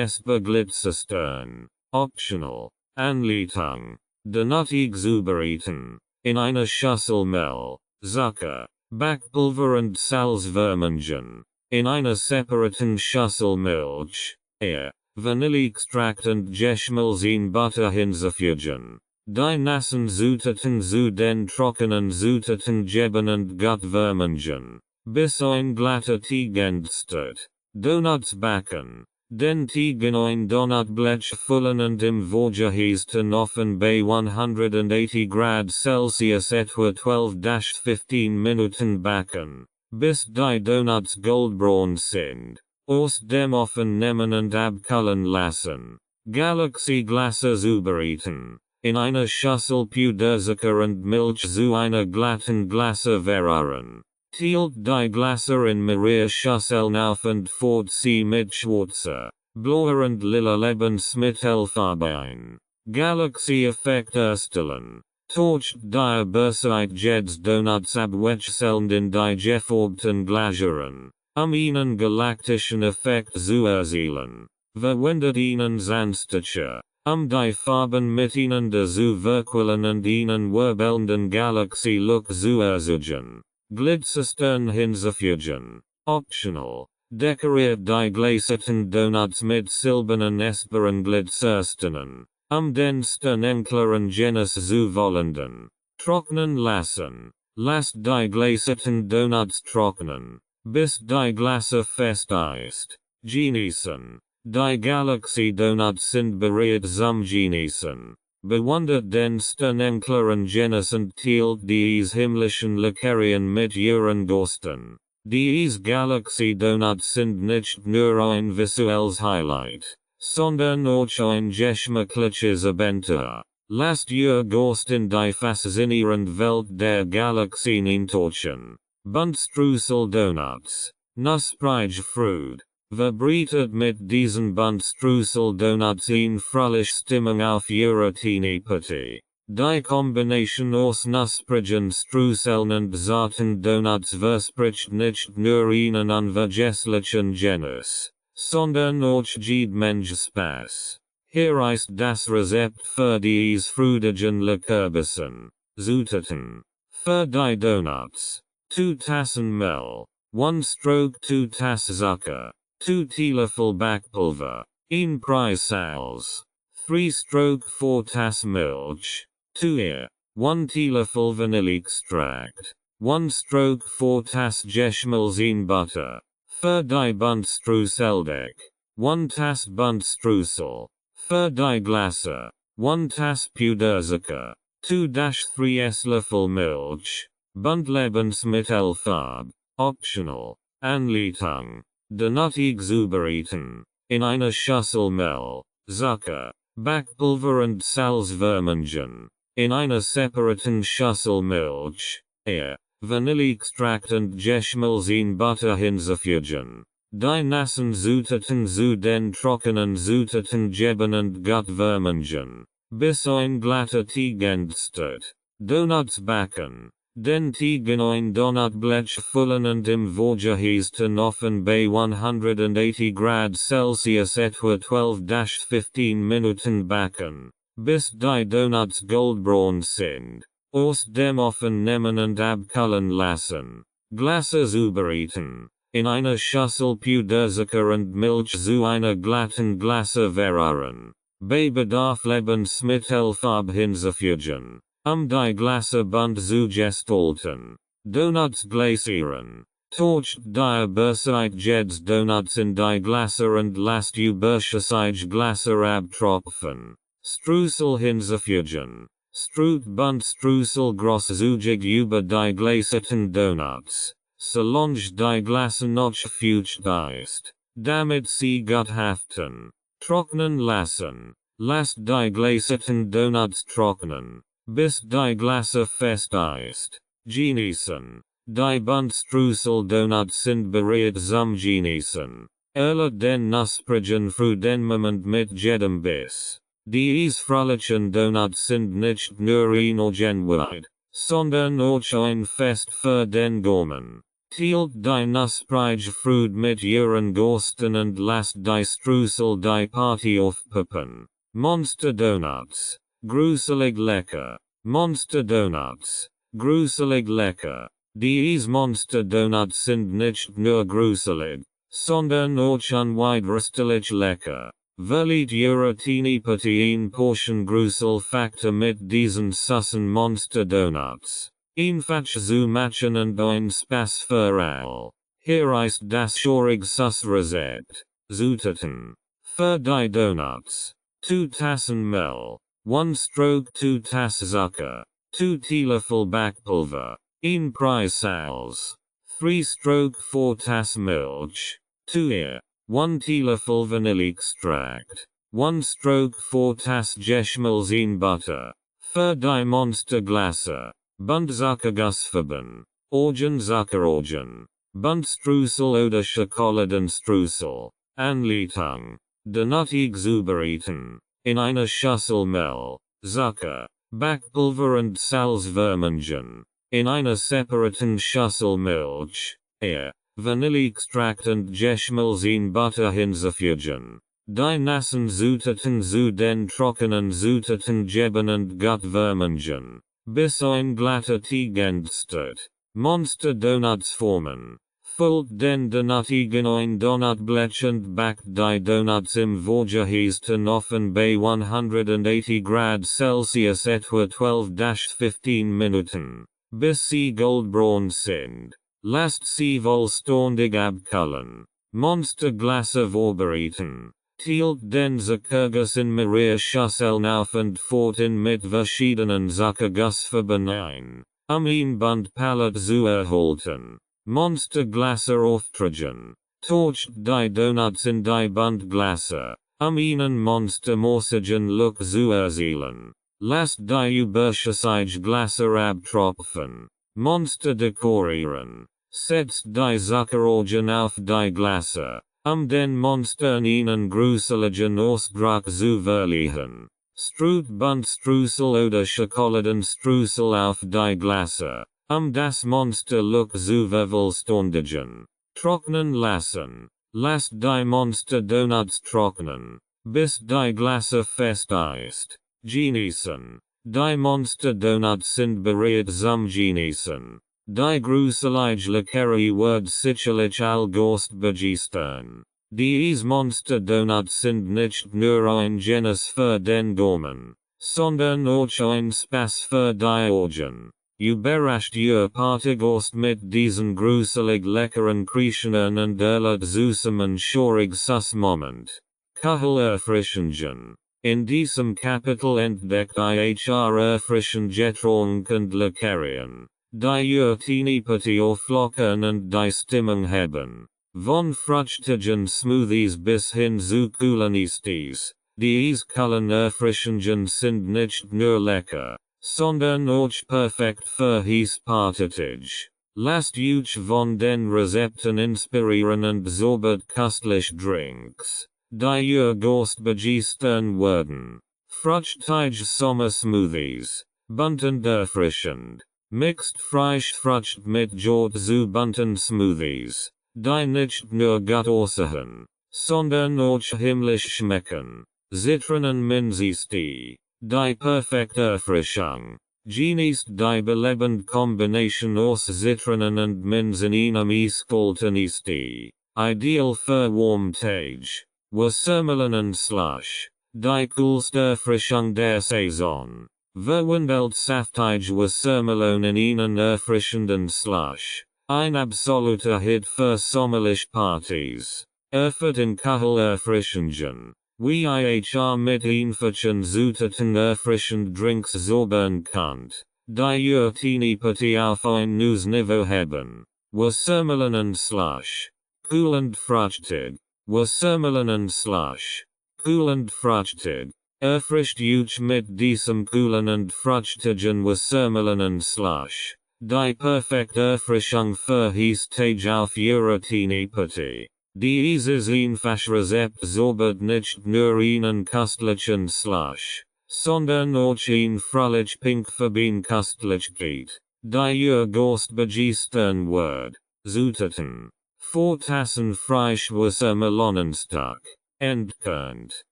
Glitzerstirn. Optional. Anleitung. Donut zubereiten. In einer Schüssel Mehl, Zucker, Backpulver und Salz vermengen. In einer separaten Schüssel Milch, Eier, Vanilleextrakt und Geschmolzen Butter hinzufügen. Die nassen Zutaten zu den trockenen Zutaten geben und gut vermengen, bis ein glatter Teig entsteht. Donuts backen. Den Teig in ein Donutblech füllen und im vorgeheizten Ofen bei 180 Grad Celsius etwa 12-15 Minuten backen, bis die Donuts goldbraun sind. Aus dem Ofen nehmen und abkühlen lassen. Galaxy Glasse zubereiten. In einer Schüssel Puderzucker und Milch zu einer glatten Glasse verrühren. Tielt die Glasse in Maria Schüsseln auf und füllt sie mit schwarzer, blauer und lila Lebensmittelfarbe ein. Galaxy-Effekt erstellen. Torcht die Berseit Jeds Donuts abwechselnd in die gefärbten Glasuren, ihnen galaktischen Effekt zu erzielen. Verwendet ihnen Zahnstocher, die Farben miteinander zu verquillen und ihnen wirbelnden Galaxy-Look zu erzeugen. Glitzerstern hinzufügen. Optional. Dekoriert die glazierten Donuts mit silbernen essbaren Glitzersternen, den sternenklaren Genus zu wollenden. Trocknen lassen. Lasst die glazierten Donuts trocknen, bis die Glasse fest ist. Genießen. Die Galaxy Donuts sind bereit zum Genießen. Bewundert den sternenklaren Genus und teilt dies himmlischen Leckerien mit ihren Gästen. Dies Galaxy Donuts sind nicht nur ein visuelles Highlight, sondern auch ein geschmackliches Abenteuer. Lasst ihr Gast in die faszinierende Welt der Galaxien eintauchen. Buntstreusel Donuts. Nusspreige Freude. Verbreitet mit diesen Buntstreusel Donuts in fröhlich Stimmung auf ihrer Teenie-Party. Die Kombination aus knusprigen Streuseln und zarten Donuts verspricht nicht nur einen unvergesslichen Genuss, sondern auch jede Menge Spaß. Hier ist das Rezept für dies freudigen Leckerbissen. Zutaten. für die Donuts. 2 Tassen Mehl. 1/2 Tasse Zucker. 2 Teelöffel Backpulver. 1 Preis Salz. 3/4 Tasse Milch. 2 Ear. 1 Teelöffel Vanilleextract. 1/4 Tasse Geschmolzen Butter. Für die Buntstreuseldeck. 1 Tasse Buntstreusel. Für die Glasse. 1 Tasse Puderzucker. 2-3 Esslöffel Milch. Buntlebensmittelfarbe. Optional. Anleitung. Donut zubereiten. In einer Schüssel Mehl, Zucker, Backpulver und Salz vermengen. In einer separaten Schüssel Milch, Eier, Vanilleextrakt und Geschmolzen Butter hinzufügen. Die nassen Zutaten zu den trockenen Zutaten geben und gut vermengen. Bis ein glatter Teig entsteht. Donuts backen. Den Teig in ein Donutblech füllen und im vorgeheizten Ofen bei 180 Grad Celsius etwa 12-15 Minuten backen, bis die Donuts goldbraun sind. Aus dem Ofen nehmen und abkühlen lassen. Glasse zubereiten. In einer Schüssel Puderzucker und Milch zu einer glatten Glasse verrühren. Bei Bedarf Lebensmittelfarbe hinzufügen. Die Glasse bunt zu gestalten. Donuts glasieren. Torcht die Überzeit Jeds Donuts in die Glasse und lasst Überschüssige Glasse abtropfen. Streusel hinzufügen. Streut Buntstreusel großzügig über die glasierten Donuts. Solange die Glasse noch feucht ist. Damit sie gut haften. Trocknen lassen. Lasst die glasierten Donuts trocknen. Bis die Glasse fest ist. Genießen. Die Buntstreusel Donuts sind bereit zum Genießen. Den knusprigen den Moment mit jedem Biss. Diese fröhlichen Donuts sind nicht nur Inhaltsgenuid, sondern auch ein Fest für den Gaumen. Tealt die knusprige Freude mit ihren Gästen und lasst die Streusel die Party aufpeppen. Monster Donuts. Gruselig lecker. Monster Donuts. Gruselig lecker. Diese Monster Donuts sind nicht nur gruselig, sondern auch unwiderstehlich lecker. Verliert ihre teeny Portion Gruselfaktor mit diesen süßen Monster Donuts. Einfach zu machen und ein Spaß für all. Hier ist das schorige Rezept. Zutaten. Für die Donuts. 2 Tassen Mehl. 1/2 Tasse Zucker. 2 Teelöffel Backpulver. 1 Preis Salz. 3/4 Tasse Milch. 2 Ear. 1 Teelöffel Vanilleextract. 1/4 Tasse Geschmolzen Butter. Für die Monsterglasse. Buntzuckergussfarben. Orgenzuckerorgen. Buntstreusel oder Schokoladenstreusel. Anleitung. Donut zubereiten. In einer Schüssel Mehl, Zucker, Backpulver und Salz vermengen. In einer separaten Schüssel Milch, Eier, Vanilleextrakt und Geschmolzen Butter hinzufügen. Die nassen Zutaten zu den trockenen Zutaten geben und gut vermengen. Bis ein glatter Teig entsteht. Monster Donuts formen. Füllt den Donut in ein Donutblech und backt die Donuts im vorgeheizten Ofen bei 180 Grad Celsius etwa 12-15 Minuten. Bis sie goldbraun sind. Lasst sie vollständig abkühlen. Monsterglasse vorbereiten. Tealt den Zuckerguss in mehrere Schüsseln auf und forten mit verschiedenen Zuckergussfarben ein. Ihn Buntpalette zu erhalten. Monsterglasse auftragen. Torcht die Donuts in die Buntglasse. Ihnen monstermorsigen Look zu erzielen. Lasst die Überschüssige Glasse abtropfen. Monster dekorieren. Setzt die Zuckerorgen auf die Glasse. Den Monstern ihnen gruseligen Ausdruck zu verleihen. Streut Buntstreusel oder Schokoladenstreusel auf die Glasse. Das Monster Look zu vervollständigen. Trocknen lassen. Lasst die Monster Donuts trocknen. Bis die Glasse fest ist. Genießen. Die Monster Donuts sind bereits zum Genießen. Die gruselige Leckerei wird sicherlich August begistern. Diese Monster Donuts sind nicht nur ein Genuss für den Gaumen, sondern auch ein Spaß für die Augen. Überrascht ihr Partygost mit diesen gruselig leckeren Kriechenen und erlaubt süßem und schaurig Moment. Kahel erfrischungen. In diesem Kapitel entdeckt erfrischend Getränk und Leckerien, die ihr Teenie-Party auflockern und die Stimmung haben. Von fruchtigen Smoothies bis hin zu coolen Easties. Diese coolen Erfrischungen sind nicht nur lecker, sondern auch perfekt für heiß Partytage. Lasst euch von den Rezepten inspirieren und zaubert köstlich Drinks, die ihr Gast begeistern werden. Fruchtige Sommer-Smoothies, bunt und erfrischend. Mixed frisch Frucht mit Jod zu bunten Smoothies, die nicht nur gut aussehen, sondern auch himmlisch schmecken. Zitronen-Minzistee, die perfekte Erfrischung. Genießt die belebende Kombination aus Zitronen und Minz in einem eiskalten Eistee. Ideal für Warmtage. Wassermelon und Slush, die coolste Erfrischung der Saison. Verwandelt saftige Wassermelon in einen erfrischenden Slush. Ein absoluter Hit für sommerliche Partys. Erfurt in Kahel Erfrischungen. Wie ihr mit einfachen Zutaten erfrischend Drinks zaubern könnt, die ihr Teenie-Party auf ein neues Niveau haben. Wassermelon und Slush. Cool und fruchtig. Wassermelon und Slush. Cool und fruchtig. Erfrischt euch mit diesem coolen und fruchtigen Wassermelon und Slush. Die perfekte Erfrischung für Heißtage auf ihrer Teenie-Party. Dieses einfache Rezept zaubert nicht nur einen köstlichen Slush, sondern auch ein fröhlich pink Verbin Köstlichkeit, die ihr Gast begeistern wird. Zutaten. 4 Tassen Frischwassermelonenstock. Entkernt.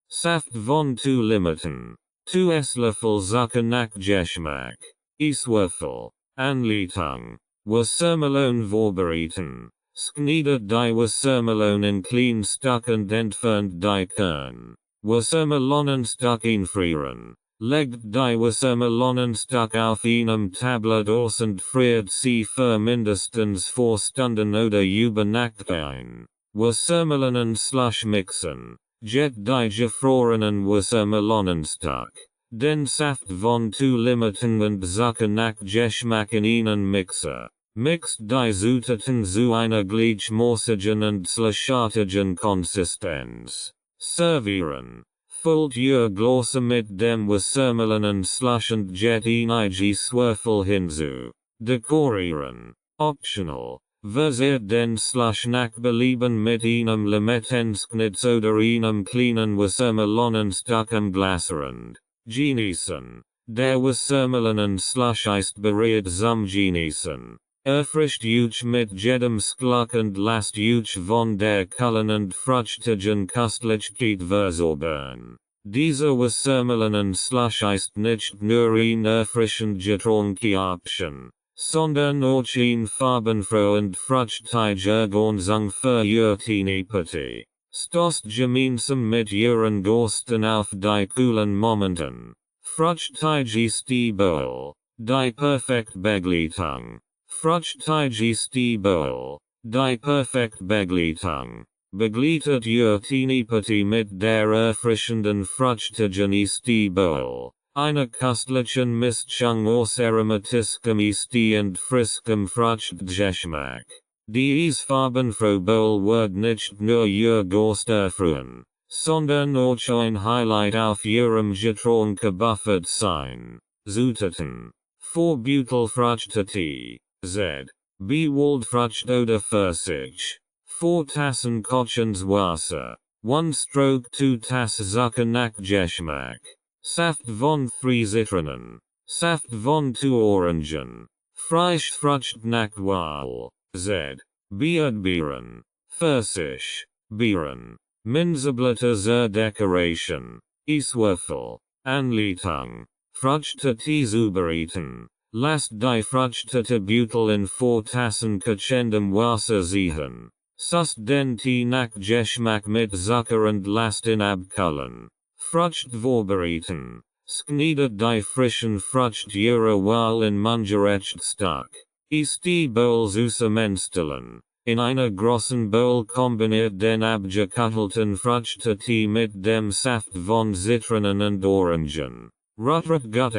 Saft von 2 Limetten. 2 Esslöffel Zucker nach Geschmack. Eiswürfel. Anleitung. Wassermelon vorbereiten. Schneidet die Wassermelon in klein Stück und entfernt die Kern. Wassermelonenstock einfrieren. Legt die Wassermelonenstock auf einem Tablet aus und friert sie für mindestens 4 Stunden oder über Nacht ein. Wassermelonen Slush mixen. Jet die gefrorenen Wassermelonenstock. Den Saft von 2 Limetten und Zucker nach Geschmack in einen Mixer. Mixt die Zutaten zu einer gleichmäßigen und slushartigen Konsistenz. Servieren. Füllt ihr Gläser mit dem Wassermelonen Slush und jet einige Swirfel hinzu. Dekorieren. Optional. Versiert den Slush nach Belieben mit einem Limettensknitz oder einem kleinen Wassermelonenstock am Glasrand. Genießen. Der Wassermelonen Slush ist bereit zum Genießen. Erfrischt euch mit jedem Schluck und lasst euch von der coolen und fruchtigen Köstlichkeit verzaubern. Dieser Wassermelonen Slush ist nicht nur ein erfrischend Getränke-Option, sondern auch ein farbenfroh und fruchtige Ergänzung für ihr Teenie-Party. Stoßt gemeinsam mit ihren Gästen auf die coolen Momenten. Fruchtige Stiebel. Die perfekt Begleitung. Fruchtige Stiebel. Die perfekt Begleitung. Begleitet ihr Teenie-Party mit der erfrischenden fruchtigen Stiebel. Eine köstlichen Mischung aus aromatischem Eistee und frischem Fruchtgeschmack. Diese farbenfrohe Bowl wird nicht nur ihr Gast erfreuen, sondern auch ein Highlight auf ihrem Getränkebuffet sein. Zutaten. 4 Beutelfrüchte Z. B. Waldfrucht oder Pfirsich. 4 Tassen kochens Wasser. 1 Stroke 2 Tasse Zucker nach Geschmack. Saft von 3 Zitronen. Saft von 2 Orangen. Frisch Frucht nach Wahl. Z. Beeren. Pfirsich. Beeren. Minzeblätter zur Dekoration. Eiswürfel. Anleitung. Fruchtete Zubereiten. Last die Fruchtete Butel in 4 Tassen kochendem Wasser ziehen. Sus den Tee nach Geschmack mit Zucker und last in abkullen. Frucht vorbereiten. Schneedet die frischen Frucht ihre Wahl in Mungerecht Stock. Ist die Bowl zusammenstellen. In einer großen Bowl kombiniert den abgekühlten Fruchtete mit dem Saft von Zitronen und Orangen. Rüttert gut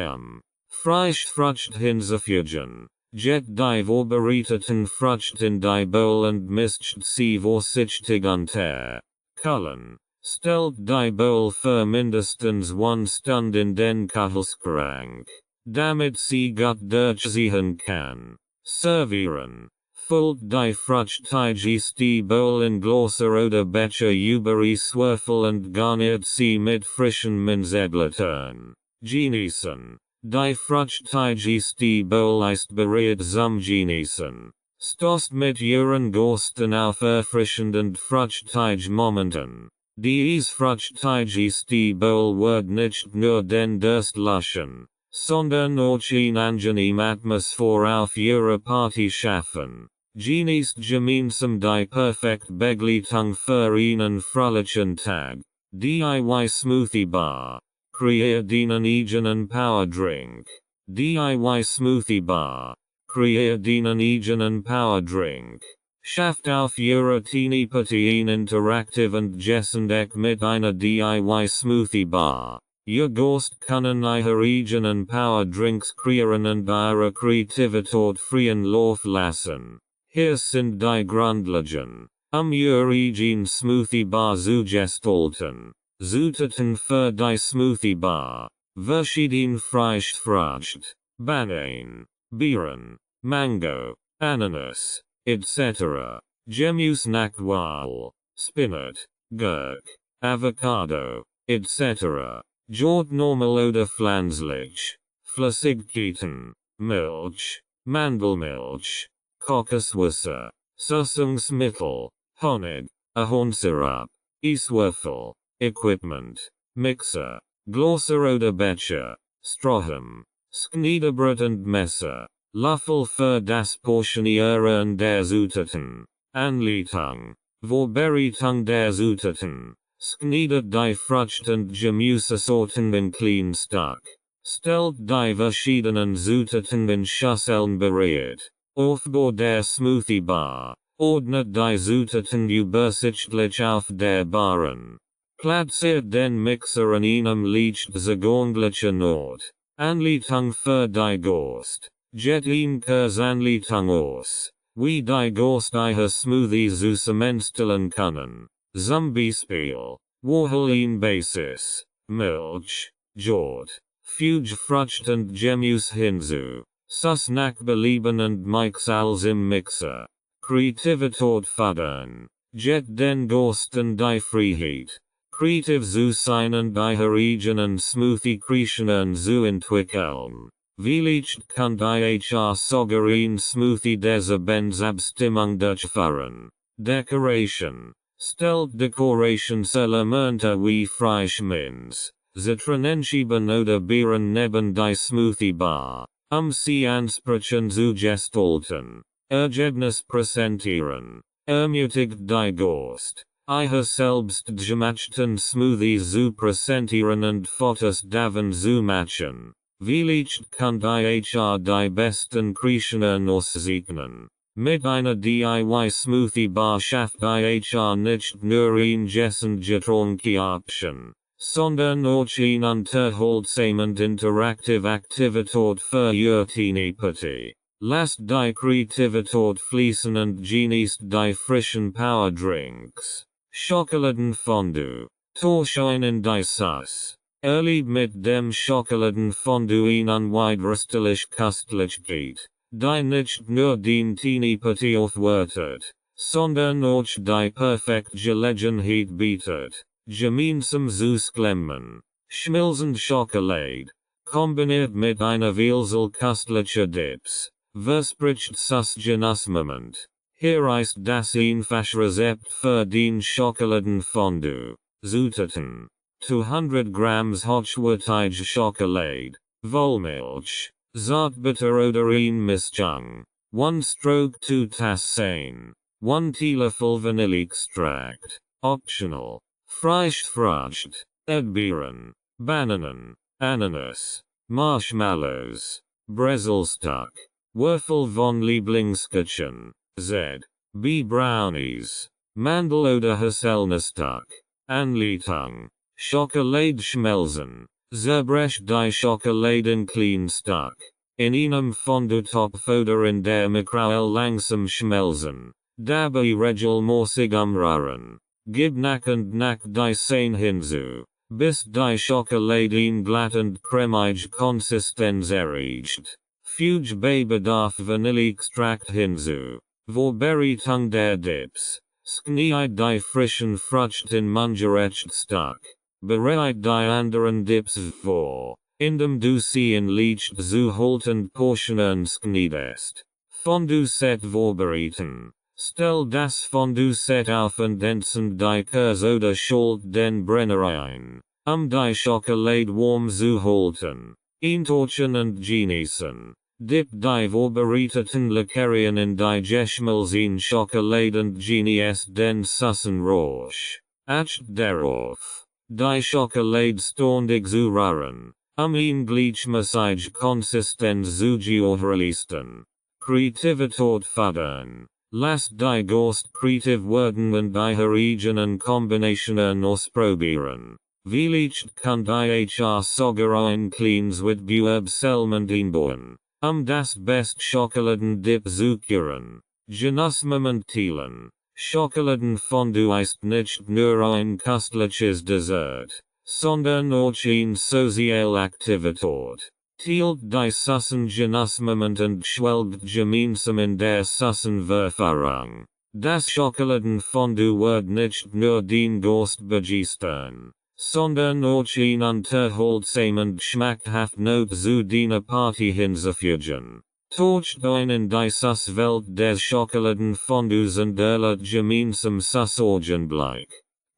Frische Frucht hinzufügen. Jet die vorbereiteten Frucht in die Bowl und mischt sie vorsichtig unter. Kullen. Stellt die Bowl für mindestens 1 Stunde in den Kühlschrank, damit sie gut durchziehen kann. Servieren. Füllt die Fruchtige ist die Bowl in Gläser oder Becher überswürfel und garniert sie mit frischen Minzeblättern. Genießen. Die Fruchtige ist die Bowl ist bereit zum Genießen. Stoßt mit ihren Gästen auf erfrischend und fruchtige Momenten. Dies Fruchtige ist die Bowl wird nicht nur den Durst löschen, sondern auch eine angenehme Atmosphäre auf ihrer Party schaffen. Genießt gemeinsam die perfekt Begleitung für einen fröhlichen Tag. DIY Smoothie Bar. Kreiert einen eigenen Power Drink. DIY Smoothie Bar. Kreiert einen eigenen Power Drink. Schafft auf ihre Teenie Partien interaktiv und gesund mit einer DIY Smoothie Bar. Ihr Gast können ihre eigenen Power Drinks kreieren und ihre Kreativität freien Lauf lassen. Hier sind die Grundlagen. Ihr eigen Smoothie Bar zu gestalten. Zutaten für die Smoothie Bar. Verschieden frische Frucht. Bananen, Beeren, Mango, Ananas, etc. Gemüse nach Wahl. Spinat, Gurk, Avocado, etc. Jord normal oder pflanzlich. Flüssigkeiten, Milch, Mandelmilch, Kokoswasser, Süßungsmittel, Honig, Ahornsirup, Eiswürfel. Equipment. Mixer. Gläser oder Becher. Strohhalm. Schneedebrett und Messer. Löffel für das Portionieren der Zutaten. Anleitung. Vorbereitung der Zutaten. Schneidet die Frucht und Gemüsesorten in klein Stück. Stellt die verschiedenen Zutaten in Schüsseln bereit. Aufbau der Smoothie Bar. Ordnet die Zutaten übersichtlich auf der Baren. Platziert den Mixer an einem leicht zugänglichen Ort. Anleitung für die Gast. Jet ein Kursanleitung aus. Wie die Gast ihre Smoothies zusammenstellen können. Zum Beispiel. Wohl ein Basis. Milch. Jord. Fuge Frucht und Gemüse hinzu. Sus nach Belieben und Mix als im Mixer. Kreativität fördern. Jet den Gasten die Freiheit. Kreativ zu sein und ihre eigenen Smoothie kreieren zu entwickeln. Vielleicht kann die sogar ein Smoothie dieser Abstimmung durchführen. Decoration. Stellt Dekorationselemente wie Frischminz, Zitronenscheiben oder Beeren neben die Smoothie Bar, sie ansprechen zu gestalten. Ergebnis präsentieren. Ermutigt die Gast. Ihre selbst gemachten Smoothies zu präsentieren und Fotos davon zu machen. Vielleicht kann die besten Kreationen auszeichnen. Mit einer DIY Smoothie Bar schafft nicht nur ein Getränke-Option, sondern auch ein unterhaltsames interaktive Aktivität für ihr Teenie-Party. Lasst die Kreativität fließen und genießt die frischen Power Drinks. Schokoladenfondue. Torschein in die Sauce. Erlebt mit dem Schokoladenfondue ein unwiderstehlich Köstlichkeit, die nicht nur den Teenie-Party aufwertet, sondern auch die perfekte Gelegenheit bietet, gemeinsam zu sklemmen. Schmilzend Schokolade. Kombiniert mit einer Vielzahl köstlicher Dips. Verspricht sus Genussmoment. Hier ist das einfache Rezept für den Schokoladenfondue. Zutaten. 200 Grams hochwertige Schokolade. Vollmilch, Zartbitter oder in Mischung, 1/2 Tass sein, 1 Teelöffel Vanilleextract, optional, Frische Frucht, Erdbeeren, Bananen, Ananas, Marshmallows, Brezelstock, Würfel von Lieblingsküchen, Z. B. Brownies, Mandel oder Haselnussstock, Anleitung, Schokoladeschmelzen, Zerbrecht die Schokolade in Kleinstock, in einem Fondue-Topf oder in der Mikrowelle langsam schmelzen, dabei regelmäßig umrühren, gib nach und nach die Sahne hinzu, bis die Schokolade in glatt und cremige Konsistenz erreicht. Füge bei Bedarf Vanilleextrakt hinzu. Vorbereitung der Dips. Schneid die frischen Früchte mangerecht stock. Bereit die anderen Dips vor, indem du sie in leicht zu haltend Portionen schneidest. Fondue-Set vorbereiten. Stell das Fondue-Set auf und entzünd die Kerze oder schalt den Brenner ein, die Schokolade warm zu halten. Eintorchen und genießen. Dip die vorbereiteten Leckerien in die geschmolzene Schokolade und genießt den Süßen Rausch. Acht darauf. Die Schokolade ständig zu rühren, in gleichmäßige Konsistenz zu gewährleisten. Kreativität fördern. Lasst die Geist kreativ werden und ihre eigenen Kombinationen ausprobieren. Vielleicht kann die sogar ein kleines Wettbewerb einbauen, das best Schokoladendip zu küren. Genussmomentelen. Schokoladenfondue ist nicht nur ein köstliches Dessert, sondern auch eine soziale Aktivität. Teilt die Süßen Genussmoment und schwelgt gemeinsam in der Süßenverfährung. Das Schokoladenfondue wird nicht nur den Geist begeistern, sondern auch ein unterhaltsam und schmackhaft Not zu deiner Party hinzufügen. Taucht ein in die Süßwelt des Schokoladenfondues und erlebt gemeinsam Süßaugenblick.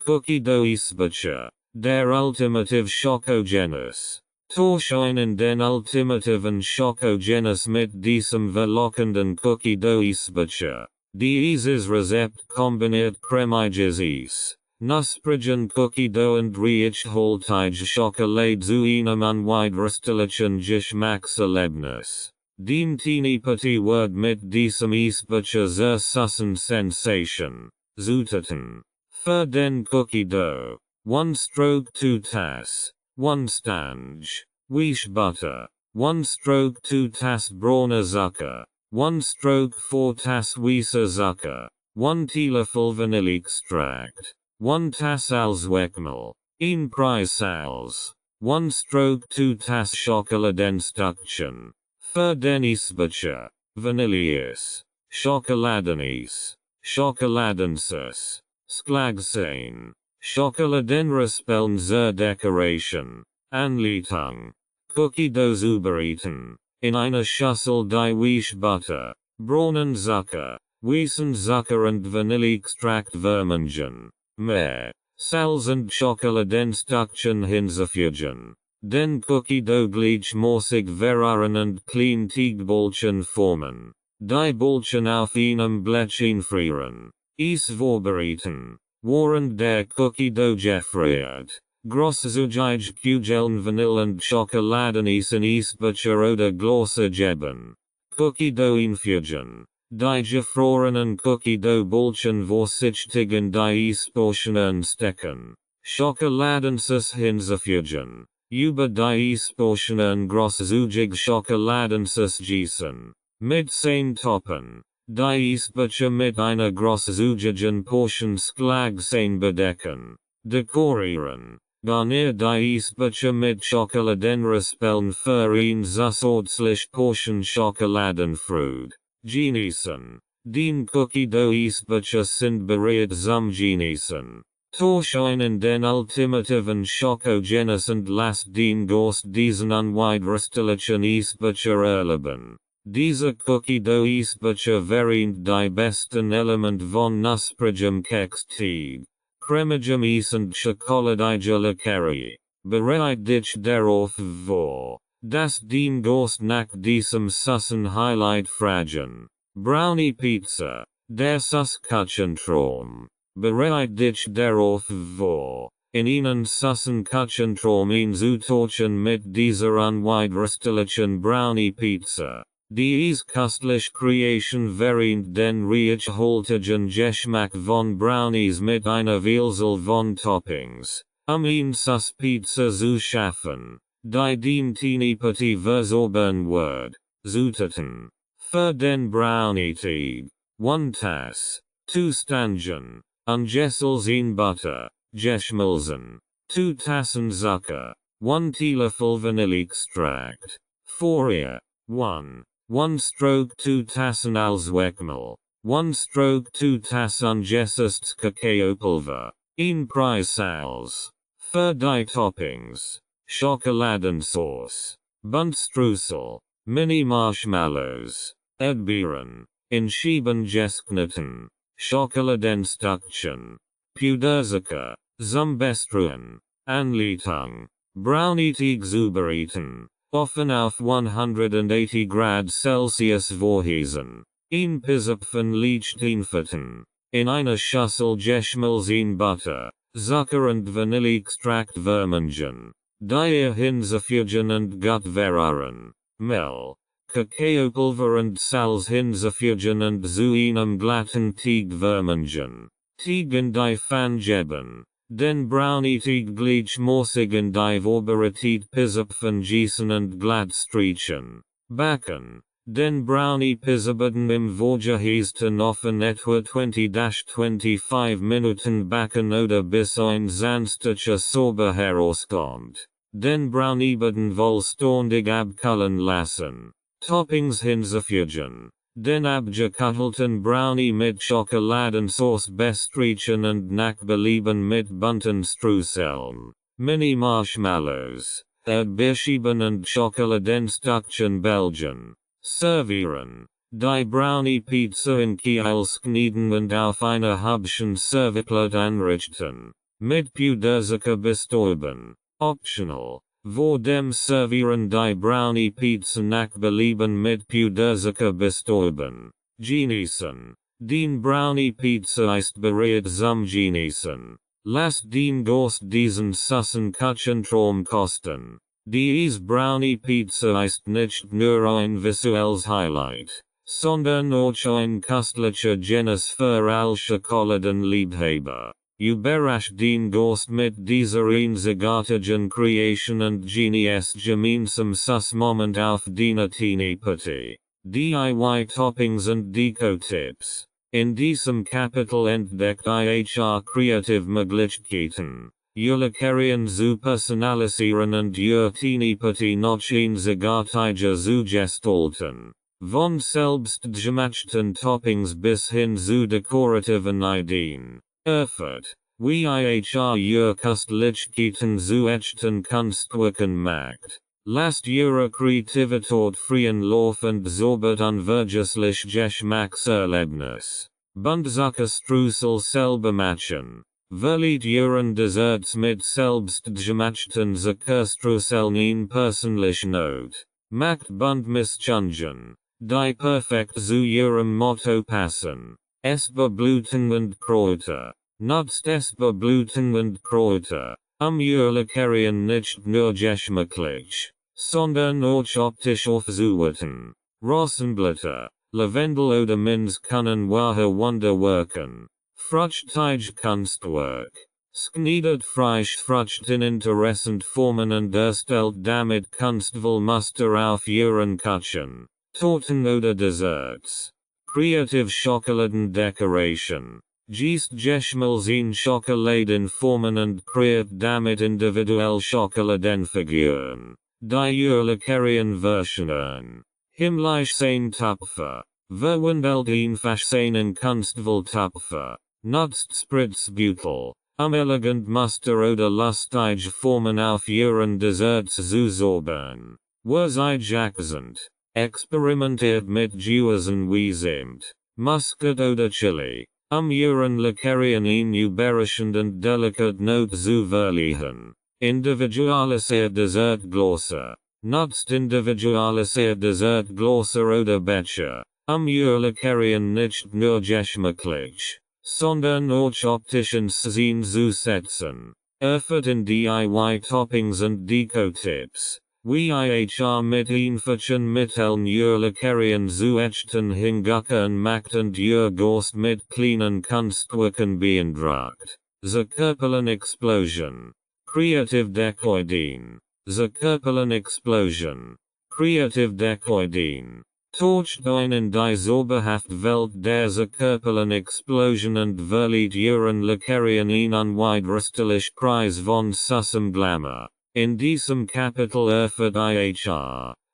Cookie Dough Bitte, der ultimative Schokogenuss. Tausch ein in den ultimativen Schokogenuss mit diesem verlockenden Cookie Dough Bitte. Dieses Rezept kombiniert cremiges Eis, knusprigen Cookie Dough und reichhaltige Schokolade zu einem unwiderstehlichen Geschmackserlebnis. Den Teenie-Petit Word mit diesem Eisbitte zur Süßen Sensation. Zutaten. Für den Cookie Dough. 1/2 Tass. 1 Stange. Weich Butter. 1/2 Tass brauner Zucker. 1/4 Tass weißer Zucker. 1 Teelöffel Vanilleextract. 1 Tass Alsweckmehl. 1 Preis Salz. 1/2 Tass Schokoladenstückchen. Für den Eisbitte. Vanilleeis. Schokoladeneis. Schokoladensus. Schlagsein. Schokoladenraspeln zur Dekoration. Anleitung. Cookie Dough zubereiten. In einer Schüssel die Weich Butter, braunen Zucker, weißen Zucker und Vanilleextrakt vermengen. Mehr. Salz und Schokoladenstückchen hinzufügen. Den Cookie Dough gleichmäßig verrühren und klein Teigbolchen formen. Die Bolchen auf einem Blech einfrieren. Eis vorbereiten. Während der Cookie Dough gefriert. Großzügig Kugeln Vanille und Schokoladeneis in Eisbecher oder Gläser geben. Cookie Dough einfügen. Die gefrorenen Cookie Dough Bolchen vorsichtig in die Eisportionen stecken. Schokoladensus hinzufügen. Über die Eisportionen großzügig Schokoladensus gießen. Mit 10 toppen. Die Eisbecher mit einer großzügigen Portion Schlagsein bedecken. Dekorieren. Garnier die Eisbecher mit Schokoladenraspeln für ein zusätzlich Portion Schokoladenfrüh. Genießen. Den Cookie Dough Eisbecher sind bereit zum Genießen. Tausch ein in den ultimativen Schokogenuss und lasst den Geist diesen unwiderstehlichen Eisbecher erleben. Dieser Cookie Dough Eisbecher vereint die besten Element von knusprigem Keksteig, cremigem Eis und schokoladiger Leckerei. Bereit dich darauf vor. Das den Gorst nach diesem Sussen Highlight Fragen. Brownie Pizza. Der Suss-Kuchentrom. Bereit dich darauf vor. In Ihnen Sussen Kuchentrom ihn zu torchen mit dieser unwiderstehlichen Brownie Pizza. Die ist köstlich Creation während den reichhaltigen Geschmack von Brownies mit einer Vielzahl von Toppings. Ihn Suss Pizza zu schaffen. Die Dientinipati versorben wird. Zutaten. Für den Brownie Teig. 1 Tass. 2 Stangen. Ungesselten Butter. Geschmolzen. 2 Tassen Zucker. 1 Teelöffel Vanilleextract. Fourier. 1 stroke 2 Tassen Alzweckmehl. 1 stroke 2 Tass ungesättigtes Kakaopulver. 1 Preissalz. Für die Toppings. Schokoladensauce. Buntstreusel. Mini Marshmallows. Erdbeeren. In Scheiben gesknitten. Schokoladenstückchen. Puderzucker. Zum Bestruen. Anleitung. Brownie-Teig zubereiten. Offen auf 180 Grad Celsius vorheizen. In Pizzapfen Lichteinfetten. In einer Schüssel geschmolzen Butter. Zucker und Vanilleextrakt vermengen. Die hinzufügen und gut verrühren. Mehl. Kakaopulver und Salz hinzufügen und zu einem glatten Teig vermengen. Teig in die Pfanne geben. Den Brownie-Teig gleichmäßig in die vorbereitete Pizzapfen gießen und glatt streichen. Backen. Den Brownie-Pizzaboden im vorgeheizten Ofen etwa 20-25 Minuten backen oder bis ein sanftlicher Sauber herauskommt. Den Brownieboden vollständig abkühlen lassen. Toppings hinzufügen. Den abgekühlten Brownie mit Schokoladensauce bestreichen und nach Belieben mit bunten Streuseln. Mini Marshmallows. Erdbeerscheiben und Schokoladenstückchen belgen. Servieren. Die Brownie Pizza in Kiels knieden und auf einer Hübschen Servieplatte anrichten. Mit Puderzucker bestäuben. Optional. Vor dem Servieren die Brownie Pizza nach Belieben mit Puderzucker bestäuben. Genießen. Den Brownie Pizza ist bereit zum Genießen. Lasst den Gast diesen Sussen Kuchentrom kosten. Dies Brownie Pizza ist nicht nur ein visuelles Highlight, sondern auch ein köstlicher Genuss für alle Schokoladenliebhaber. Überrascht den Gast mit dieser einzigartigen Creation und Genies gemeinsam Moment auf deiner Teenie-Party. DIY Toppings und Deko-Tipps. In diesem Kapitel entdeckt ihr Creative Möglichkeiten. Leckerien zu personalisieren und Teenie-Party noch einzigartiger zu gestalten. Von selbstgemachten Toppings bis hin zu dekorativen Ideen. Erfurt. Wie ihr Köstlichkeiten zu echten Kunstwerken macht. Lasst ihre Kreativität freien Lauf und zaubert ein vergesslich Geschmackserlebnis. Buntzuckerstreusel selber machen. Verleiht ihren Desserts mit selbstgemachten Zuckerstreuseln in persönlich Not. Macht Buntmischungen, die perfekt zu ihrem Motto passen. Esbeerblüten und Kräuter. Nutzt Esbeerblüten und Kräuter, ihr Leckerien nicht nur geschmacklich, sondern auch optisch aufzuwerten. Rosenblätter, Lavendel oder Minz können wahre Wunder wirken. Fruchtteig-Kunstwerk. Sknedet frisch Frucht in interessant Formen und erstellt damit kunstvoll Muster auf ihren Kuchen, Torten oder Desserts. Creative Schokoladendecoration. Gießt geschmolzen Schokolade in Formen und kreiert damit individuell Schokoladenfiguren, die ihr Leckerien verstehen. Himmlisch sein Tupfer. Verwandelt einfach seinen kunstvoll Tupfer. Nutzt Spritzbeutel, elegant Muster oder lustige Formen auf ihren Desserts zu zaubern. Wurzig accent. Experimentiert mit Gewürzen wie Zimt, Muskat oder Chili, ihren Leckerien in überraschend delicate Note zu verleihen. Individualisiert Dessertglosse. nutzt individualisiert desert Glosser oder Becher, Urlacherien nicht nur geschmacklich, sondern auch optisch ins Sehen zu setzen. Erfurt DIY Toppings und Deko-Tipps. Wie ich mit einfachen Mitteln Urlacherien zu echten Hingucken macht und Gost mit kleinen Kunstwerken beeindruckt. The Körperlichen Explosion. Creative Decoideen. The Körperlichen Explosion. Creative Decoideen. Torcht einen die zauberhaft Welt der Körperlichen Explosion und verliet ihren Lacarien in unwiderstehlich Preis von Sussem Glamour. In diesem Kapitel erfährt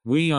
wie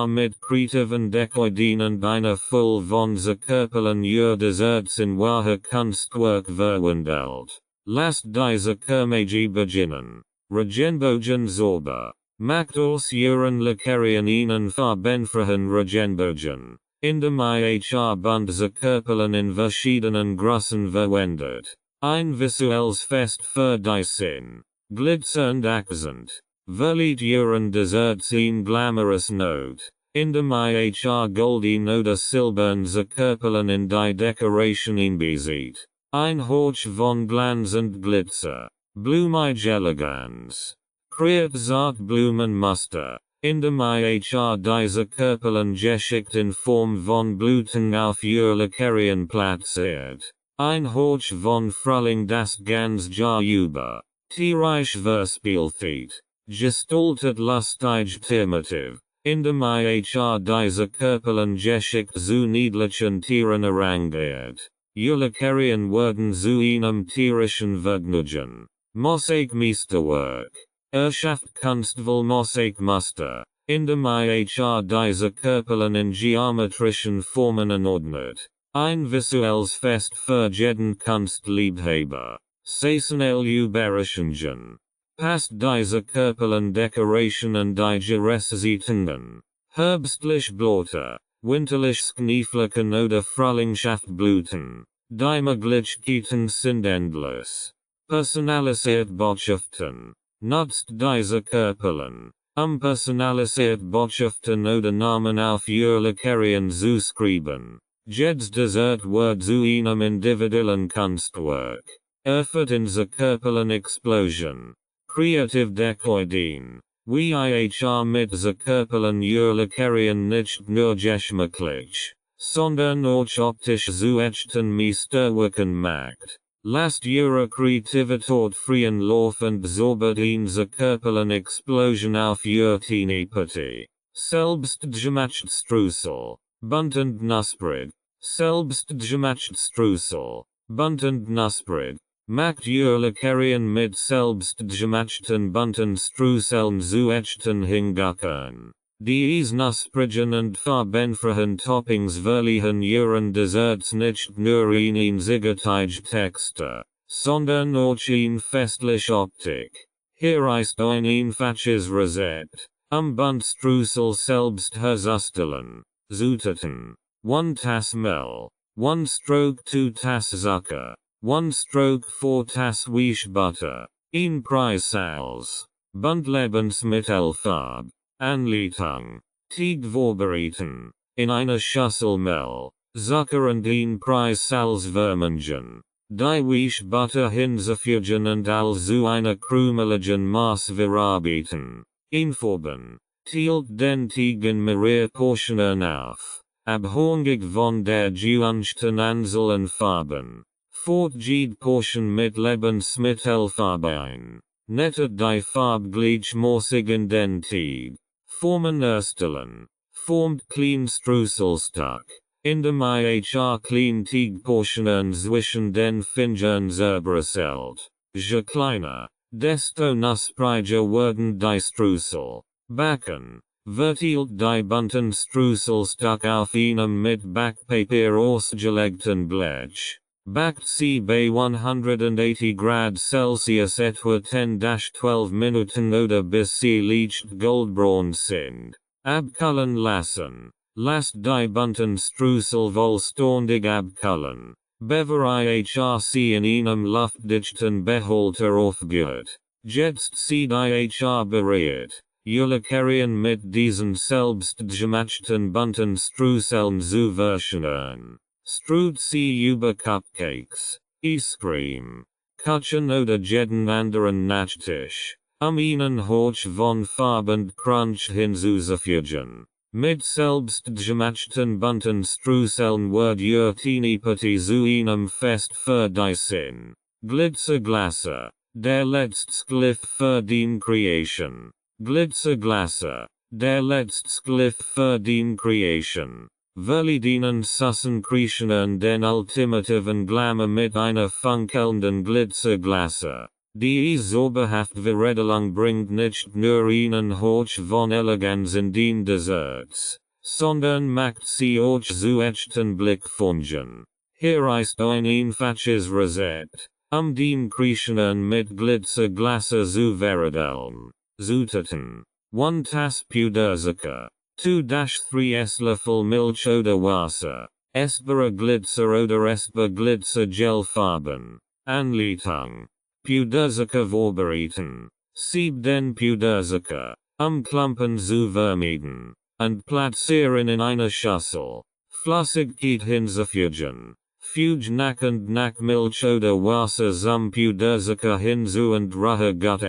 mit kreativen Decoideen und einer Fülle von Körperlichen Desserts in wahre Kunstwerk verwandelt. Lasst diese Kermage beginnen. Regenbogen Zorba. Macht aus ihren Lacarien ihnen farbenfrohen Regenbogen. Indem Bund Körperlichen in verschiedenen Größen verwendet. Ein visuelles Fest für die Sinn. Glitzer und Akzent. Verliet ihren Desserts in glamorous Note. Indem golden oder silbern Körperlichen in die Decoration einbezieht. Ein Horch von Glanz und Glitzer. Blumige Elegance. Kreiert Zartblumenmuster. Indem diese Körperlichen geschickt in Form von Blüten auf ihr Lacarien platziert. Ein Horch von Frühling das ganz Jahr über. Tierreich verspielt. Gestaltet lustig primitiv. Indem diese Körperlichen geschickt zu niedlichen Tieren arrangiert. Ihr Lacarien werden zu einem tierischen Vergnügen. Mosaikmeisterwerk. Schafft kunstvoll Mosaikmuster. Indem diese Körperlichen in geometrischen Formen ordnet. Ein visuelles Fest für jeden Kunstliebhaber. Saisonal Überraschungen. Passt diese Körperlichen Dekorationen die Gerätsetzungen. Herbstlich Blätter, winterlich Schneeflocken oder Frühlingshaft Blüten. Die Möglichkeiten sind endlos. Personalisiert Botschaften. Nutzt diese Körperlichen, personalisiert Botschaften oder Namen auf ihr Lacarien zu schreiben. Jedes Dessert wird zu einem individuellen Kunstwerk. Erfurt in the Körperlichen Explosion. Creative Decoideen. Wie mit the Körperlichen ihr Lacarien nicht nur geschmacklich, sondern auch optisch zu echten Meisterwerken macht. Lasst ihre Kreativität freien Lauf und zaubert in the Körperlichen Explosion auf ihr Teenie-Party. Selbstgemacht Streusel. Bunt und knusprig. Selbstgemacht Streusel. Bunt und knusprig. Macht ihr Lacarien mit selbstgemachten bunten Streuseln zu echten Hinguckern. Die knusprigen und farbenfrohen Toppings verleihen ihren Desserts nicht nur in einzigartige Textur, sondern auch in festliche Optik. Hier ist ein einfaches Rezept. Buntstreusel selbst herzustellen. Zutaten. 1 Tass Mehl. 1 Stroke 2 Tass Zucker. 1 Stroke 4 Tass Weich Butter. 1 Preissals. Bunt Lebensmittelfarbe. Anleitung. Teig vorbereiten. In einer Schüssel Mehl, Zucker und 1 Preissals vermengen. Die Weich Butter hinzufügen und zu einer krümeligen Maß verarbeiten. Einfärben. Teilt den Teig in mehrere Portionen auf. Abhängig von der gewünschten Anzahl an Farben. Fort jede Portion mit Lebensmittelfarbe ein. Nettet die Farbe gleichmäßig in den Teig. Formen erstellen. Formt klein Streuselstück. Indem klein Teigportionen zwischen den Fingern zerbröselt. Je kleiner, desto knuspriger werden die Streusel. Backen. Verteilt die bunten Streuselstück auf einem mit Backpapier ausgelegten Blech. Backt sie bei 180 Grad Celsius etwa 10-12 Minuten oder bis sie leicht goldbraun sind. Abkühlen lassen. Lasst die bunten Streusel vollständig abkühlen. Bevor sie in einem luftdichten Behälter aufgeht. Jetzt sie die bereit. Ulikarian mit diesen selbst gemachten bunten Streuseln zu verstehen. Streut sie über Cupcakes, Ice Cream, Kuchen oder jeden anderen Nachtisch, ihnen hoch von Farben Crunch hinzuzufügen. Mit selbst gemachten bunten Streuseln wird ihr Teenie-Party zu einem Fest für die Sinn. Glitzerglasse, der letzte für die Creation. Glitzerglasse, der letzte für die Creation. Verliedenen Sussen Kreationen den ultimativen Glamour mit einer funkelnden Glitzerglasse. Die zauberhaft Veredelung bringt nicht nur ihnen hoch von Eleganz in den Desserts, sondern macht sie euch zu echten Blickfungen. Hier ist ein einfaches Rezept, den Kreationen mit Glitzerglasse zu veredeln. Zutaten: 1 Tass Puderzucker, 2-3 Esslöffel Milch oder Wasser, essbare Glitzer oder essbar Glitzergelfarben. Anleitung: Puderzucker vorbereiten. Sieb den Puderzucker, Klumpen zu vermeiden, und platzieren in eine Schüssel. Flüssigkeit hinzufügen. Füge nach und nach Milch oder Wasser zum Puderzucker hinzu und rühre gut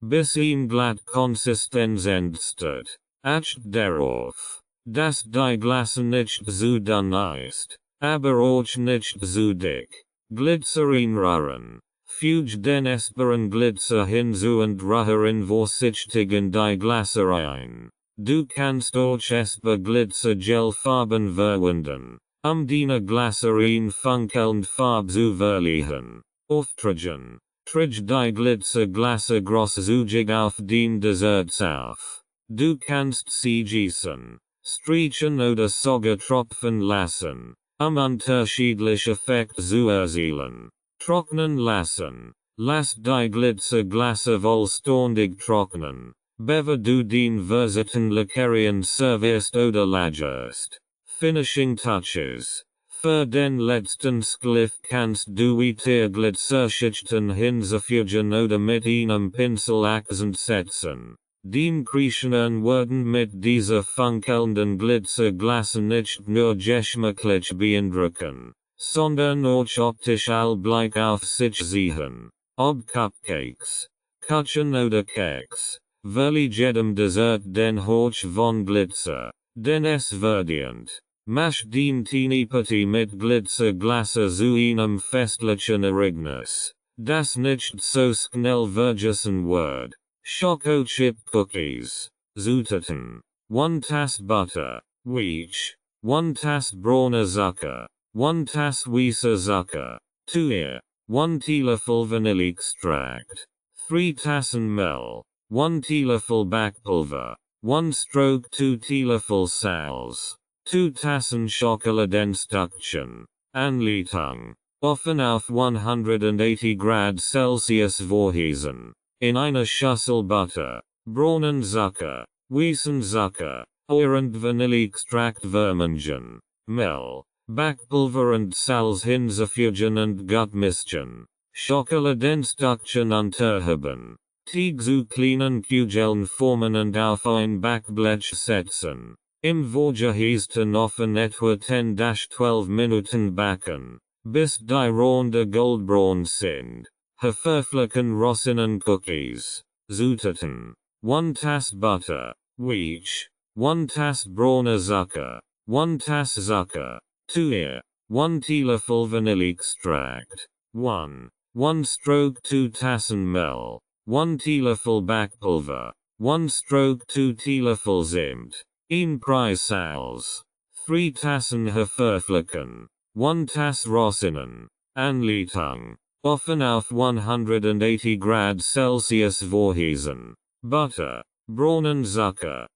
bis glatt Konsistenz entsteht. Acht darauf, dass die Glasse nicht zu dünn ist, aber auch nicht zu dick. Glitzer rühren. Füge den essbaren Glitzer hinzu und rühren vorsichtig in die Glasse ein. Du kannst auch essbar Glitzergelfarben verwenden, deine Glasse in funkelnd Farbe zu verleihen. Auftragen. Trage die Glitzerglasse großzügig auf den Desserts auf. Du kannst sie gießen, streichen oder sogar tropfen lassen, unterschiedliche Effekte zu erzielen. Trocknen lassen. Lass die Glitzerglasse vollständig trocknen, bevor du den versierten Likarian servierst oder lagerst. Finishing Touches. Für den letzten Schliff kannst du weitere Glitzerschichten hinzufügen oder mit einem Pinsel Akzent setzen. Die Kreationen werden mit dieser funkelnden Glitzerglasse nicht nur geschmacklich beeindrucken, sondern auch optisch allbleich auf sich ziehen. Ob Cupcakes, Kuchen oder Keks, verlieh jedem Dessert den Hoch von Glitzer, denn es verdient. Mach den Teenie-Party mit Glitzerglasse zu einem festlichen Ereignis, das nicht so schnell vergessen wird. Choco Chip Cookies. Zutaten: 1 Tass Butter, Weich, 1 Tass brauner Zucker, 1 Tass weißer Zucker, 2 1 Teelöffel Vanilleextract, 3 Tassen Mehl, 1 Teelöffel Backpulver, 1 stroke 2 Teelöffel Salz, 2 Tassen Schokoladenstückchen. Anleitung: Offen auf 180 Grad Celsius vorheizen. In einer Schüssel Butter, braunen Zucker, weißen Zucker, und Vanilleextrakt vermengen. Mehl, Backpulver und Salz hinzufügen und gut mischen. Schokoladenstückchen unterheben. Teig zu kleinen Kugeln formen und auf ein Backblech setzen. Im vorgeheizten Ofen etwa 10-12 Minuten backen, bis die Ronde goldbraun sind. Verflecken Rosinen Cookies. Zutaten: 1 Tass Butter, Weich, 1 Tass brauner Zucker, 1 Tass Zucker, 2 1 Teelöffel Vanilleextract, 1 stroke 2 Tassen Mehl, 1 Teelöffel Backpulver, 1 stroke 2 Teelöffel Zimt, 1 Prise Salz, 3 Tassen verflecken, 1 Tass Rosinen. Anleitung: Offen auf 180 Grad Celsius vorheizen. Butter, braunen Zucker,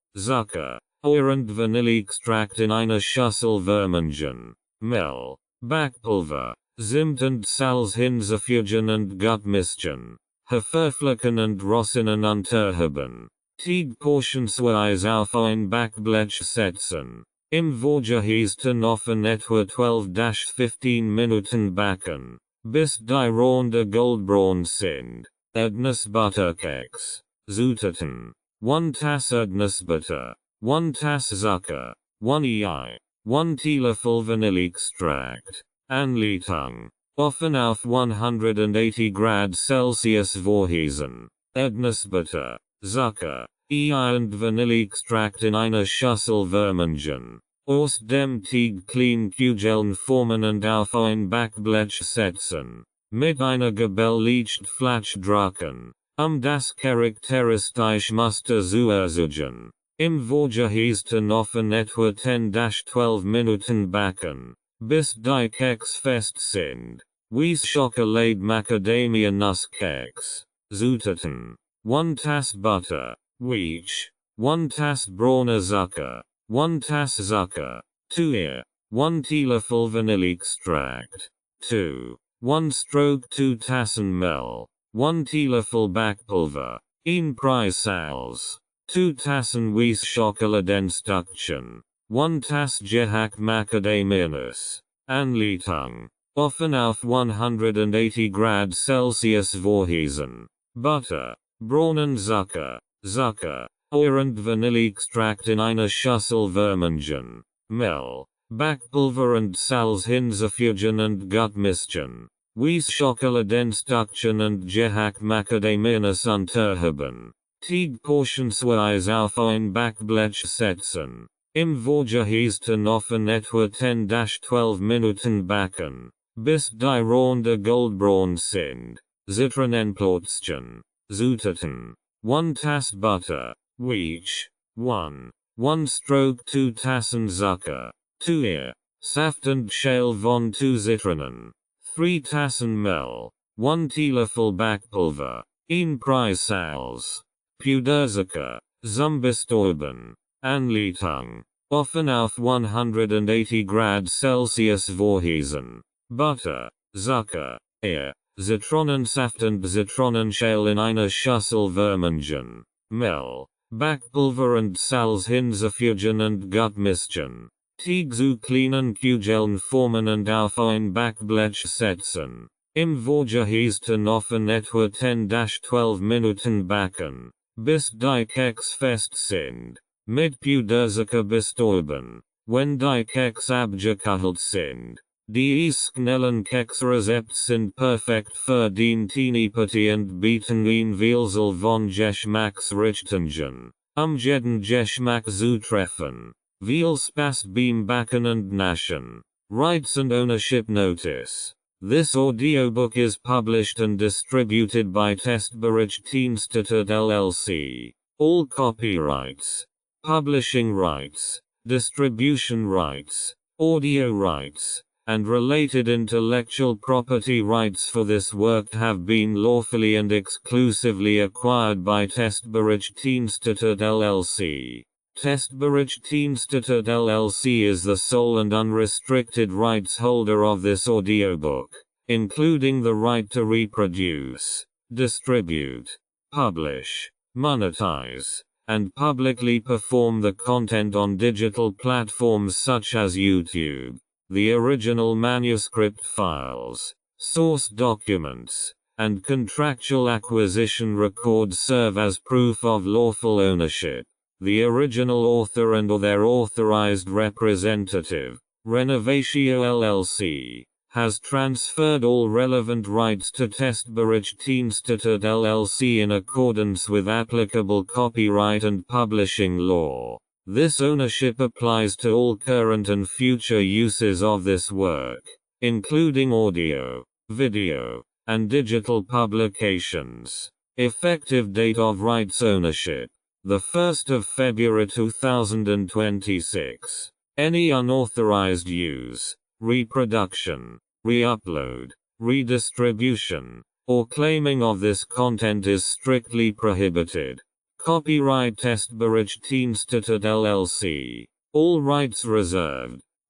und Vanilleextrakt in einer Schüssel vermengen. Mehl, Backpulver, Zimt und Salz hinzufügen und gut mischen. Verflecken und Rosinen unterheben. Teig portionsweise auf ein Backblech setzen. Im vorgeheizten Ofen etwa 12-15 Minuten backen, bis die Ronde goldbraun sind. Erdnuss Butterkeks. Zutaten: 1 Tas Erdnussbutter, 1 Tas Zucker, 1 EI, 1 Teelöffel Vanilleextract, Anleitung. Offen auf 180 Grad Celsius vorheizen. Erdnussbutter, Zucker, EI und Vanilleextrakt in einer Schüssel vermengen. Aus dem Teig klein Kugeln formen und auf ein Backblech setzen. Mit einer gebellicht Flasch drücken. Das charakteristische Muster zu erzeugen. Im vorgeheizten Ofen etwa 10-12 Minuten backen, bis die Kekse fest sind. Weiss Schokolade Macadamia Nusskeks. Zutaten. 1 Tas Butter, Weich. 1 Tas brauner Zucker, 1 Tas Zucker, 2 Ear, 1 Teelöffel Vanilleextract, 2. 1 stroke 2 Tassen Mehl, 1 Teelöffel Backpulver, 1 Preissalz, 2 Tassen Weiss Schokoladenstückchen, 1 Tas Gehackt Macadamianuss. Anleitung. Offen auf 180 Grad Celsius vorheizen. Butter, braunen Zucker, Zucker, Eier und Vanilleextrakt in einer Schüssel vermengen. Mehl, Backpulver und Salz hinzufügen und gut mischen. Weiss Schokoladenstückchen und gehackt Macadamianuss unterheben. Teig portionsweise auf ein Backblech setzen. Im vorgeheizten Ofen etwa 10-12 Minuten backen, bis die Ronde goldbraun sind. Zitronenplätzchen. Zutaten. 1 Tas Butter, Weich. 1 stroke 2 Tassen Zucker, 2 Ear, Saft und Schale von 2 Zitronen, 3 Tassen Mehl, 1 Teelöffel Backpulver, 1 Preissalz, Puderzucker, zum Bestäuben. Anleitung. Offen auf 180 Grad Celsius vorheizen. Butter, Zucker, Ear, Zitronensaft und Zitronenschale in einer Schüssel vermengen. Mehl, Backpulver und Salz hinzufügen und gut mischen. Teig zu kleinen Kugeln formen und auf ein Backblech setzen. Im vorgeheizten Ofen etwa 10-12 Minuten backen, bis die Kekse fest sind. Mit Puderzucker bestäuben. Wenn die Kekse abgekühlt sind. Die schnellen Keksrezepte sind perfekt für den Teenie-Party und bieten ein Vielzahl von Geschmacksrichtungen, jeden Geschmack zu treffen. Viel Spaß beim Backen und Naschen. Rights and Ownership Notice. This audiobook is published and distributed by Testberichtdienste LLC. All copyrights, publishing rights, distribution rights, audio rights, and related intellectual property rights for this work have been lawfully and exclusively acquired by Testberichtdienste LLC. Testberichtdienste LLC is the sole and unrestricted rights holder of this audiobook, including the right to reproduce, distribute, publish, monetize, and publicly perform the content on digital platforms such as YouTube. The original manuscript files, source documents, and contractual acquisition records serve as proof of lawful ownership. The original author and or their authorized representative, Renovatio LLC, has transferred all relevant rights to Testberichtdienste LLC in accordance with applicable copyright and publishing law. This ownership applies to all current and future uses of this work, including audio, video, and digital publications. Effective date of rights ownership: the 1st of February 2026. Any unauthorized use, reproduction, re-upload, redistribution, or claiming of this content is strictly prohibited. Copyright Testberichtdienste LLC. All rights reserved.